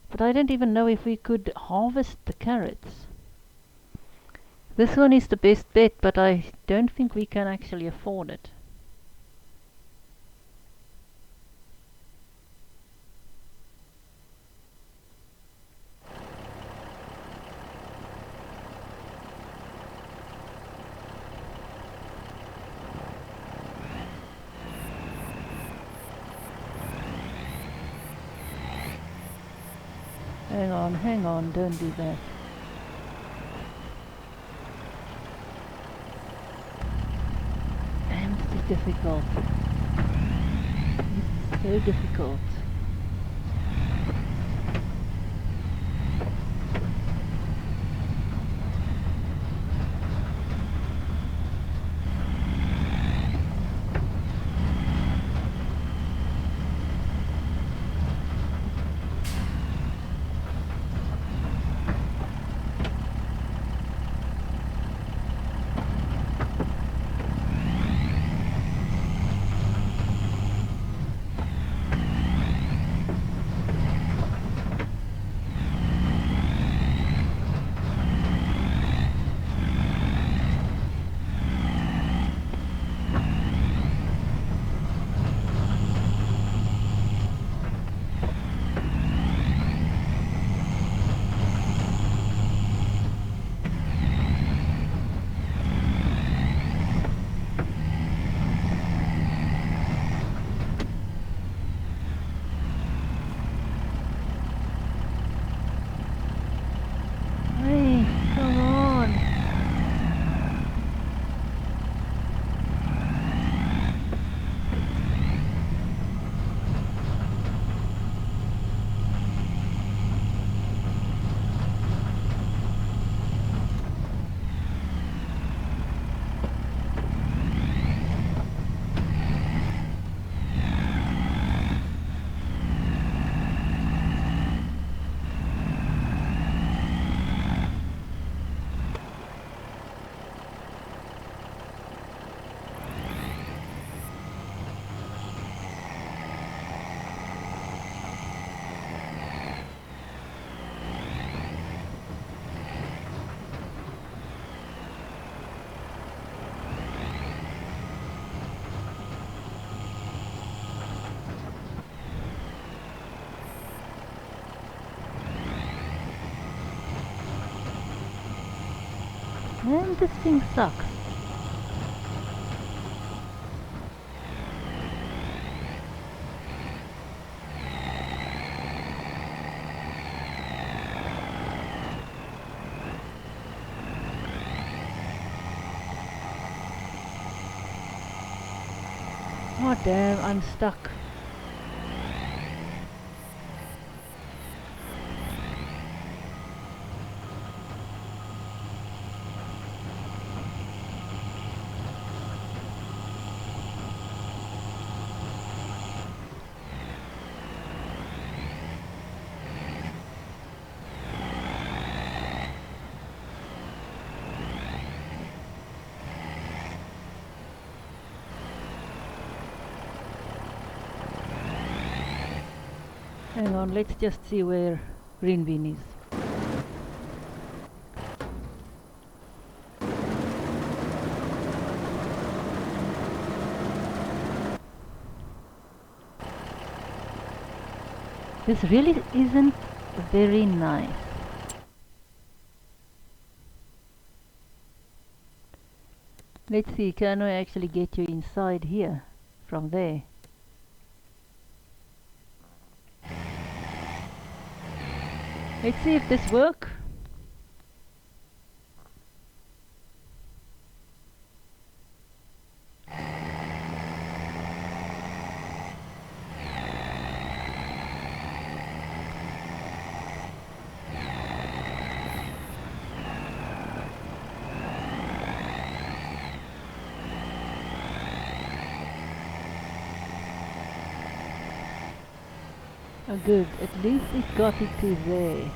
A: but I don't even know if we could harvest the carrots. This one is the best bet, but I don't think we can actually afford it. Hang on, don't do that. And it's difficult. It's so difficult. Man, this thing sucks. Oh damn, I'm stuck. Hang on, let's just see where green bean is. This really isn't very nice. Let's see, can I actually get you inside here from there? Let's see if this works. Oh good, at least it got it to there.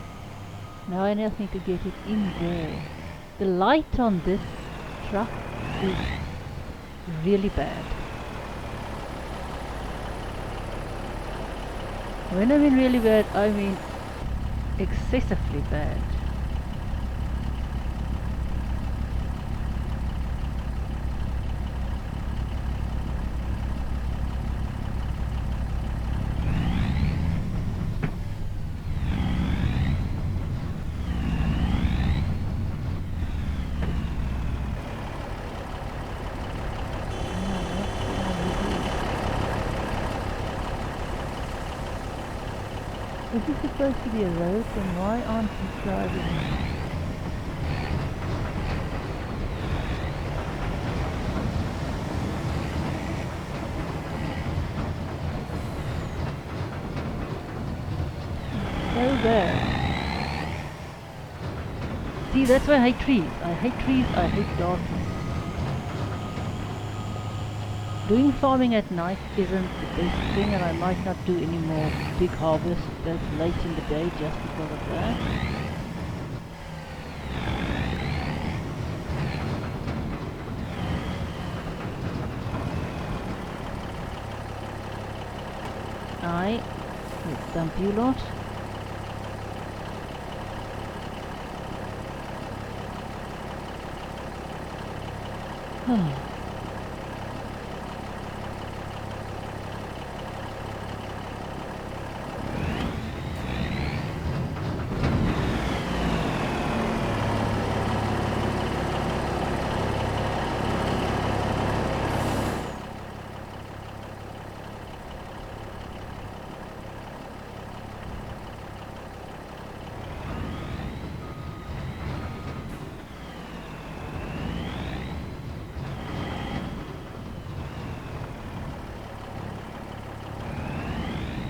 A: Now I just need to get it in there. The light on this truck is really bad. When I mean really bad, I mean excessively bad. Is this supposed to be a road, then why aren't you driving? So bad. See, that's why I hate trees. I hate trees, I hate darkness. Doing farming at night isn't the best thing, and I might not do any more big harvests that late in the day just because of that. Let's dump you lot.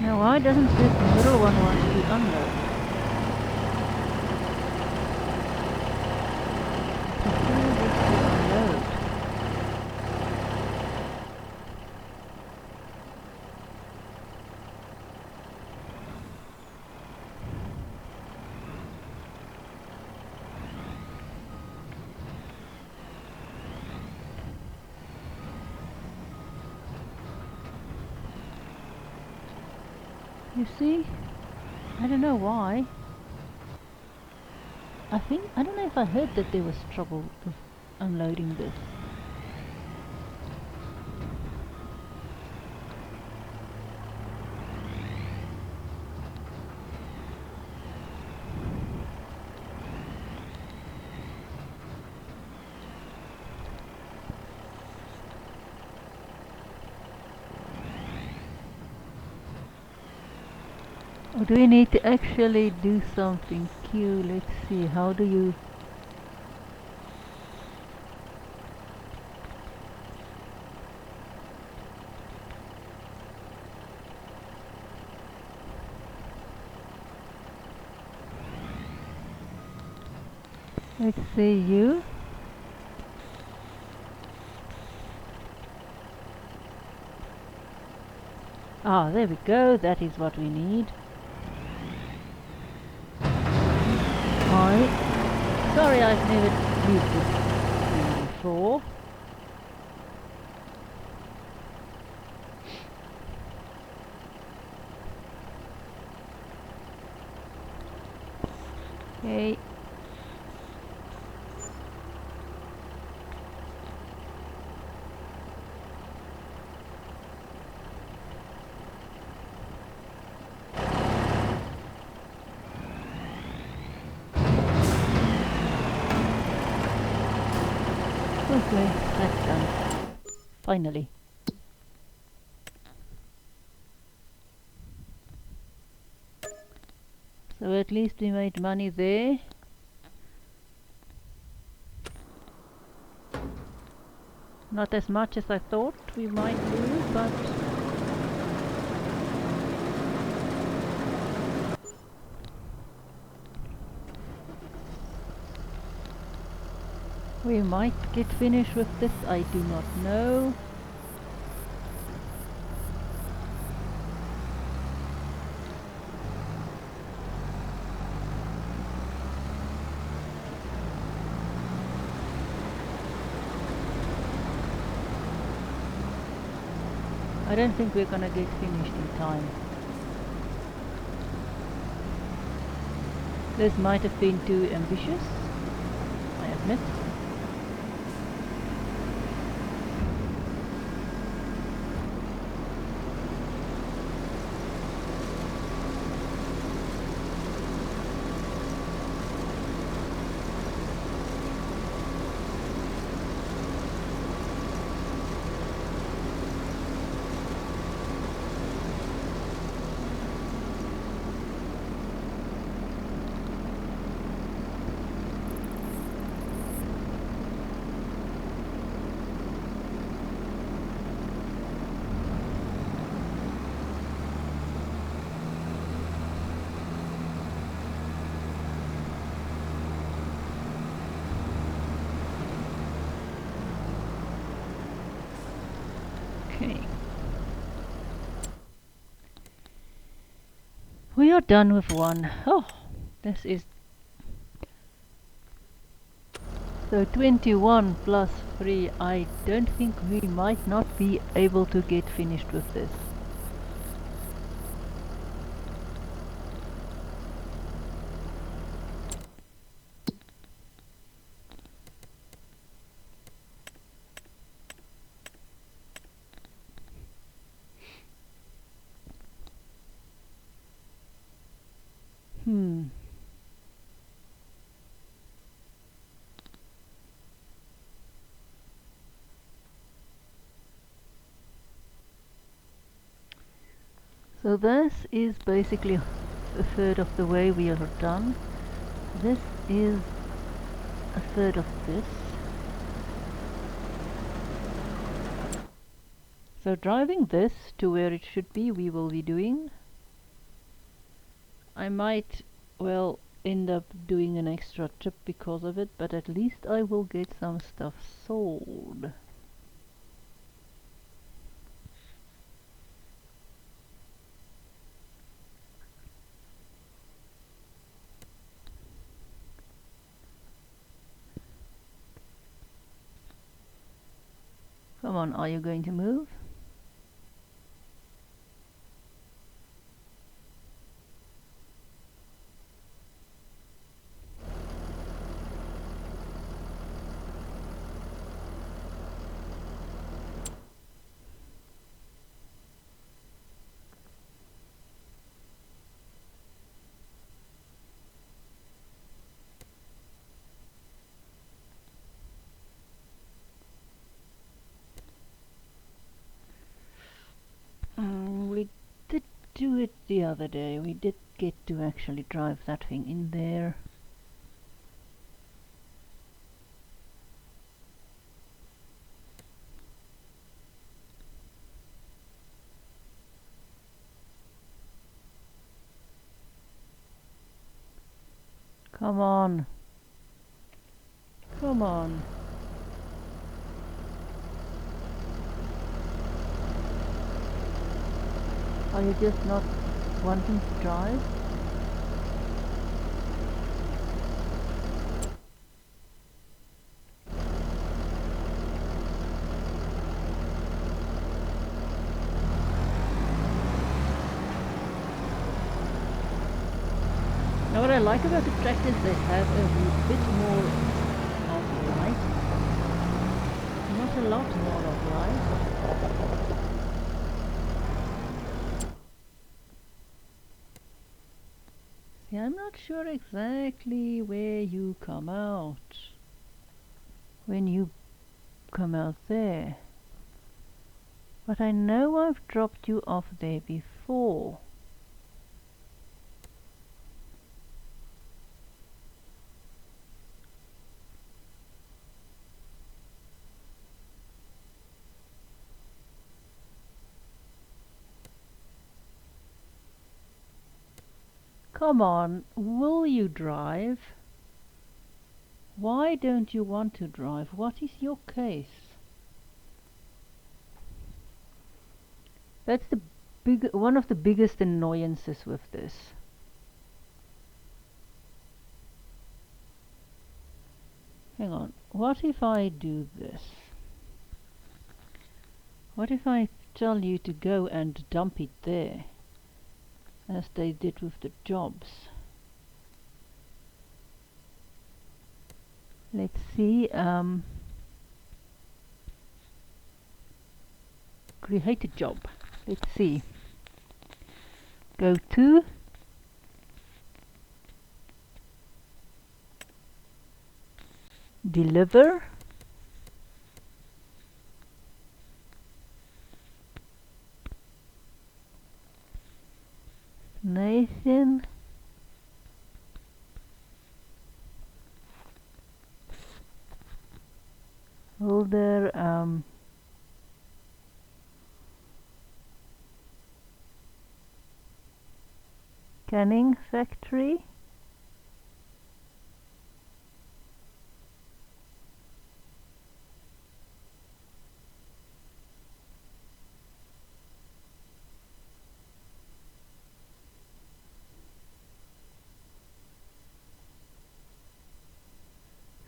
A: Now why doesn't this middle one want to unload? I prefer this to unload. You see? I don't know why. I don't know if I heard that there was trouble with unloading this. Or do we need to actually do something? Q, let's see, how do you... Let's say you. Ah, there we go, that is what we need. Sorry, I've never used this before. Okay. Okay, that's done. Finally. So at least we made money there. Not as much as I thought we might do, but we might get finished with this, I do not know. I don't think we're gonna get finished in time. This might have been too ambitious, I admit. Okay. We are done with one. Oh, this is... So 21 plus 3, I don't think we might not be able to get finished with this. So this is basically a third of the way we are done. This is a third of this. So driving this to where it should be, we will be doing. I might, well, end up doing an extra trip because of it, but at least I will get some stuff sold. Come on, are you going to move? We did do it the other day. We did get to actually drive that thing in there. Come on. Come on. Are you just not wanting to drive? Now what I like about the tractors, they have a bit more of light. Not a lot more of light. See, I'm not sure exactly where you come out when you come out there. But I know I've dropped you off there before. Come on, will you drive? Why don't you want to drive? What is your case? That's one of the biggest annoyances with this. Hang on, what if I do this? What if I tell you to go and dump it there, as they did with the jobs? Let's see, create a job. Let's see. Go to deliver. Nathan Holder canning factory.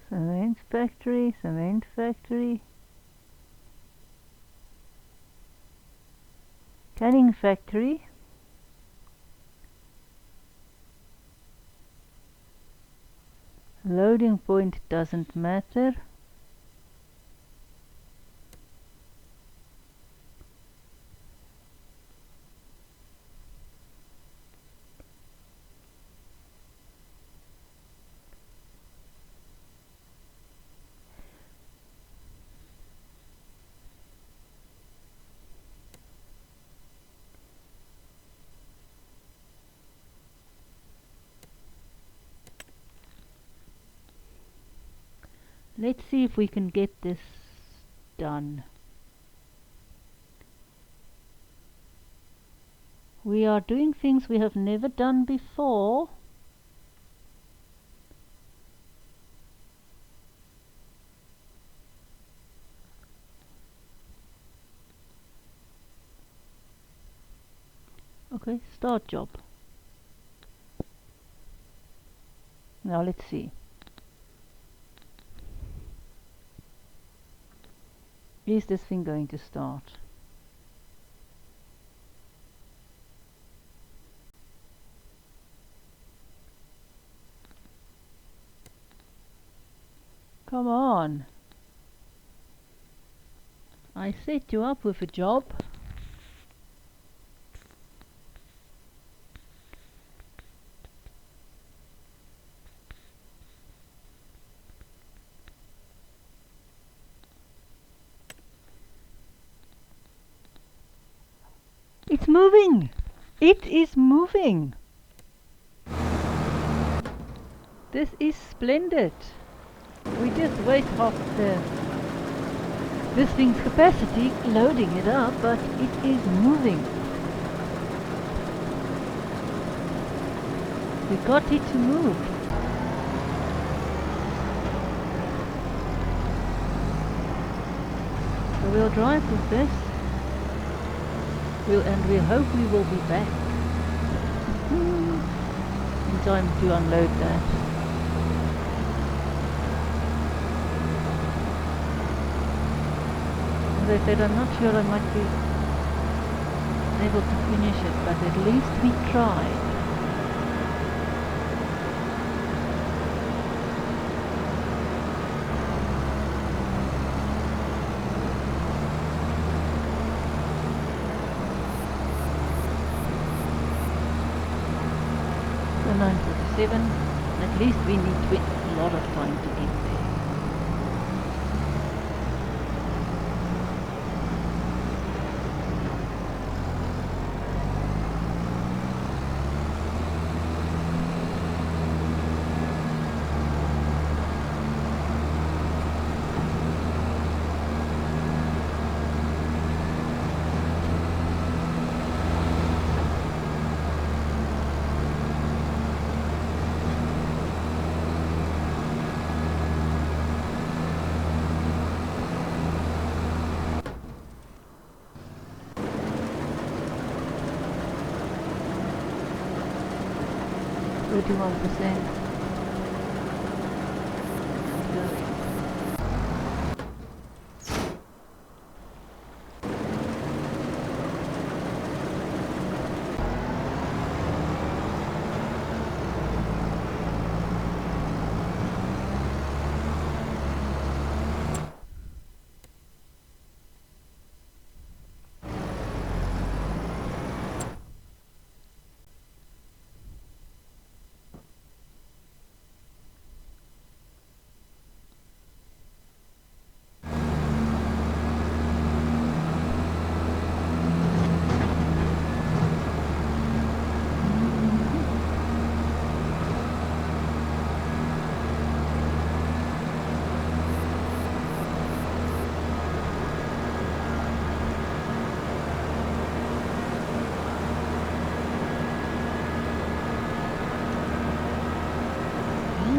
A: Cement factory, cement factory. Canning factory. Loading point doesn't matter. Let's see if we can get this done. We are doing things we have never done before. Okay, start job. Now let's see. Is this thing going to start? Come on. I set you up with a job. It's moving! It is moving! This is splendid! We just waste half this thing's capacity loading it up, but it is moving. We got it to move. So we'll drive with this. And we hope we will be back in time to unload that. As I said, I'm not sure I might be able to finish it, but at least we tried. So 9:47, at least we need a lot of time to get there. 31%.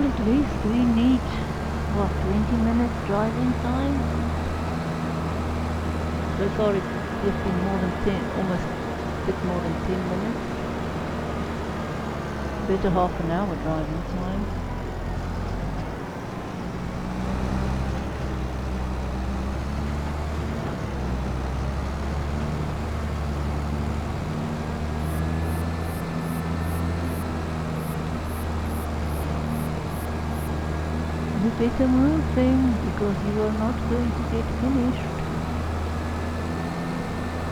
A: At least we need, what, 20 minutes driving time? So far it's just been more than 10, almost a bit more than 10 minutes. Better half an hour driving time. You better move things because you are not going to get finished.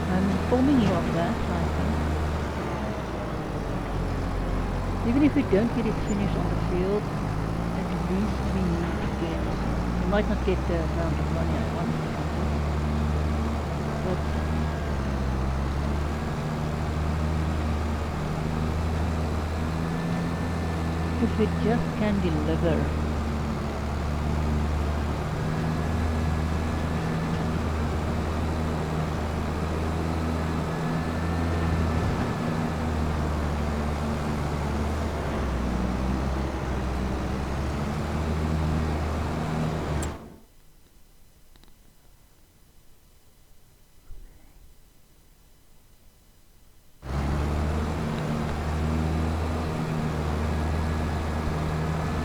A: I'm informing you of that, I think. Even if we don't get it finished on the field, at least we need to get, we might not get the amount of money I want, but if we just can deliver.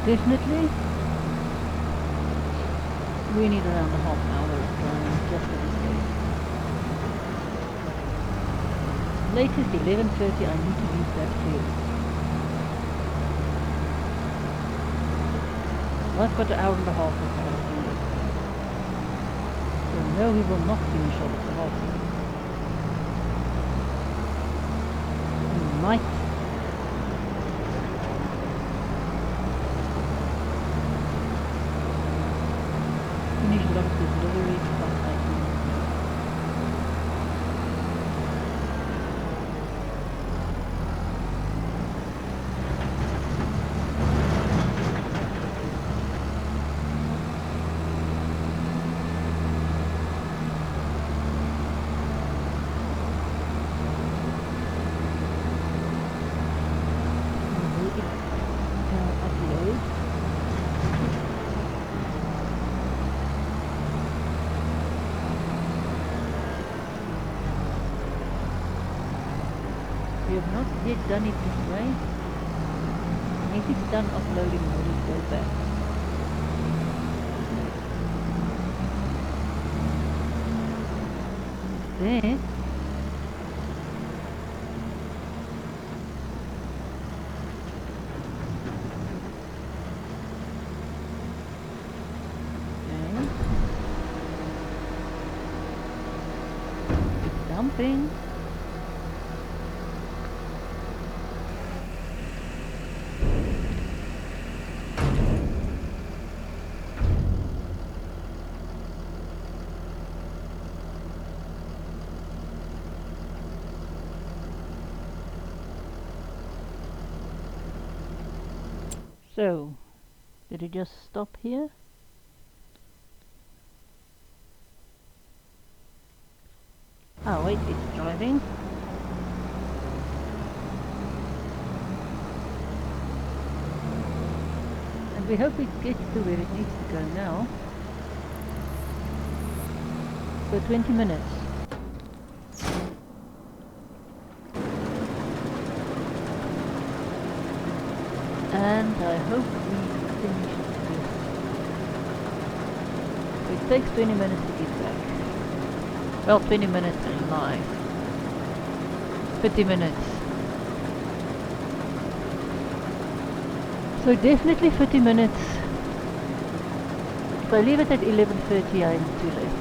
A: Definitely, we need around a half hour of driving just for this day. Latest 11:30, I need to leave that field. I've got an hour and a half of driving. So no, we will not finish all of the half. We might. Finish a lot of the deliveries, but I think upload. We have not yet done it this way. If it's done uploading, we'll just go back. Then it's dumping. So, did it just stop here? Oh wait, it's driving. And we hope it gets to where it needs to go now. So 20 minutes. hope we finish this. So it takes 20 minutes to get back. Well, 20 minutes in live. 50 minutes. So definitely 50 minutes. If I leave it at 11:30, I'm too late.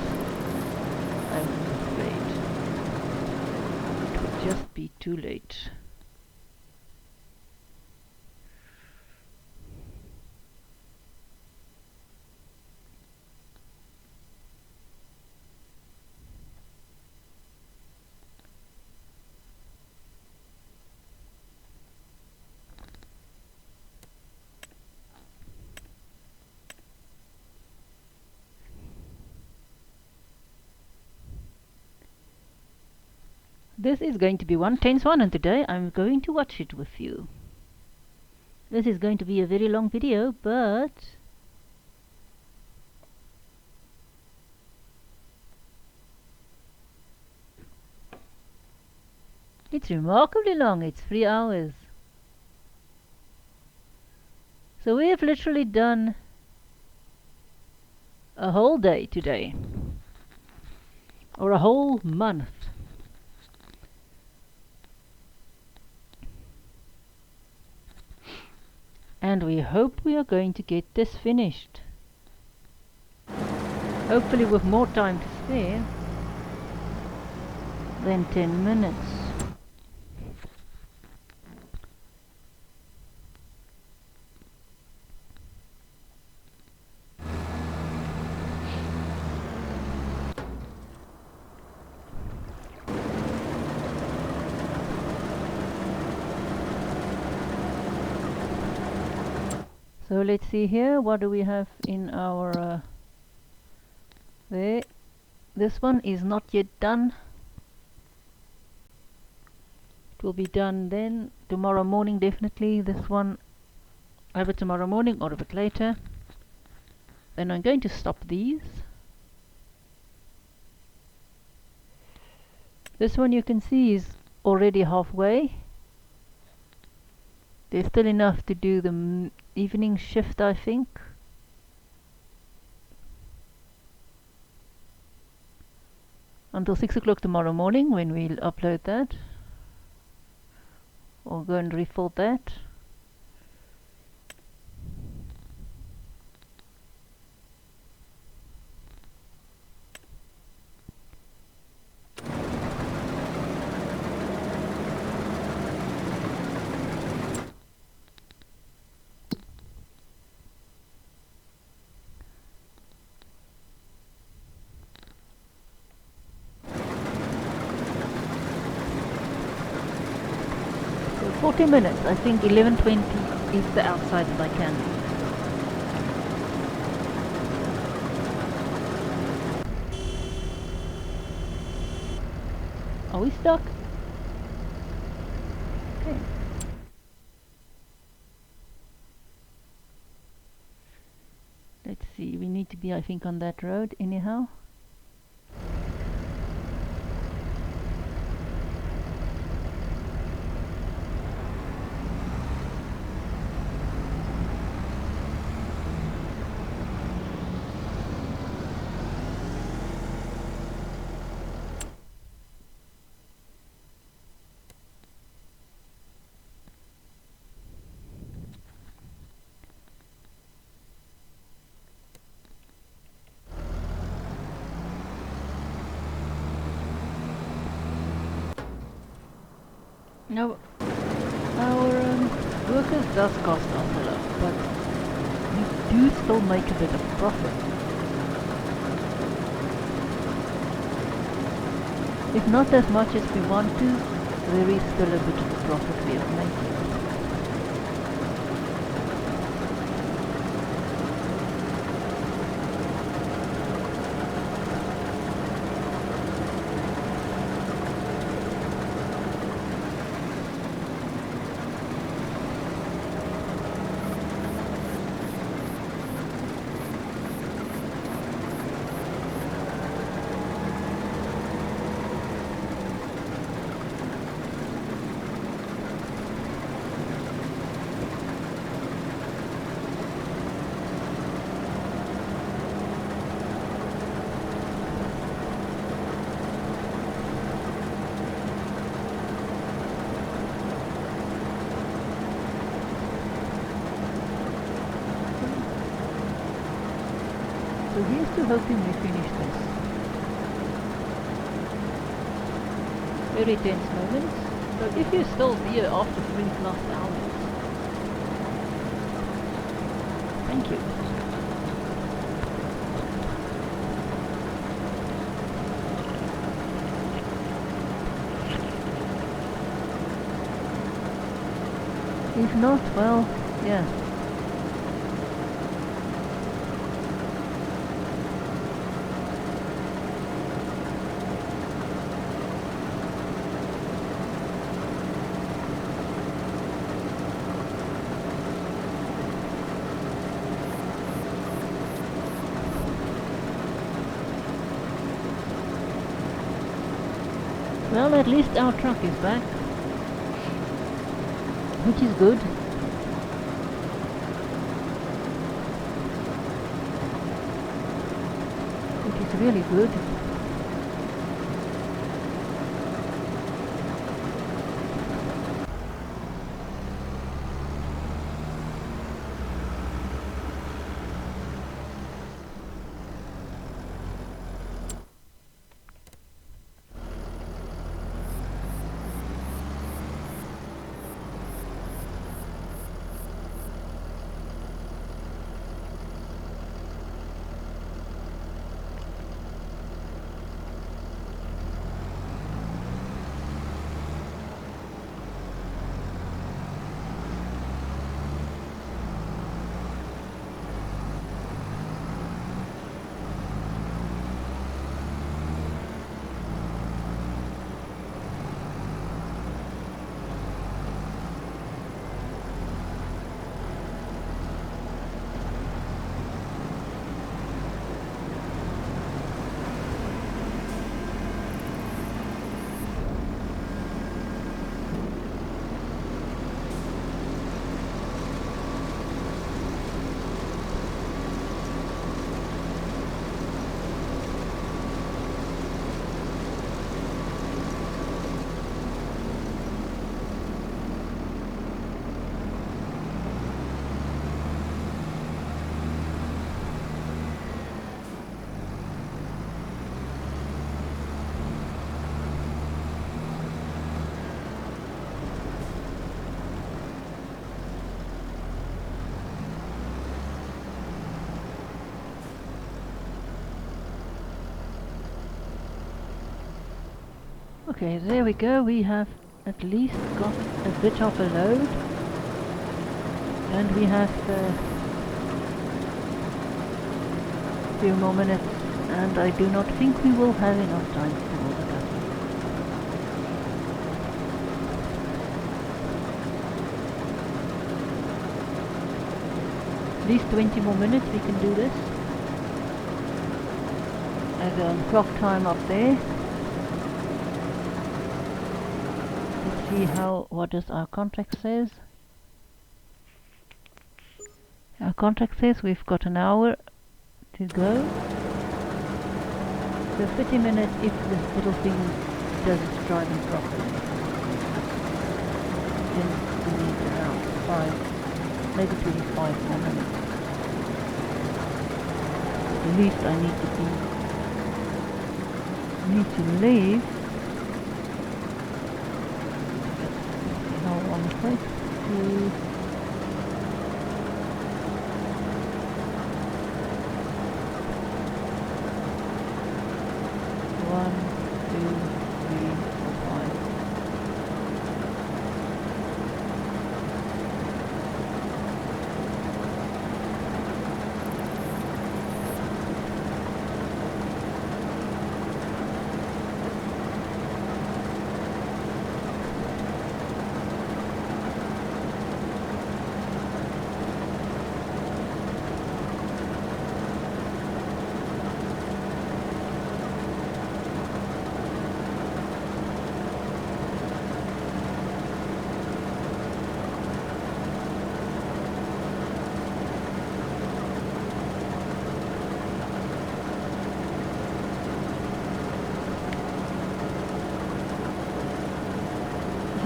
A: I'm afraid. It would just be too late. This is going to be one tense one, and today I'm going to watch it with you. This is going to be a very long video, but it's remarkably long. It's 3 hours. So we have literally done a whole day today, or a whole month. And we hope we are going to get this finished. Hopefully with more time to spare than 10 minutes. So let's see here, what do we have in our there. This one is not yet done. It will be done then tomorrow morning, definitely. This one either tomorrow morning or a bit later. Then I'm going to stop these. This one you can see is already halfway. There's still enough to do the evening shift, I think. Until 6 o'clock tomorrow morning, when we'll upload that. Or go and refold that. So 40 minutes, I think 11:20 is the outside that I can do. Are we stuck? Okay. Let's see, we need to be, I think, on that road anyhow. Now, our workers does cost us a lot, but we do still make a bit of profit. If not as much as we want to, there is still a bit of profit we are making. So here's to hoping we finish this. Very tense moments. So if you're still here after 3+ hours, thank you. If not, well, yeah. Well, at least our truck is back, which is good. Which is really good. Okay, there we go. We have at least got a bit of a load, and we have a few more minutes, and I do not think we will have enough time to do all the cutting. At least 20 more minutes we can do this. As clock time up there. See what does our contract says. Our contract says we've got an hour to go. So 30 minutes if this little thing does its driving properly. Then we need around 5, maybe 25 more minutes. At least I need to leave. Take to 1, 2, 3, 4, 5.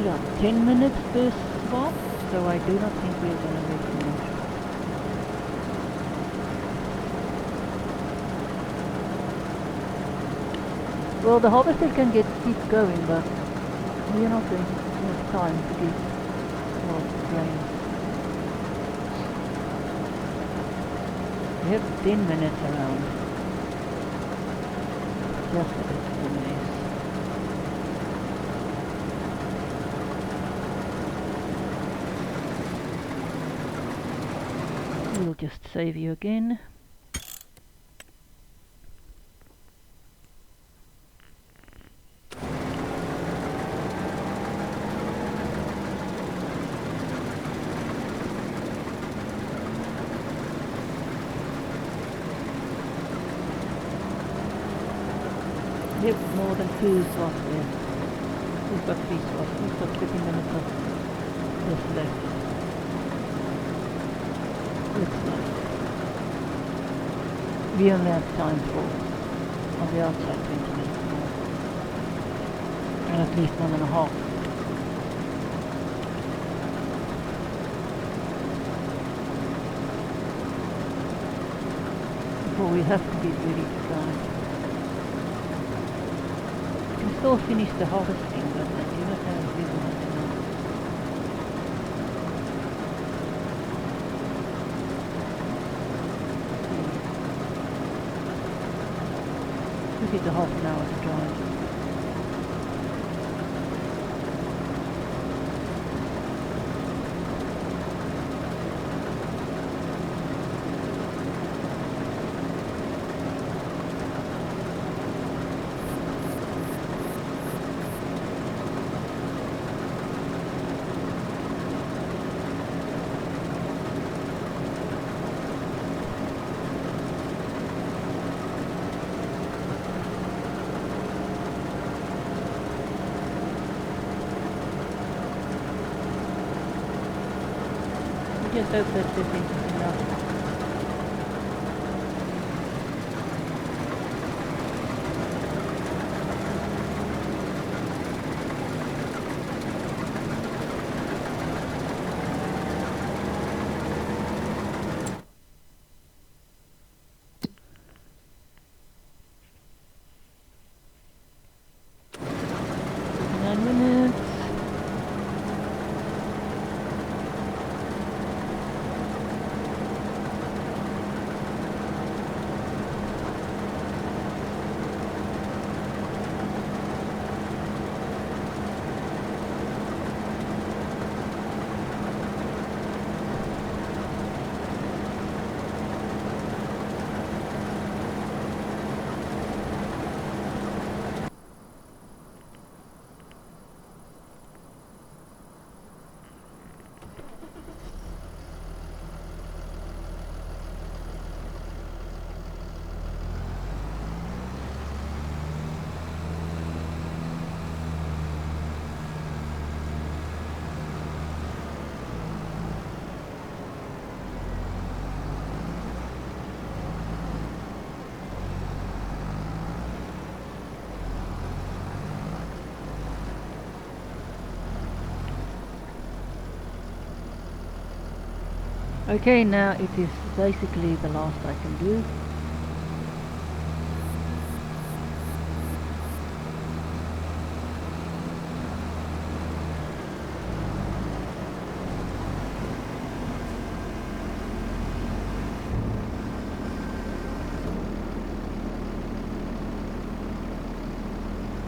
A: Yeah, 10 minutes per swap, so I do not think we're going to be finished. Well, the harvester can keep going, but we are not going to have time to keep all of the grain. We have 10 minutes around. Just a bit of a mess. We'll just save you again. We have more than 2 slots left. We've got 3 slots. We've got 30 minutes of this left. Looks like we only have time for on the outside 20 minutes more. And at least 1.5. Before we have to be ready to drive. We can still finish the harvesting, but I do not have a visual now. This is a half an hour to drive. Just hope that this is enough. Okay, now it is basically the last I can do.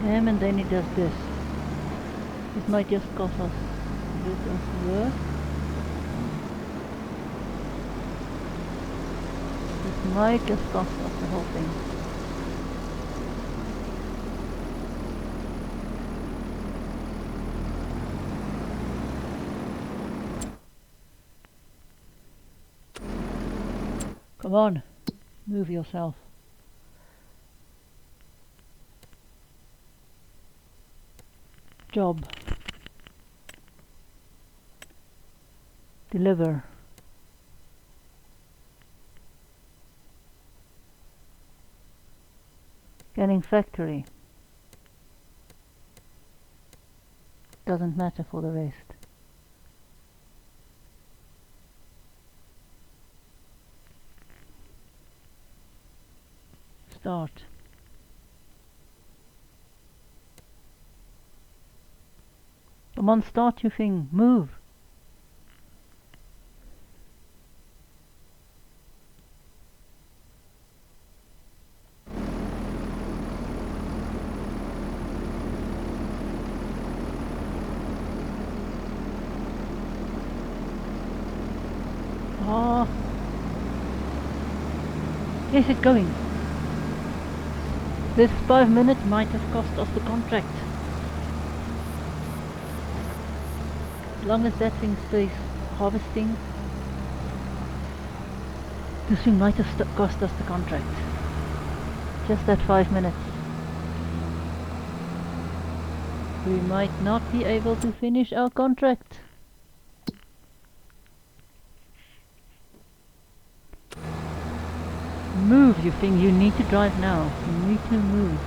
A: And then it does this. It might just cost us a bit of work. It might just cost us the whole thing. Come on, move yourself. Job. Deliver. Scanning factory. Doesn't matter for the rest. Start. Come on, start your thing. Move. Ah. Yes, it's going. This 5 minutes might have cost us the contract. As long as that thing stays harvesting, this thing might have cost us the contract. Just that 5 minutes. We might not be able to finish our contract. Move, you thing. You need to drive now. You need to move.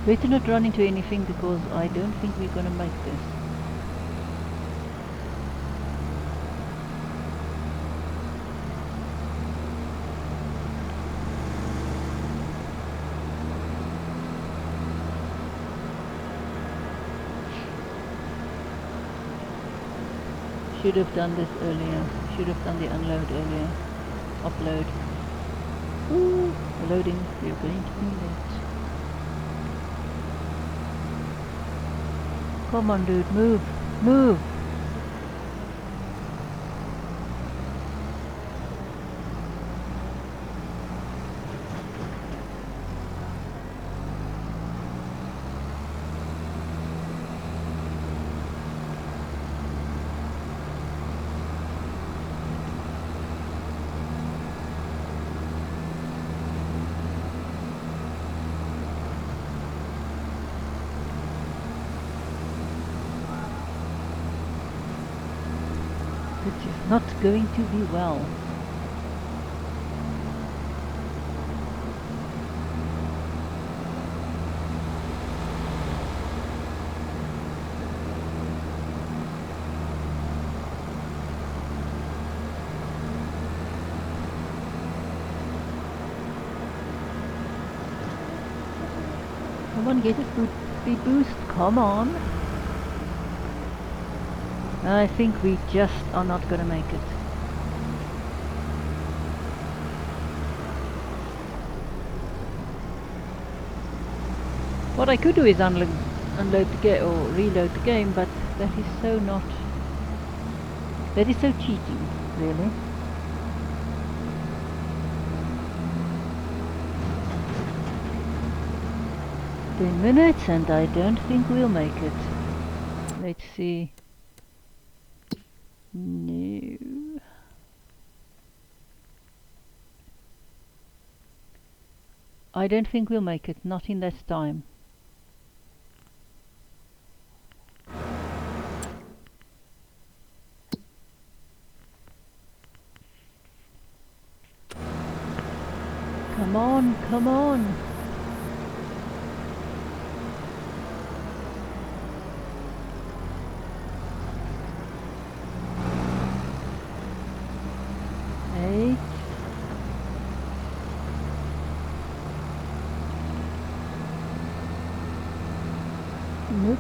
A: Better not run into anything because I don't think we're gonna make this. Should have done this earlier. Should have done the unload earlier. Upload. Ooh, loading. We're going to be late. Come on, dude, move. Move. This is not going to be well. Come on, get a speed boost. Come on. I think we just are not gonna make it. What I could do is unload the game or reload the game, but that is so not. That is so cheating, really. Ten minutes, and I don't think we'll make it. Let's see. No. I don't think we'll make it, not in that time. Come on, come on. Eight. Nope.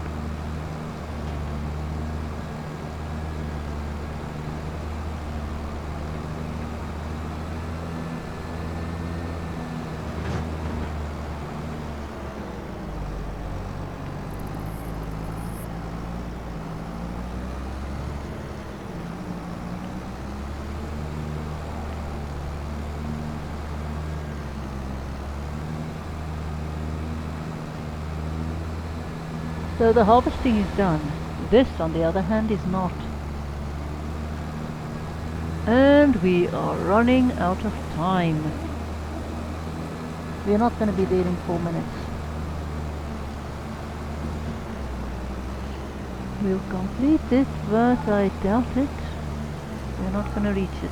A: So the harvesting is done. This, on the other hand, is not. And we are running out of time. We are not going to be there in 4 minutes. We'll complete this, but I doubt it. We're not going to reach it.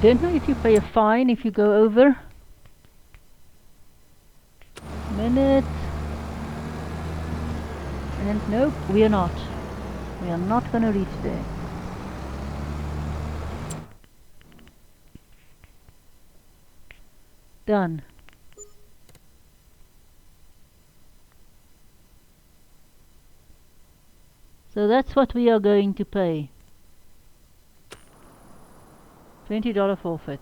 A: Don't know if you pay a fine if you go over. Minute. And nope, we are not. We are not gonna reach there. Done. So that's what we are going to pay. $20 forfeit.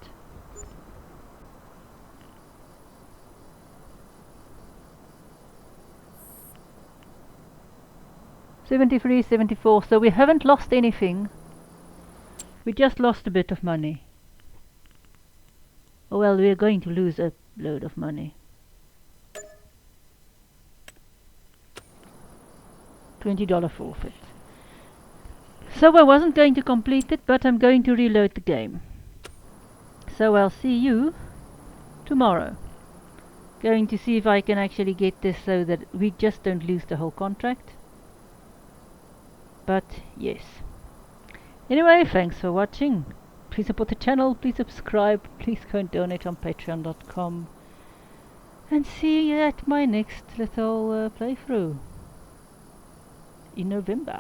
A: $73, $74. So we haven't lost anything. We just lost a bit of money. Oh well, we're going to lose a load of money. $20 forfeit. So I wasn't going to complete it, but I'm going to reload the game. So I'll see you tomorrow. Going to see if I can actually get this so that we just don't lose the whole contract. But yes. Anyway, thanks for watching. Please support the channel, please subscribe, please go and donate on patreon.com. And see you at my next little playthrough in November.